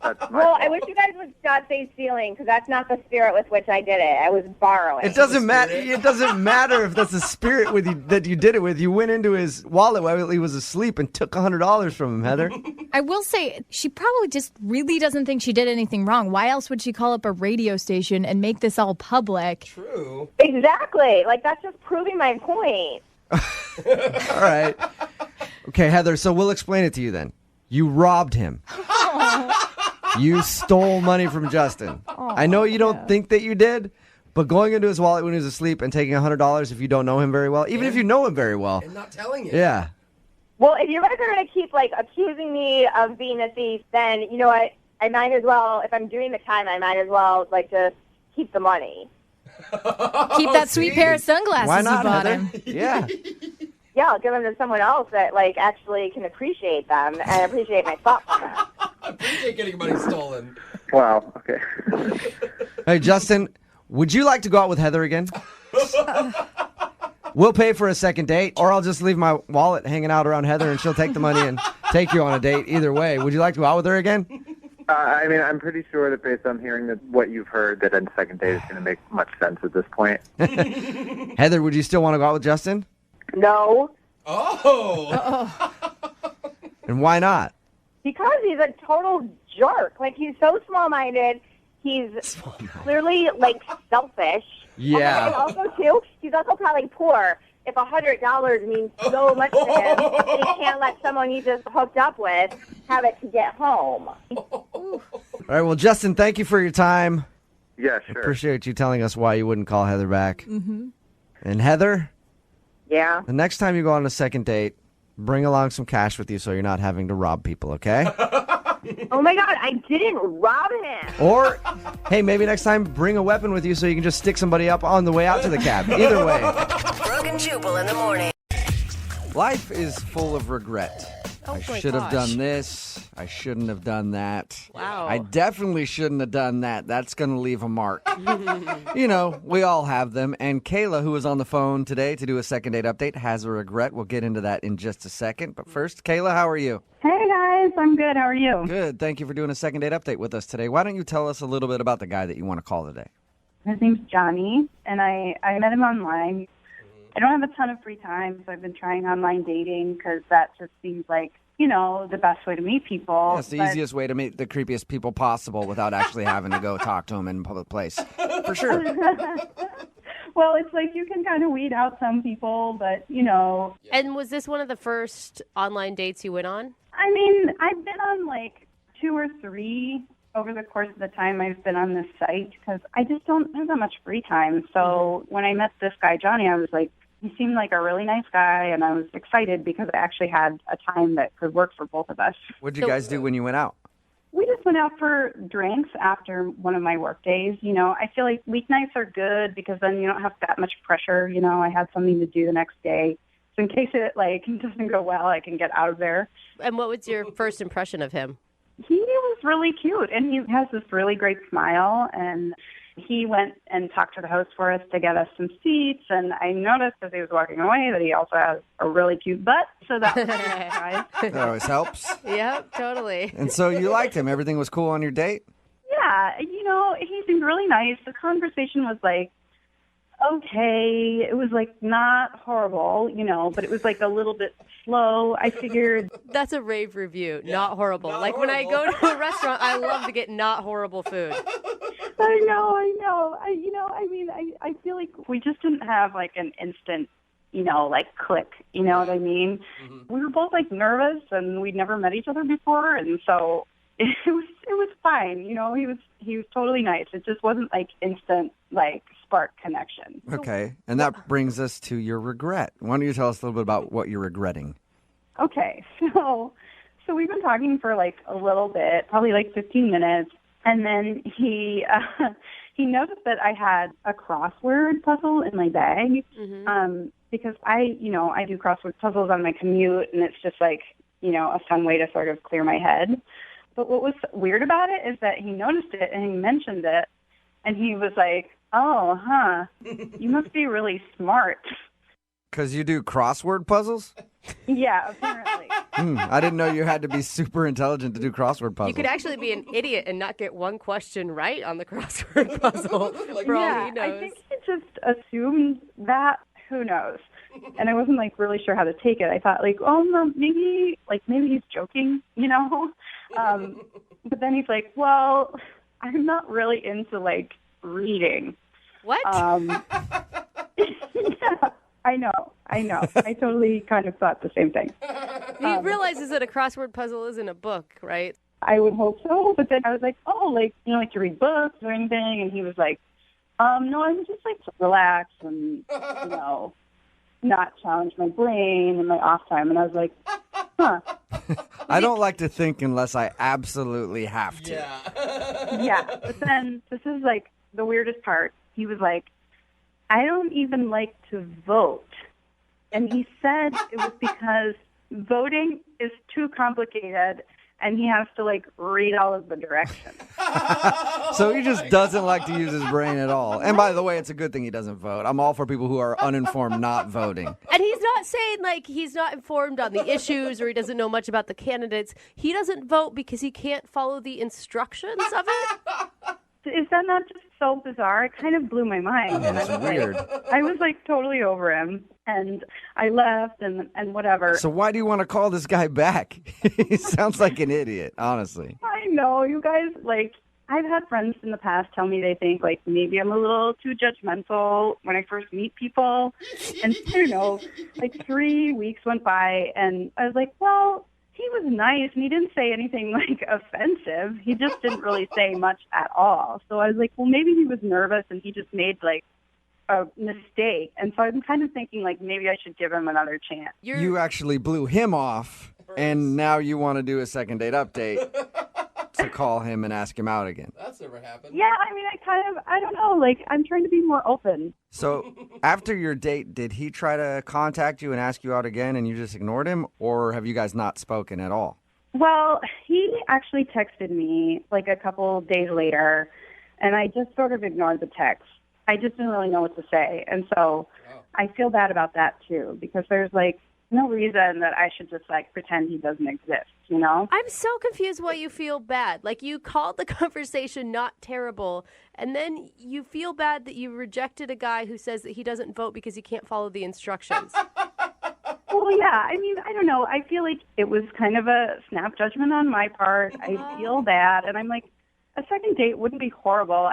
S10: That's my
S14: Well,
S10: fault.
S14: I wish you guys would not say stealing, because that's not the spirit with which I did it. I was borrowing.
S1: It doesn't matter. It doesn't matter if that's the spirit with you that you did it with. You went into his wallet while he was asleep and took $100 from him, Heather.
S5: I will say, she probably just really doesn't think she did anything wrong. Why else would she call up a radio station and make this all public?
S4: True.
S14: Exactly. Like, that's just proving my point.
S1: All right. Okay, Heather, so we'll explain it to you then. You robbed him. You stole money from Justin. I know you don't think that you did, but going into his wallet when he was asleep and taking $100 if you don't know him very well, even if you know him very well.
S4: And not telling you.
S1: Yeah.
S14: Well, if you guys are going to keep, accusing me of being a thief, then, you know what? I might as well, if I'm doing the time, I might as well, just keep the money.
S5: Keep that sweet pair of sunglasses
S1: Why not,
S5: you bought
S1: Heather?
S5: him.
S1: Yeah.
S14: Yeah, I'll give them to someone else that, actually can appreciate them and appreciate my thoughtfulness.
S4: I appreciate getting money stolen.
S10: Wow, okay.
S1: Hey, Justin, would you like to go out with Heather again? We'll pay for a second date, or I'll just leave my wallet hanging out around Heather and she'll take the money and take you on a date. Either way, would you like to go out with her again?
S10: I mean, I'm pretty sure that based on hearing what you've heard, that a second date is going to make much sense at this point.
S1: Heather, would you still want to go out with Justin?
S14: No.
S4: Oh.
S1: And why not?
S14: Because he's a total jerk. He's so small-minded. He's clearly, selfish.
S1: Yeah.
S14: And also, too, he's also probably poor. If $100 means so much to him, he can't let someone he's just hooked up with have it to get home.
S1: All right, well, Justin, thank you for your time.
S10: Yeah, sure.
S1: Appreciate you telling us why you wouldn't call Heather back.
S5: Mm-hmm.
S1: And Heather,
S14: Yeah.
S1: the next time you go on a second date, bring along some cash with you so you're not having to rob people, okay?
S14: Oh, my God, I didn't rob him.
S1: Or, hey, maybe next time bring a weapon with you so you can just stick somebody up on the way out to the cab. Either way.
S22: Brooke and Jubal in the morning.
S1: Life is full of regret.
S9: Oh,
S1: I
S9: my
S1: should have
S9: gosh.
S1: done this. I shouldn't have done that.
S9: Wow.
S1: I definitely shouldn't have done that. That's going to leave a mark. You know, we all have them. And Kayla, who is on the phone today to do a second date update, has a regret. We'll get into that in just a second. But first, Kayla, how are you?
S23: Hey, guys. I'm good. How are you?
S1: Good. Thank you for doing a second date update with us today. Why don't you tell us a little bit about the guy that you want to call today?
S23: His name's Johnny, and I met him online. I don't have a ton of free time, so I've been trying online dating because that just seems like, the best way to meet people.
S1: That's the easiest way to meet the creepiest people possible without actually having to go talk to them in a public place. For sure.
S23: Well, it's like you can kind of weed out some people, but,
S13: And was this one of the first online dates you went on?
S23: I mean, I've been on 2 or 3 over the course of the time I've been on this site because I just don't have that much free time. So when I met this guy, Johnny, I was like, he seemed like a really nice guy, and I was excited because I actually had a time that could work for both of us.
S1: What did you guys do when you went out?
S23: We just went out for drinks after one of my work days. I feel like weeknights are good because then you don't have that much pressure. I had something to do the next day. So in case it doesn't go well, I can get out of there.
S13: And what was your first impression of him?
S23: He was really cute, and he has this really great smile, and he went and talked to the host for us to get us some seats, and I noticed as he was walking away that he also has a really cute butt, so that was a surprise.
S1: That always helps.
S13: Yep, totally.
S1: And so you liked him. Everything was cool on your date?
S23: Yeah, he seemed really nice. The conversation was okay. It was not horrible, but it was a little bit slow. I figured
S13: That's a rave review. Not horrible. When I go to a restaurant, I love to get not horrible food.
S23: I know. I feel like we just didn't have like an instant, like click. You know what I mean?
S4: Mm-hmm.
S23: We were both like nervous, and we'd never met each other before, and so it was fine. He was totally nice. It just wasn't like instant like spark connection.
S1: Okay, and that brings us to your regret. Why don't you tell us a little bit about what you're regretting?
S23: Okay, so we've been talking for like a little bit, probably like 15 minutes, and then he noticed that I had a crossword puzzle in my bag, because I do crossword puzzles on my commute, and it's just like a fun way to sort of clear my head. But what was weird about it is that he noticed it and he mentioned it, and he was like, "Oh, huh, you must be really smart."
S1: Because you do crossword puzzles?
S23: Yeah, apparently.
S1: I didn't know you had to be super intelligent to do crossword puzzles.
S13: You could actually be an idiot and not get one question right on the crossword puzzle. For all he knows.
S23: I think he just assumed that. Who knows? And I wasn't like really sure how to take it. I thought like, oh no, maybe he's joking, But then he's like, well, I'm not really into like reading.
S13: What?
S23: Yeah, I know. I totally kind of thought the same thing.
S13: He realizes that a crossword puzzle isn't a book, right?
S23: I would hope so, but then I was like, oh, like you read books or anything, and he was like, no, I would just like to relax and not challenge my brain in my off time. And I was like, huh.
S1: I don't like to think unless I absolutely have to.
S23: Yeah, but then this is like the weirdest part. He was like, I don't even like to vote. And he said it was because voting is too complicated and he has to like read all of the directions.
S1: So he just doesn't like to use his brain at all. And by the way, it's a good thing he doesn't vote. I'm all for people who are uninformed not voting.
S13: And he's not saying like he's not informed on the issues or he doesn't know much about the candidates. He doesn't vote because he can't follow the instructions of it.
S23: Is that not just so bizarre? It kind of blew my mind.
S1: That's weird.
S23: I was like totally over him, and I left and whatever.
S1: So why do you want to call this guy back? He sounds like an idiot, honestly.
S23: I know, you guys, like, I've had friends in the past tell me they think, like, maybe I'm a little too judgmental when I first meet people. And, I don't know, like 3 weeks went by, and I was like, well, he was nice, and he didn't say anything, like, offensive. He just didn't really say much at all. So I was like, well, maybe he was nervous, and he just made, like, a mistake. And so I'm kind of thinking, like, maybe I should give him another chance.
S1: You actually blew him off, and now you want to do a second date update to call him and ask him out again.
S4: That's never happened.
S23: Yeah, I mean, I don't know. Like, I'm trying to be more open.
S1: So after your date, did he try to contact you and ask you out again and you just ignored him? Or have you guys not spoken at all?
S23: Well, he actually texted me like a couple days later, and I just sort of ignored the text. I just didn't really know what to say. And so I feel bad about that, too, because there's like no reason that I should just like pretend he doesn't exist, you know?
S13: I'm so confused why you feel bad. Like, you called the conversation not terrible, and then you feel bad that you rejected a guy who says that he doesn't vote because he can't follow the instructions.
S23: Well, yeah, I mean, I don't know. I feel like it was kind of a snap judgment on my part. I feel bad, and I'm like, a second date wouldn't be horrible.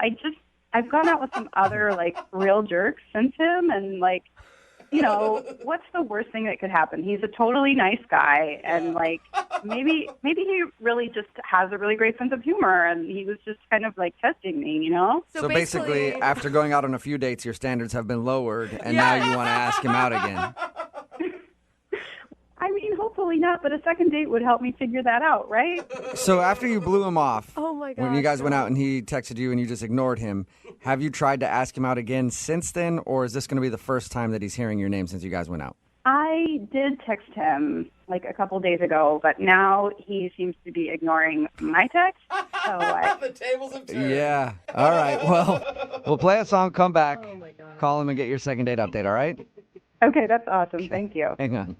S23: I've gone out with some other, like, real jerks since him, and, like, you know, what's the worst thing that could happen? He's a totally nice guy, and, like, maybe he really just has a really great sense of humor, and he was just kind of, like, testing me, you know?
S1: So basically, after going out on a few dates, your standards have been lowered, and now you want to ask him out again.
S23: I mean, hopefully not, but a second date would help me figure that out, right?
S1: So after you blew him off,
S23: Oh, my
S1: when you
S23: gosh,
S1: guys went out and he texted you and you just ignored him, have you tried to ask him out again since then, or is this going to be the first time that he's hearing your name since you guys went out?
S23: I did text him like a couple days ago, but now he seems to be ignoring my text. So
S4: The tables have turned.
S1: Yeah. All right. Well, we'll play a song, come back, call him, and get your second date update, all right?
S23: Okay, that's awesome. Thank you.
S1: Hang on.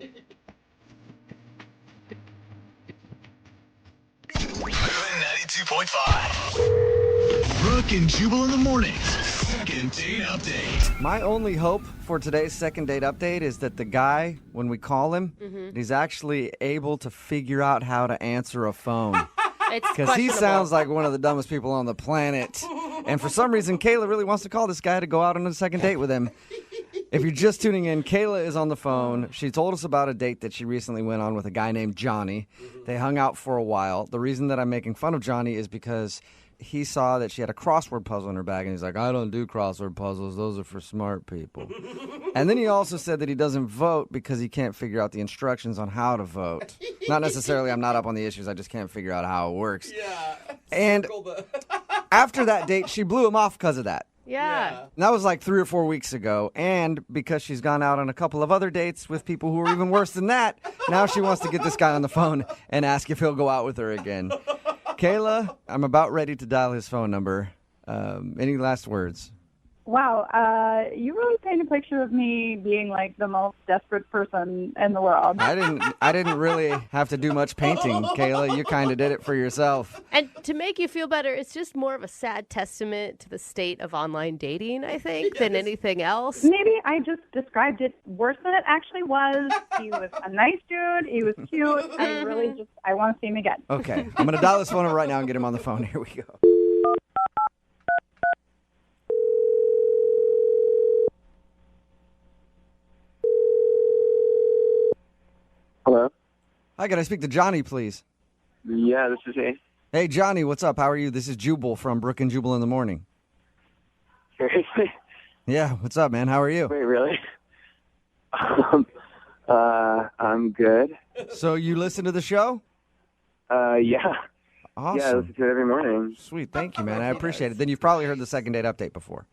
S6: Moving 92.5. Brooke and Jubal in the mornings. Second date update.
S1: My only hope for today's second date update is that the guy, when we call him, he's actually able to figure out how to answer a phone.
S13: It's
S1: Because he
S13: questionable.
S1: sounds like one of the dumbest people on the planet. And for some reason, Kayla really wants to call this guy to go out on a second date with him. If you're just tuning in, Kayla is on the phone. She told us about a date that she recently went on with a guy named Johnny. They hung out for a while. The reason that I'm making fun of Johnny is because he saw that she had a crossword puzzle in her bag, and he's like, I don't do crossword puzzles. Those are for smart people. And then he also said that he doesn't vote because he can't figure out the instructions on how to vote. Not necessarily I'm not up on the issues. I just can't figure out how it works.
S4: Yeah.
S1: And after that date, she blew him off because of that.
S9: Yeah.
S1: And that was like 3 or 4 weeks ago. And because she's gone out on a couple of other dates with people who are even worse than that, now she wants to get this guy on the phone and ask if he'll go out with her again. Kayla, I'm about ready to dial his phone number. Any last words?
S23: Wow, you really paint a picture of me being like the most desperate person in the world.
S1: I didn't really have to do much painting, Kayla. You kind of did it for yourself.
S13: And to make you feel better, it's just more of a sad testament to the state of online dating, I think, than anything else.
S23: Maybe I just described it worse than it actually was. He was a nice dude. He was cute. I want to see him again.
S1: Okay, I'm going to dial his phone number right now and get him on the phone. Here we go.
S21: Hello?
S1: Hi, can I speak to Johnny, please?
S21: Yeah, this is he.
S1: Hey, Johnny, what's up? How are you? This is Jubal from Brooke and Jubal in the morning.
S21: Seriously?
S1: Yeah, what's up, man? How are you?
S21: Wait, really? I'm good.
S1: So you listen to the show?
S21: Yeah.
S1: Awesome.
S21: Yeah, I listen to it every morning.
S1: Sweet, thank you, man. I appreciate it. Then you've probably heard the second date update before.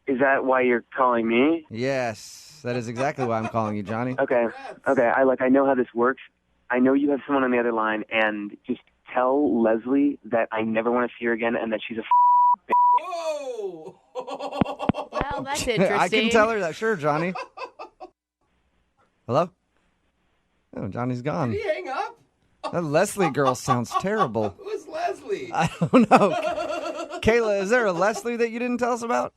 S21: Is that why you're calling me?
S1: Yes, that is exactly why I'm calling you, Johnny.
S21: Okay. I know how this works. I know you have someone on the other line, and just tell Leslie that I never want to see her again and that she's a bitch.
S4: Whoa!
S13: Well, that's interesting.
S1: I can tell her that. Sure, Johnny. Hello? Oh, Johnny's gone.
S4: Did he hang up?
S1: That Leslie girl sounds terrible.
S4: Who's Leslie?
S1: I don't know. Kayla, is there a Leslie that you didn't tell us about?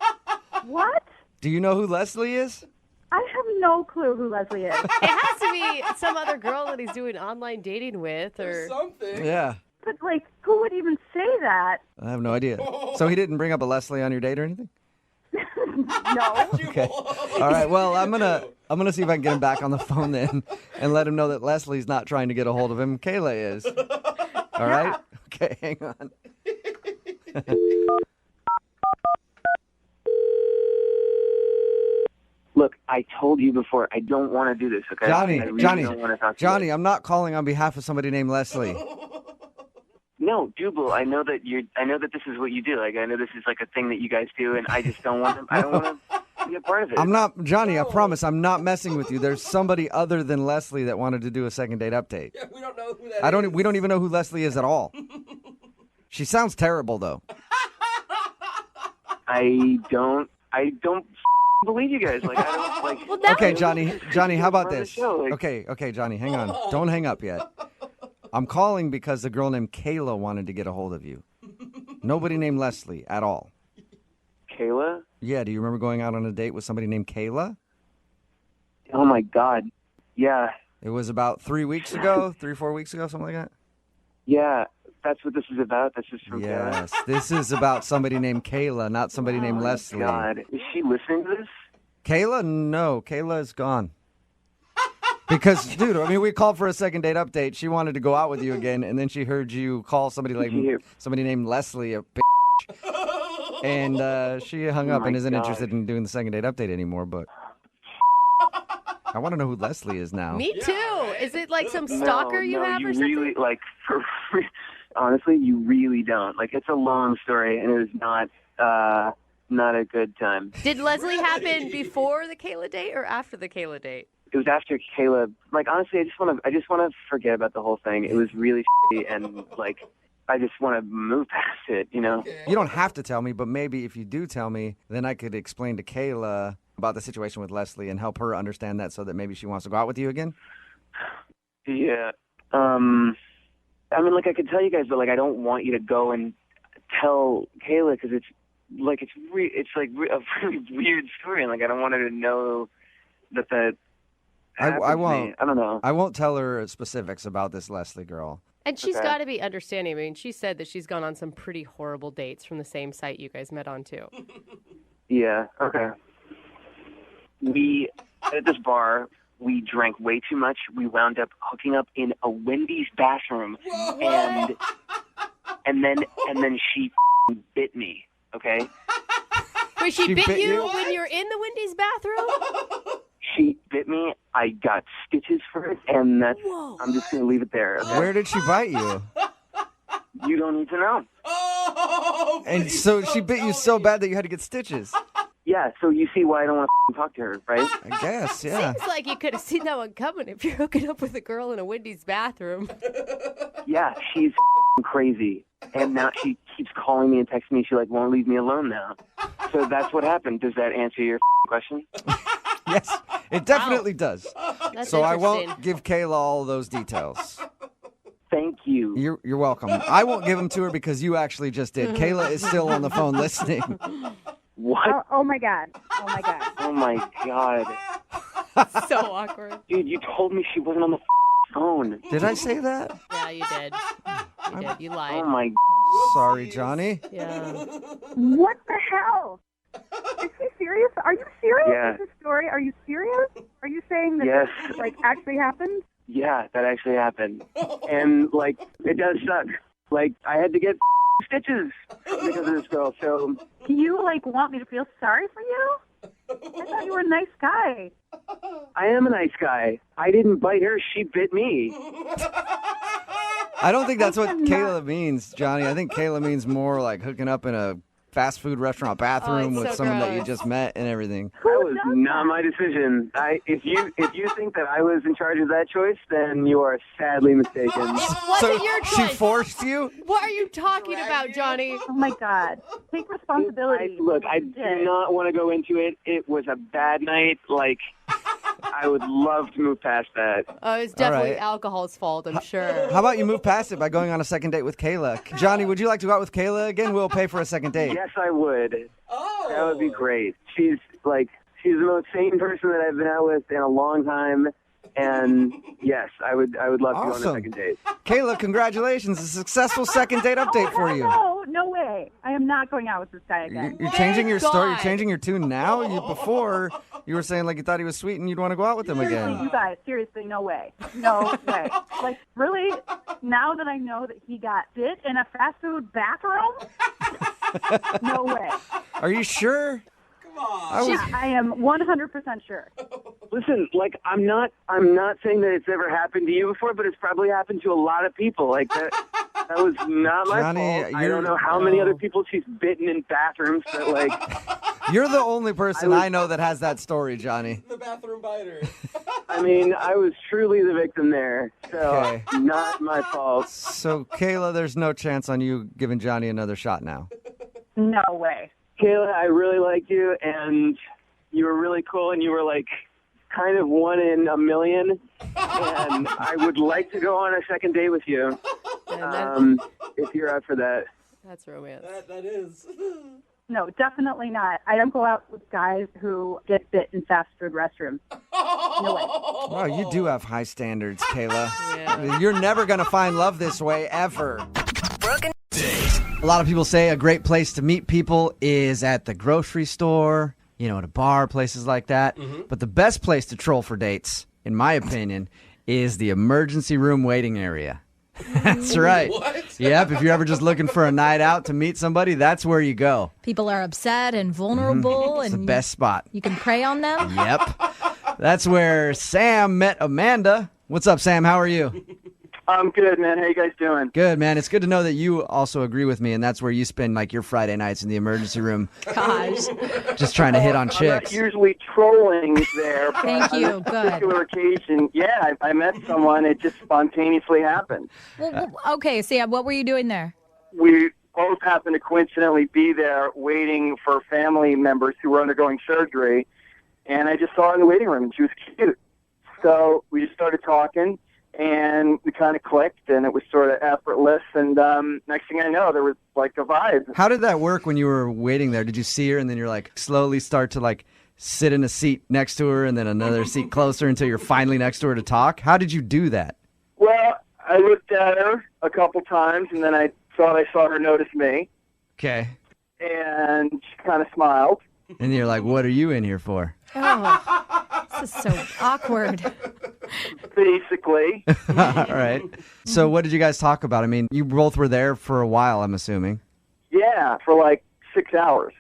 S23: What?
S1: Do you know who Leslie is?
S23: I have no clue who Leslie is.
S13: It has to be some other girl that he's doing online dating with or
S4: something.
S1: Yeah.
S23: But, like, who would even say that?
S1: I have no idea. So he didn't bring up a Leslie on your date or anything?
S23: No.
S1: Okay. All right. Well, I'm gonna see if I can get him back on the phone then, and let him know that Leslie's not trying to get a hold of him. Kayla is. All right. Okay. Hang on.
S21: Look, I told you before, I don't want to do this, okay?
S1: Johnny,
S21: I really don't want to talk to you.
S1: Johnny, I'm not calling on behalf of somebody named Leslie.
S21: No, Jubal, I know that this is what you do. Like, I know this is like a thing that you guys do, and I just don't want to. I don't want to be a part of it.
S1: I'm not, Johnny. I promise, I'm not messing with you. There's somebody other than Leslie that wanted to do a second date update.
S4: Yeah, we don't know who that is.
S1: We don't even know who Leslie is at all. She sounds terrible, though.
S21: I don't believe you guys. Like, I don't like.
S13: Well,
S1: Okay, Johnny, how about
S21: Run the
S1: this?
S21: show, like-
S1: Okay, Johnny, hang on. Don't hang up yet. I'm calling because the girl named Kayla wanted to get a hold of you. Nobody named Leslie at all.
S21: Kayla?
S1: Yeah, do you remember going out on a date with somebody named Kayla?
S21: Oh my God. Yeah.
S1: It was about 3 weeks ago, 3 or 4 weeks ago, something like that?
S21: Yeah. That's what this is about. This is from
S1: Yes, this is about somebody named Kayla, not somebody named Leslie.
S21: God. Is she listening to this?
S1: Kayla? No, Kayla is gone. Because, dude, I mean, we called for a second date update. She wanted to go out with you again, and then she heard you call somebody named Leslie a bitch. And she hung up and isn't interested in doing the second date update anymore, but I want to know who Leslie is now.
S13: Me too. Is it like some stalker you have or something?
S21: Really, like, honestly, you really don't. Like, it's a long story, and it was not a good time.
S13: Did Leslie happen before the Kayla date or after the Kayla date?
S21: It was after Kayla. Like, honestly, I just want to forget about the whole thing. It was really shitty, and like, I just want to move past it. You know.
S1: You don't have to tell me, but maybe if you do tell me, then I could explain to Kayla about the situation with Leslie and help her understand that, so that maybe she wants to go out with you again.
S21: Yeah. I mean, like, I could tell you guys, but like, I don't want you to go and tell Kayla because it's like a really weird story, and like, I don't want her to know that.
S1: I won't.
S21: I don't know.
S1: I won't tell her specifics about this Leslie girl.
S13: And she's
S21: Okay.
S13: got to be understanding. I mean, she said that she's gone on some pretty horrible dates from the same site you guys met on, too.
S21: Yeah, okay. We, at this bar, we drank way too much. We wound up hooking up in a Wendy's bathroom, and then she bit me, okay?
S13: Wait, she bit
S21: bit
S13: you
S21: you?
S13: when you're in the Wendy's bathroom?
S21: She bit me. I got stitches for it, and that's. I'm just gonna leave it there. Okay?
S1: Where did she bite you?
S21: You don't need to know.
S1: And so she bit you so bad that you had to get stitches.
S21: Yeah, so you see why I don't want to talk to her, right?
S1: I guess, yeah.
S13: Seems like you could have seen that one coming if you're hooking up with a girl in a Wendy's bathroom.
S21: Yeah, she's crazy. And now she keeps calling me and texting me. She won't leave me alone now. So that's what happened. Does that answer your question?
S1: Yes, it definitely does.
S13: That's
S1: So I
S13: interesting.
S1: won't give Kayla all those details.
S21: Thank you.
S1: You're welcome. I won't give them to her because you actually just did. Kayla is still on the phone listening.
S21: What?
S14: Oh my God. Oh my God.
S21: Oh my God.
S13: So awkward.
S21: Dude, you told me she wasn't on the phone.
S1: Did I say that?
S13: Yeah, you did. You did. You lied.
S21: Oh my.
S1: Sorry, Johnny.
S13: Yeah.
S14: What the hell? Is she serious? Are you serious
S21: Yeah.
S14: with this story? Are you serious? Are you saying that
S21: Yes.
S14: this actually happened?
S21: Yeah, that actually happened. And it does suck. I had to get stitches because of this girl. So
S14: Do you want me to feel sorry for you? I thought you were a nice guy.
S21: I am a nice guy. I didn't bite her. She bit me.
S1: I don't think that's what Kayla means, Johnny. I think Kayla means more like hooking up in a fast food restaurant bathroom
S13: it's
S1: with
S13: so
S1: someone that you
S13: gross.
S1: just met and everything.
S21: That was not my decision. If you think that I was in charge of that choice, then you are sadly mistaken.
S13: Wasn't your
S1: She
S13: choice.
S1: forced you?
S13: What are you talking about, Johnny?
S14: Oh my God. Take responsibility.
S21: I do not want to go into it. It was a bad night. I would love to move past that.
S13: It's definitely
S1: right.
S13: alcohol's fault, I'm sure.
S1: How about you move past it by going on a second date with Kayla? Johnny, would you like to go out with Kayla again? We'll pay for a second date.
S21: Yes, I would. Oh. That would be great. She's the most sane person that I've been out with in a long time. And yes, I would love to go on a
S1: Awesome.
S21: second date.
S1: Kayla, congratulations. A successful second date update for you.
S14: No way. I am not going out with this guy again.
S1: You're changing your story. You're
S13: God.
S1: changing your tune now. Before, you were saying you thought he was sweet and you'd want to go out with him
S14: Seriously,
S1: again.
S14: you guys, seriously, no way. No way. Really, now that I know that he got bit in a fast food bathroom? No way.
S1: Are you sure?
S14: I am 100% sure.
S21: Listen, I'm not saying that it's ever happened to you before, but it's probably happened to a lot of people. That was not my
S1: Johnny,
S21: fault. I don't know how many other people she's bitten in bathrooms, but
S1: You're the only person I know that has that story, Johnny.
S4: The bathroom biter.
S21: I mean, I was truly the victim there, so
S1: Okay.
S21: not my fault.
S1: So, Kayla, there's no chance on you giving Johnny another shot now.
S14: No way.
S21: Kayla, I really liked you, and you were really cool, and you were kind of one in a million, and I would like to go on a second date with you, if you're up for that.
S13: That's romance.
S4: That is.
S14: No, definitely not. I don't go out with guys who get bit in fast food restrooms. No way.
S1: Wow, you do have high standards, Kayla.
S13: Yeah.
S1: You're never going to find love this way, ever.
S22: Brooke and
S1: A lot of people say a great place to meet people is at the grocery store, at a bar, places like that. But the best place to troll for dates, in my opinion, is the emergency room waiting area. That's right.
S4: What?
S1: Yep, if you're ever just looking for a night out to meet somebody, that's where you go.
S5: People are upset and vulnerable,
S1: It's the
S5: and
S1: best spot.
S5: you can prey on them.
S1: Yep. That's where Sam met Amanda. What's up, Sam? How are you?
S21: I'm good, man. How you guys doing?
S1: Good, man. It's good to know that you also agree with me, and that's where you spend your Friday nights in the emergency room.
S5: Gosh.
S1: Just trying to hit on
S21: I'm not
S1: chicks.
S21: usually trolling there, but
S5: Thank
S21: on
S5: you.
S21: this
S5: Good.
S21: particular occasion, yeah, I met someone. It just spontaneously happened.
S5: Well, okay, Sam, what were you doing there?
S21: We both happened to coincidentally be there waiting for family members who were undergoing surgery, and I just saw her in the waiting room, and she was cute. So we just started talking, and we kind of clicked, and it was sort of effortless, and next thing I know, there was a vibe.
S1: How did that work when you were waiting there? Did you see her and then you're slowly start to sit in a seat next to her and then another seat closer until you're finally next to her to talk? How did you do that?
S21: Well, I looked at her a couple times, and then I thought I saw her notice me,
S1: Okay.
S21: and she kind of smiled.
S1: And you're like, what are you in here for?
S5: Oh, this is so awkward.
S21: Basically.
S1: All right. So what did you guys talk about? I mean, you both were there for a while, I'm assuming.
S21: Yeah, for like 6 hours.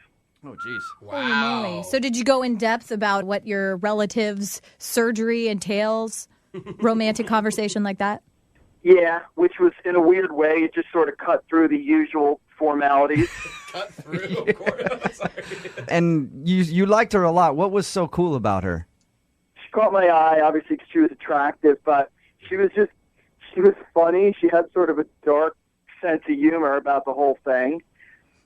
S1: Oh, jeez.
S5: Holy moly. So did you go in depth about what your relative's surgery entails? Romantic conversation like that?
S21: Yeah, which was in a weird way. It just sort of cut through the usual formalities.
S4: Cut through, of course. Sorry.
S1: And you liked her a lot. What was so cool about her?
S21: She caught my eye, obviously, because she was attractive, but she was funny. She had sort of a dark sense of humor about the whole thing.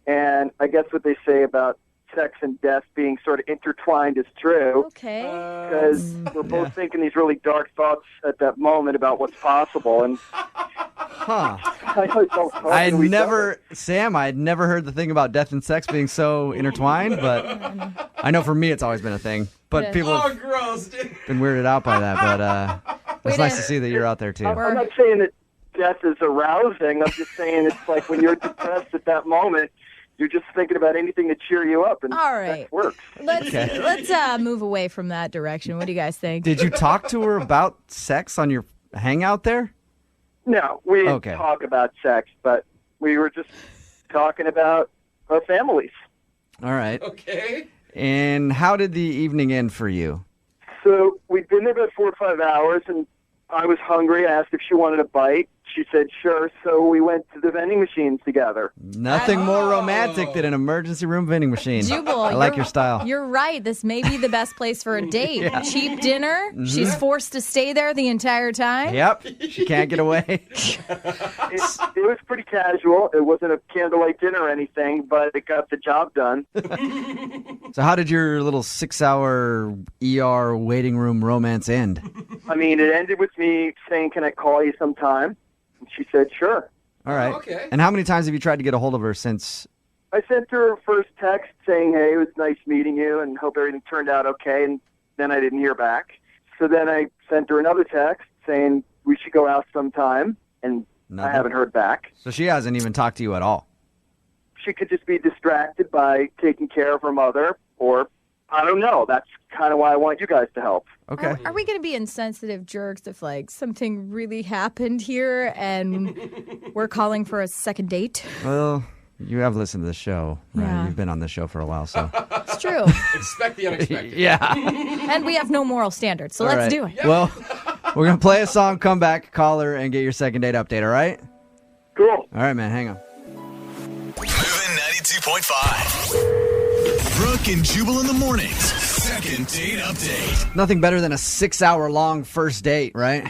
S21: And I guess what they say about sex and death being sort of intertwined is true.
S5: Okay.
S21: Because we're both thinking these really dark thoughts at that moment about what's possible. And
S1: Huh.
S21: I
S1: had never heard the thing about death and sex being so intertwined, but I know for me it's always been a thing. But people have
S4: gross, dude.
S1: been weirded out by that. But it's nice to see that you're out there too.
S21: I'm not saying that death is arousing. I'm just saying it's like when you're depressed at that moment, you're just thinking about anything to cheer you up, and
S5: All right.
S21: that works.
S5: Let's move away from that direction. What do you guys think?
S1: Did you talk to her about sex on your hangout there?
S21: No, we didn't talk about sex, but we were just talking about our families.
S1: All right.
S4: Okay.
S1: And how did the evening end for you?
S21: So we'd been there about 4 or 5 hours, and I was hungry. I asked if she wanted a bite. She said sure, so we went to the vending machines together.
S1: Nothing more romantic than an emergency room vending machine.
S5: Jubal,
S1: I like your style.
S5: You're right. This may be the best place for a date.
S1: Yeah.
S5: Cheap dinner.
S1: Mhm.
S5: She's forced to stay there the entire time.
S1: Yep. She can't get away.
S21: It was pretty casual. It wasn't a candlelight dinner or anything, but it got the job done.
S1: So how did your little 6-hour ER waiting room romance end?
S21: I mean, it ended with me saying, "Can I call you sometime?" And she said, "Sure."
S1: All right.
S21: okay.
S1: And how many times have you tried to get a hold of her since?
S21: I sent her a first text saying, "Hey, it was nice meeting you and hope everything turned out okay." And then I didn't hear back. So then I sent her another text saying we should go out sometime, and I haven't heard back.
S1: So she hasn't even talked to you at all.
S21: She could just be distracted by taking care of her mother, or I don't know. That's kind of why I want you guys to help.
S1: Okay.
S5: Are we going to be insensitive jerks if, like, something really happened here and we're calling for a second date?
S1: Well, you have listened to the show, right?
S5: Yeah.
S1: You've been on the show for a while, so.
S5: It's true.
S4: Expect the unexpected.
S1: Yeah.
S5: And we have no moral standards, so
S1: All
S5: let's
S1: right.
S5: do it.
S1: Well, we're going to play a song, come back, call her, and get your second date update, all right?
S21: Cool.
S1: All right, man, hang on.
S6: Moving 92.5. Brooke and Jubal in the mornings. Second date update.
S1: Nothing better than a 6-hour long first date, right?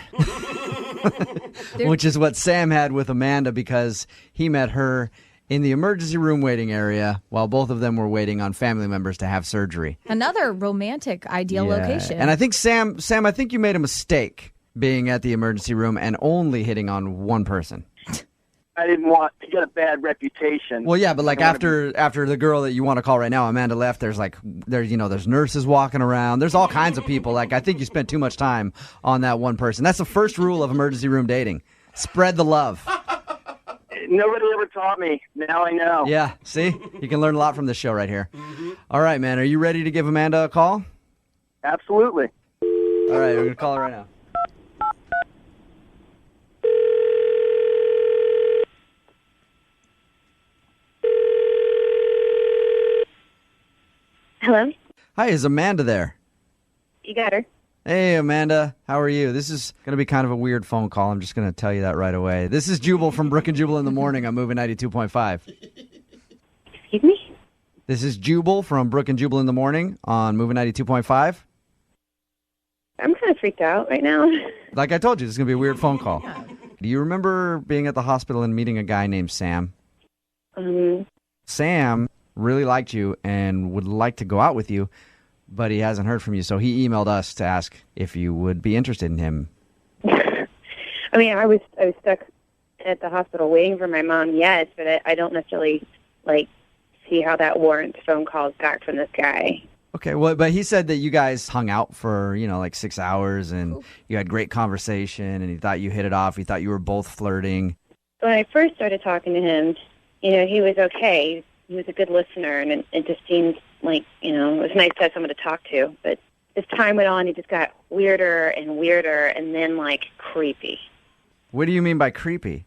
S1: Which is what Sam had with Amanda because he met her in the emergency room waiting area while both of them were waiting on family members to have surgery.
S5: Another romantic ideal
S1: Yeah.
S5: location.
S1: And I think, Sam, I think you made a mistake being at the emergency room and only hitting on one person.
S21: I didn't want to get a bad reputation.
S1: Well, yeah, but like
S21: I wanna
S1: after the girl that you want to call right now, Amanda left, there's nurses walking around. There's all kinds of people. Like, I think you spent too much time on that one person. That's the first rule of emergency room dating. Spread the love.
S21: Nobody ever taught me. Now I know.
S1: Yeah, see? You can learn a lot from this show right here. All right, man. Are you ready to give Amanda a call?
S21: Absolutely.
S1: All right, we're going to call her right now.
S8: Hello?
S1: Hi, is Amanda there?
S8: You got her.
S1: Hey, Amanda. How are you? This is going to be kind of a weird phone call. I'm just going to tell you that right away. This is Jubal from Brooke and Jubal in the morning. I'm moving 92.5.
S8: Excuse me?
S1: This is Jubal from Brooke and Jubal in the morning on moving 92.5.
S8: I'm kind of freaked out right now.
S1: Like I told you, this is going to be a weird phone call. Do you remember being at the hospital and meeting a guy named Sam? Sam really liked you and would like to go out with you, but he hasn't heard from you. So he emailed us to ask if you would be interested in him.
S8: I mean, I was stuck at the hospital waiting for my mom, yes, but I don't necessarily, see how that warrants phone calls back from this guy.
S1: Okay, well, but he said that you guys hung out for, like 6 hours and you had great conversation and he thought you hit it off. He thought you were both flirting.
S8: When I first started talking to him, he was okay. He was a good listener, and it just seemed like, it was nice to have someone to talk to. But as time went on, he just got weirder and weirder and then, creepy.
S1: What do you mean by creepy?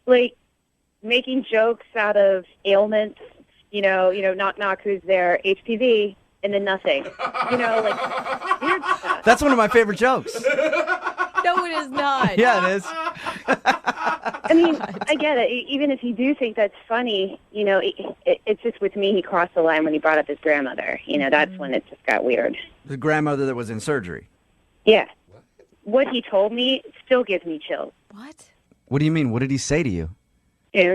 S8: Like, making jokes out of ailments, knock, knock, who's there, HPV, and then nothing. Weird stuff.
S1: That's one of my favorite jokes.
S5: No, it is not.
S1: Yeah, it is.
S8: I mean, I get it. Even if you do think that's funny, it's just with me, he crossed the line when he brought up his grandmother. That's when it just got weird.
S1: The grandmother that was in surgery.
S8: Yeah. What he told me still gives me chills.
S5: What?
S1: What do you mean? What did he say to you?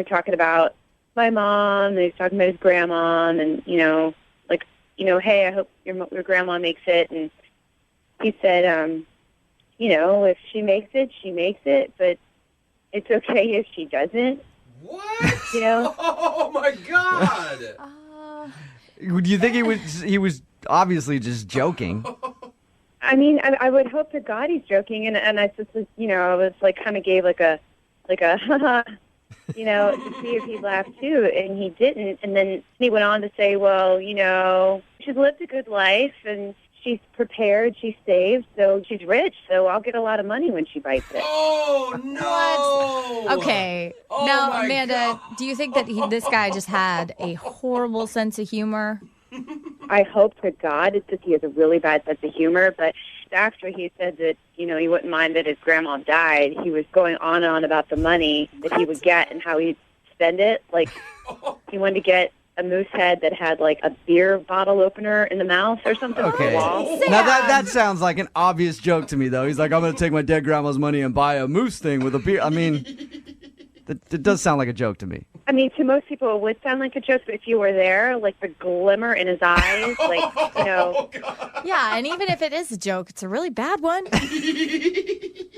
S8: Talking about my mom, and he's talking about his grandma, and, hey, I hope your grandma makes it. And he said, if she makes it, she makes it, but it's okay if she doesn't.
S4: What? Oh, my God.
S1: Do you think he was obviously just joking?
S8: I mean, I would hope to God he's joking, and I just, I was kind of gave like a, haha, to see if he'd laugh too, and he didn't. And then he went on to say, well, she's lived a good life, and she's prepared, she's saved, so she's rich, so I'll get a lot of money when she bites it.
S4: Oh, no!
S5: What? Okay.
S4: Oh,
S5: now,
S4: my
S5: Amanda,
S4: God.
S5: do you think that this guy just had a horrible sense of humor?
S8: I hope to God it's just he has a really bad sense of humor, but after he said that, he wouldn't mind that his grandma died, he was going on and on about the money that he would get and how he'd spend it. Like, he wanted to get a moose head that had, a beer bottle opener in the mouth or something on
S1: Okay.
S8: the wall.
S1: Now, that sounds like an obvious joke to me, though. He's like, I'm going to take my dead grandma's money and buy a moose thing with a beer. I mean, it does sound like a joke to me.
S8: I mean, to most people it would sound like a joke, but if you were there, the glimmer in his eyes,
S5: Yeah, and even if it is a joke, it's a really bad one.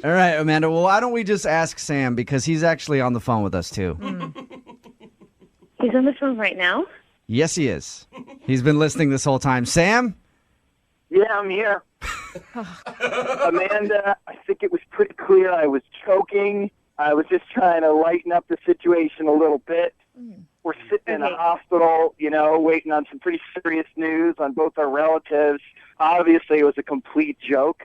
S1: All right, Amanda, well, why don't we just ask Sam, because he's actually on the phone with us, too.
S8: He's on the phone right now?
S1: Yes, he is. He's been listening this whole time. Sam?
S21: Yeah, I'm here. Amanda, I think it was pretty clear I was choking. I was just trying to lighten up the situation a little bit. We're sitting in a hospital, waiting on some pretty serious news on both our relatives. Obviously, it was a complete joke.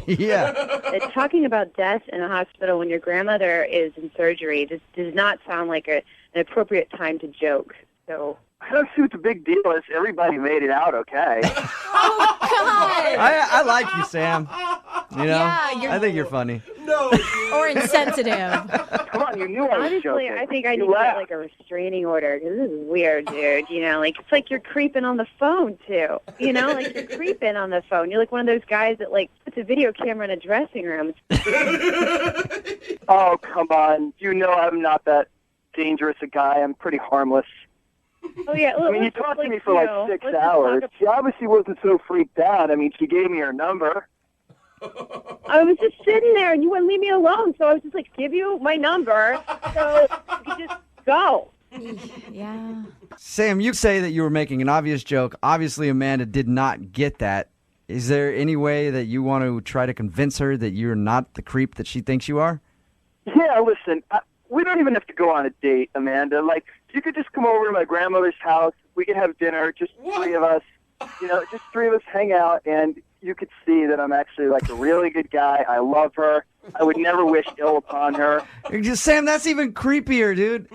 S1: Yeah.
S8: Talking about death in a hospital when your grandmother is in surgery, this does not sound like an appropriate time to joke. So
S21: I don't see what the big deal is. Everybody made it out okay.
S5: Oh, God.
S1: I like you, Sam.
S5: Yeah,
S1: I think you're funny.
S4: No.
S5: Or insensitive.
S21: Come on, you knew I was
S8: honestly,
S21: joking.
S8: I think I
S21: You
S8: need to
S21: laughed.
S8: get a restraining order because this is weird, dude. It's like you're creeping on the phone too. You're creeping on the phone. You're like one of those guys that puts a video camera in a dressing room.
S21: Oh, come on. You know I'm not that dangerous a guy. I'm pretty harmless.
S8: Oh yeah,
S21: I mean, you talked to me for 6 hours. She obviously wasn't so freaked out. I mean, she gave me her number.
S8: I was just sitting there and you wouldn't leave me alone, so I was just give you my number so you could just go.
S5: Yeah.
S1: Sam, you say that you were making an obvious joke. Obviously, Amanda did not get that. Is there any way that you want to try to convince her that you're not the creep that she thinks you are?
S21: Yeah, listen, we don't even have to go on a date, Amanda. You could just come over to my grandmother's house. We could have dinner, just three of us. Just three of us hang out, and you could see that I'm actually a really good guy. I love her. I would never wish ill upon her.
S1: Sam, that's even creepier, dude.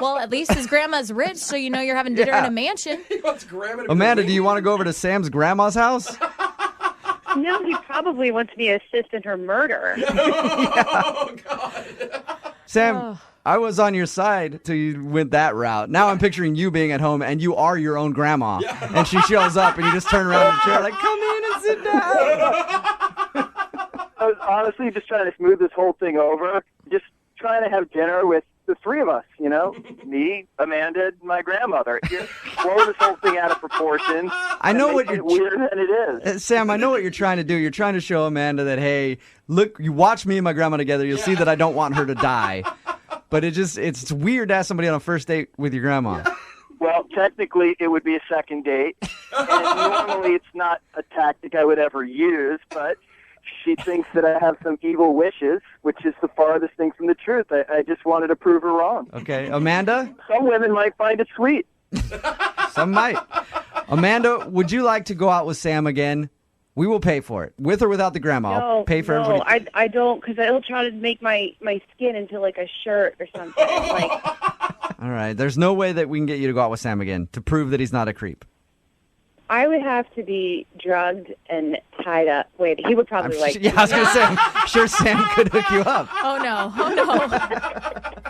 S5: Well, at least his grandma's rich, so you're having dinner in a mansion.
S1: Amanda, do you want to go over to Sam's grandma's house?
S8: No, he probably wants me to assist in her murder.
S4: Oh, God.
S1: Sam, I was on your side till you went that route. Now I'm picturing you being at home, and you are your own grandma. Yeah. And she shows up, and you just turn around in the chair come in and sit down.
S21: I was honestly just trying to smooth this whole thing over. Just trying to have dinner with the three of us, me, Amanda, and my grandmother. Just blow this whole thing out of proportion.
S1: I know what you're
S21: weirder than it is.
S1: Sam, I know what you're trying to do. You're trying to show Amanda that, hey, look, you watch me and my grandma together, you'll see that I don't want her to die. But it's weird to ask somebody on a first date with your grandma.
S21: Well, technically, it would be a second date. And normally, it's not a tactic I would ever use, but she thinks that I have some evil wishes, which is the farthest thing from the truth. I just wanted to prove her wrong.
S1: Okay, Amanda?
S21: Some women might find it sweet.
S1: Some might. Amanda, would you like to go out with Sam again? We will pay for it, with or without the grandma. I'll pay for everybody.
S8: I don't, because it'll try to make my skin into like a shirt or something. Like,
S1: All right, there's no way that we can get you to go out with Sam again to prove that he's not a creep.
S8: I would have to be drugged and tied up. Wait, he would probably like.
S1: Yeah, I was going to say, I'm sure Sam could hook you up.
S5: Oh, no. Oh, no.